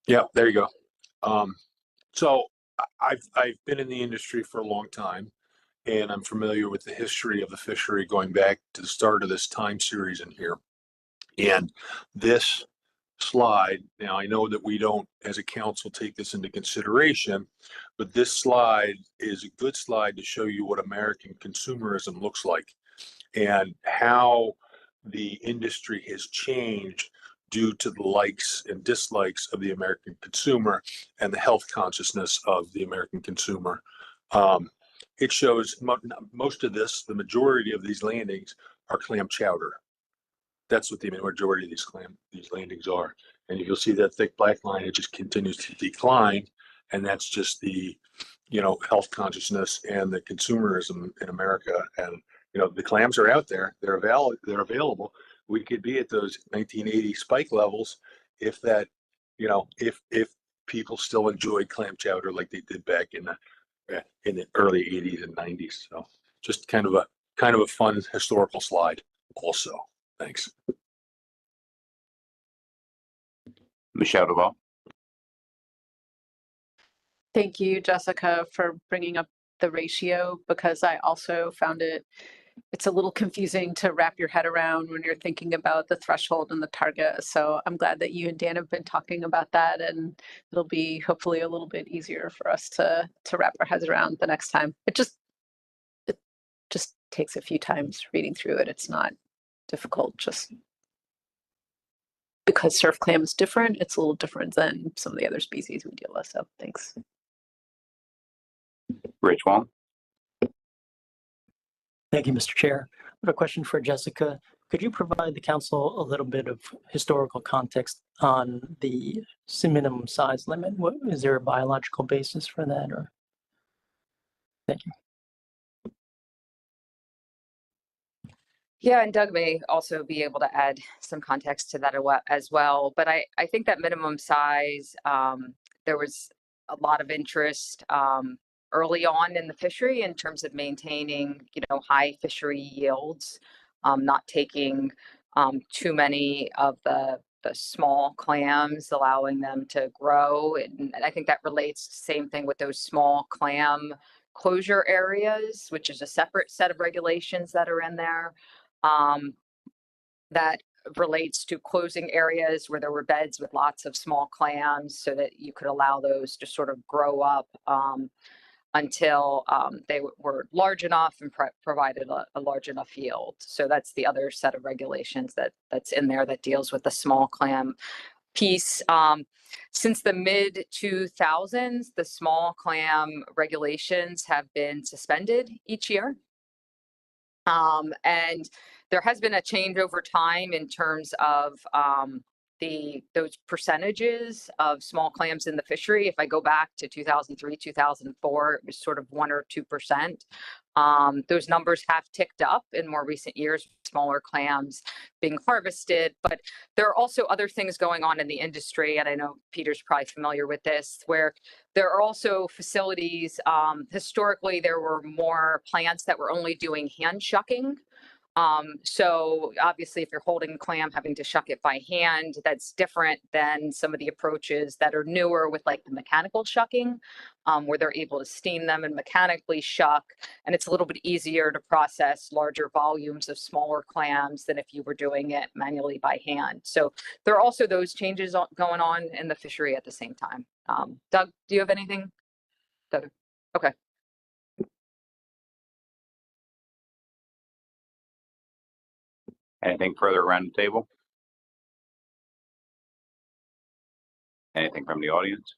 Yeah, there you go. So I've been in the industry for a long time, and I'm familiar with the history of the fishery going back to the start of this time series in here. And this slide, now I know that we don't, as a council, take this into consideration, but this slide is a good slide to show you what American consumerism looks like and how the industry has changed due to the likes and dislikes of the American consumer and the health consciousness of the American consumer. It shows most of this, the majority of these landings are clam chowder. That's what the majority of these landings are. And you'll see that thick black line, it just continues to decline. And that's just the, health consciousness and the consumerism in America. And, the clams are out there, they're available. We could be at those 1980 spike levels if that, if people still enjoyed clam chowder like they did back in the early 80s and 90s. So just kind of a fun historical slide also. Thanks. Michelle Duval. Thank you, Jessica, for bringing up the ratio, because I also found it's a little confusing to wrap your head around when you're thinking about the threshold and the target. So I'm glad that you and Dan have been talking about that, and it'll be hopefully a little bit easier for us to wrap our heads around the next time. It just takes a few times reading through it. It's not difficult, just because surf clam is different, it's a little different than some of the other species we deal with. So thanks. Rich Wong. Thank you, Mr. Chair. I have a question for Jessica. Could you provide the council a little bit of historical context on the minimum size limit? Is there a biological basis for that, or? Thank you. Yeah, and Doug may also be able to add some context to that as well. But I think that minimum size, there was a lot of interest early on in the fishery in terms of maintaining, high fishery yields, not taking too many of the small clams, allowing them to grow. And I think that relates to the same thing with those small clam closure areas, which is a separate set of regulations that are in there. That relates to closing areas where there were beds with lots of small clams so that you could allow those to sort of grow up until they were large enough and provided a large enough yield. So that's the other set of regulations that's in there that deals with the small clam piece. Since the mid 2000s, the small clam regulations have been suspended each year. And there has been a change over time in terms of those percentages of small clams in the fishery. If I go back to 2003, 2004, it was sort of 1 or 2%. Those numbers have ticked up in more recent years, smaller clams being harvested, but there are also other things going on in the industry, and I know Peter's probably familiar with this, where there are also facilities, historically there were more plants that were only doing hand shucking. So obviously if you're holding clam, having to shuck it by hand, that's different than some of the approaches that are newer with like the mechanical shucking, where they're able to steam them and mechanically shuck. And it's a little bit easier to process larger volumes of smaller clams than if you were doing it manually by hand. So there are also those changes going on in the fishery at the same time. Doug, do you have anything? Doug? Okay. Anything further around the table? Anything from the audience?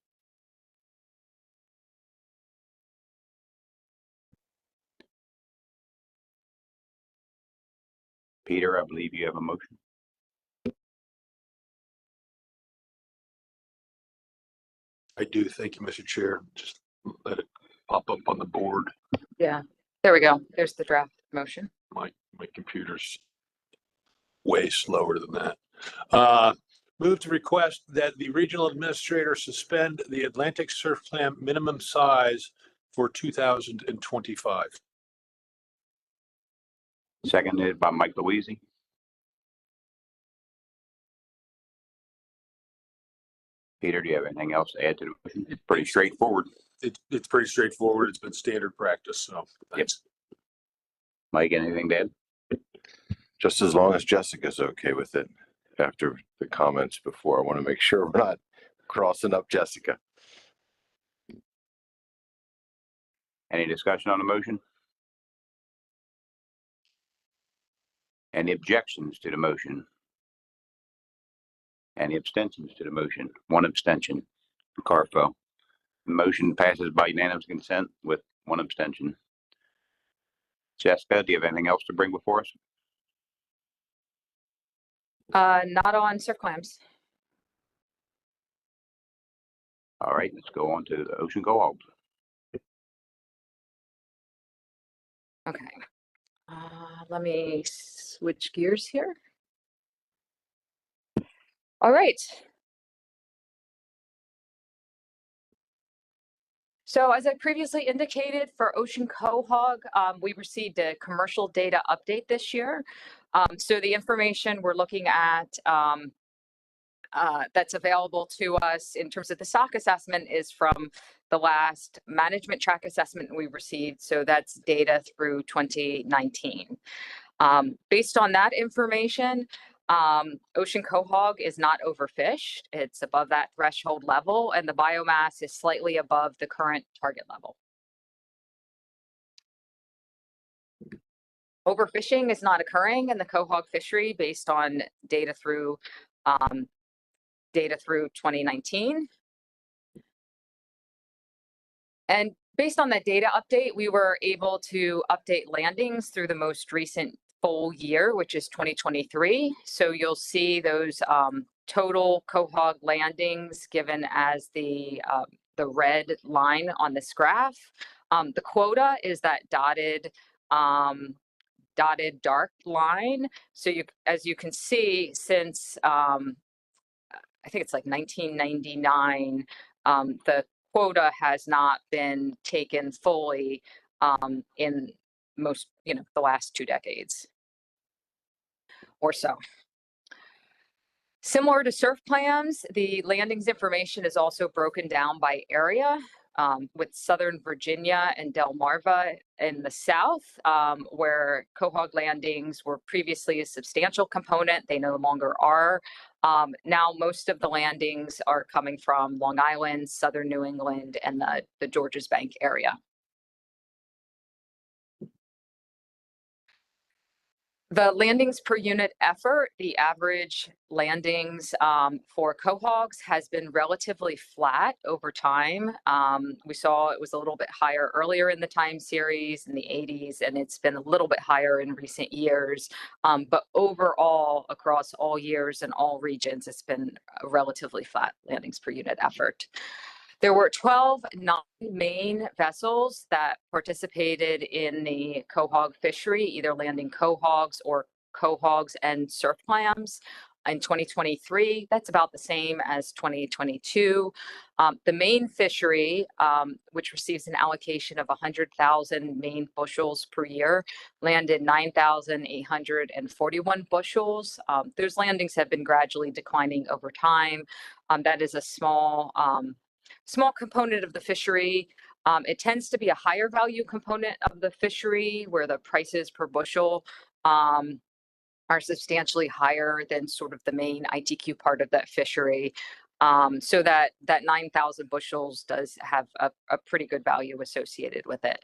Peter, I believe you have a motion. I do. Thank you, Mr. Chair. Just let it pop up on the board. Yeah, there we go. There's the draft motion. My computer's way slower than that. Move to request that the regional administrator suspend the Atlantic Surfclam minimum size for 2025. Seconded by Mike Louise. Peter, do you have anything else to add to the motion? It's pretty straightforward. It's pretty straightforward. It's been standard practice, so thanks. Yep. Mike, anything to add? Just as long as Jessica's okay with it after the comments before. I want to make sure we're not crossing up Jessica. Any discussion on the motion? Any objections to the motion? Any abstentions to the motion? One abstention. Carfo. The motion passes by unanimous consent with one abstention. Jessica, do you have anything else to bring before us? Not on surf clams. All right, let's go on to the ocean Quahog. Okay. Let me switch gears here. All right. So as I previously indicated for Ocean Quahog, we received a commercial data update this year. So the information we're looking at that's available to us in terms of the stock assessment is from the last management track assessment we received. So that's data through 2019. Based on that information, Ocean Quahog is not overfished. It's above that threshold level, and the biomass is slightly above the current target level. Overfishing is not occurring in the Quahog fishery based on data through 2019. And based on that data update, we were able to update landings through the most recent full year, which is 2023. So you'll see those total Quahog landings given as the red line on this graph. The quota is that dotted dark line. So as you can see, since I think it's like 1999, the quota has not been taken fully in most, the last 2 decades or so. Similar to surf clams, the landings information is also broken down by area, with Southern Virginia and Delmarva in the south, where Quahog landings were previously a substantial component. They no longer are. Now most of the landings are coming from Long Island, Southern New England, and the Georges Bank area. The landings per unit effort, the average landings for Quahogs has been relatively flat over time. We saw it was a little bit higher earlier in the time series in the 80s, and it's been a little bit higher in recent years. But overall, across all years and all regions, it's been a relatively flat landings per unit effort. There were 12 non-main vessels that participated in the Quahog fishery, either landing quahogs or quahogs and surfclams in 2023. That's about the same as 2022. The main fishery, which receives an allocation of 100,000 main bushels per year, landed 9,841 bushels. Those landings have been gradually declining over time. That is a small component of the fishery. It tends to be a higher value component of the fishery where the prices per bushel are substantially higher than sort of the main ITQ part of that fishery. So that 9,000 bushels does have a pretty good value associated with it.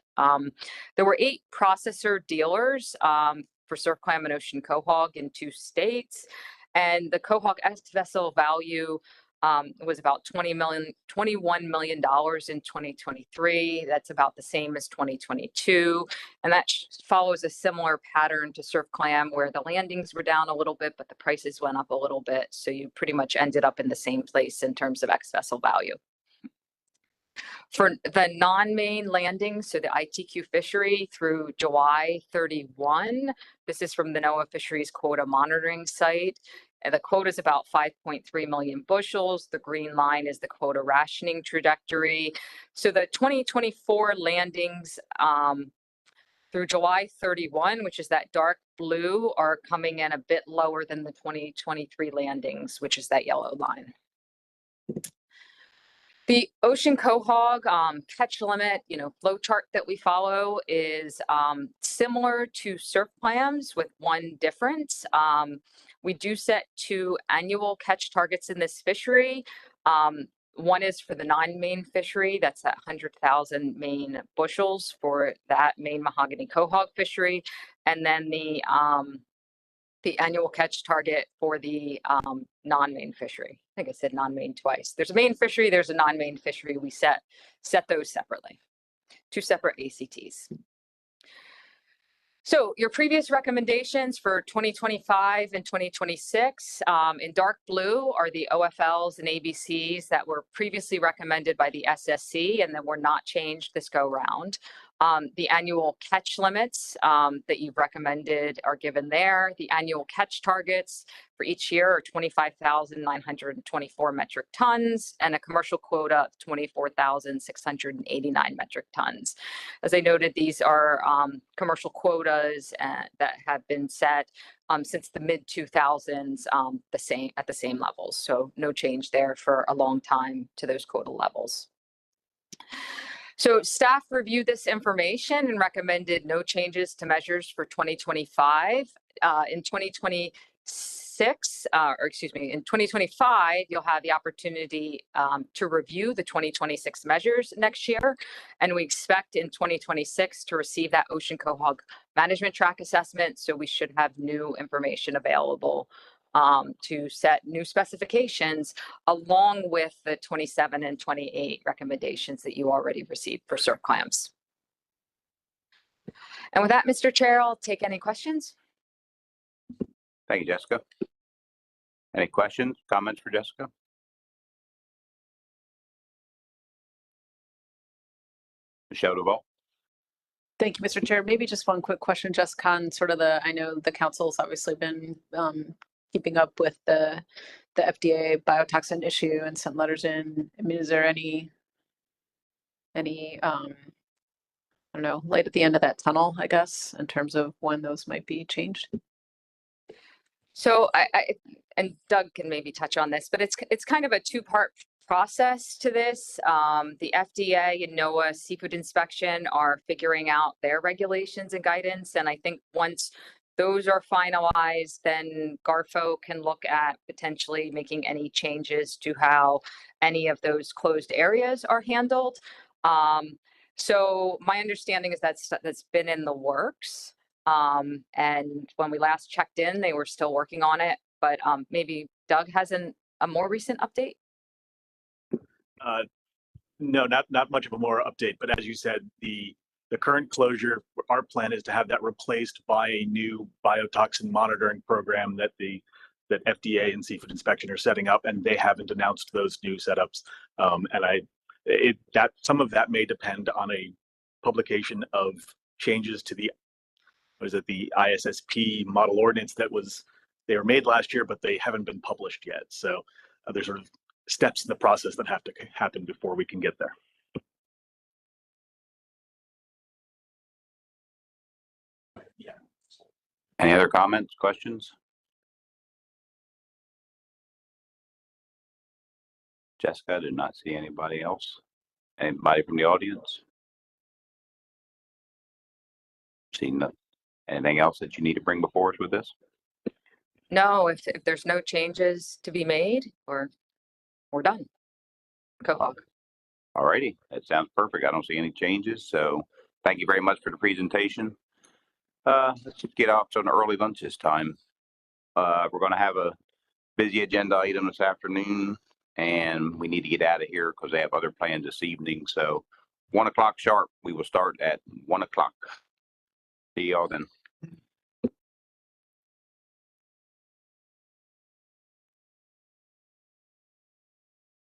There were 8 processor dealers for Surfclam and Ocean Quahog in 2 states. And the Quahog S vessel value was about $21 million in 2023. That's about the same as 2022. And that follows a similar pattern to Surfclam where the landings were down a little bit, but the prices went up a little bit. So you pretty much ended up in the same place in terms of X vessel value. For the non-main landings, so the ITQ fishery through July 31, this is from the NOAA Fisheries Quota Monitoring Site. And the quota is about 5.3 million bushels. The green line is the quota rationing trajectory. So the 2024 landings through July 31, which is that dark blue, are coming in a bit lower than the 2023 landings, which is that yellow line. The Ocean Quahog catch limit, flow chart that we follow is similar to Surfclam's with one difference. We do set 2 annual catch targets in this fishery. One is for the non-main fishery, that's at 100,000 main bushels for that main mahogany quahog fishery. And then the annual catch target for the non-main fishery. I think I said non-main twice. There's a main fishery, there's a non-main fishery. We set those separately, 2 separate ACTs. So your previous recommendations for 2025 and 2026 in dark blue are the OFLs and ABCs that were previously recommended by the SSC and that were not changed this go round. The annual catch limits that you've recommended are given there. The annual catch targets for each year are 25,924 metric tons and a commercial quota of 24,689 metric tons. As I noted, these are commercial quotas that have been set since the mid-2000s at the same levels. So no change there for a long time to those quota levels. So staff reviewed this information and recommended no changes to measures for 2025. In 2025, you'll have the opportunity to review the 2026 measures next year. And we expect in 2026 to receive that Ocean Quahog management track assessment. So we should have new information available to set new specifications along with the 27 and 28 recommendations that you already received for Surfclams. And with that, Mr. Chair, I'll take any questions. Thank you, Jessica. Any questions, comments for Jessica? Michelle Duval. Thank you, Mr. Chair. Maybe just one quick question, Jessica, on sort of I know the council's obviously been keeping up with the FDA biotoxin issue and sent letters in. I mean, is there any I don't know, light at the end of that tunnel, I guess, in terms of when those might be changed? So and Doug can maybe touch on this, but it's kind of a 2-part process to this. The FDA and NOAA Seafood Inspection are figuring out their regulations and guidance. And I think once those are finalized, then GARFO can look at potentially making any changes to how any of those closed areas are handled. So my understanding is that's been in the works. And when we last checked in, they were still working on it, but maybe Doug has a more recent update? No, not much of a more update, but as you said, the current closure, our plan is to have that replaced by a new biotoxin monitoring program that FDA and Seafood Inspection are setting up, and they haven't announced those new setups. Some of that may depend on a publication of changes to the ISSP model ordinance they were made last year, but they haven't been published yet. So there's sort of steps in the process that have to happen before we can get there. Yeah. Any other comments, questions? Jessica, I did not see anybody else. Anybody from the audience? Seen nothing. Anything else that you need to bring before us with this? No, if there's no changes to be made, we're done. Quahog. All righty, that sounds perfect. I don't see any changes, so thank you very much for the presentation. Let's just get off to an early lunch this time. We're going to have a busy agenda item this afternoon, and we need to get out of here because they have other plans this evening. So 1 o'clock sharp, we will start at 1 o'clock. See y'all then.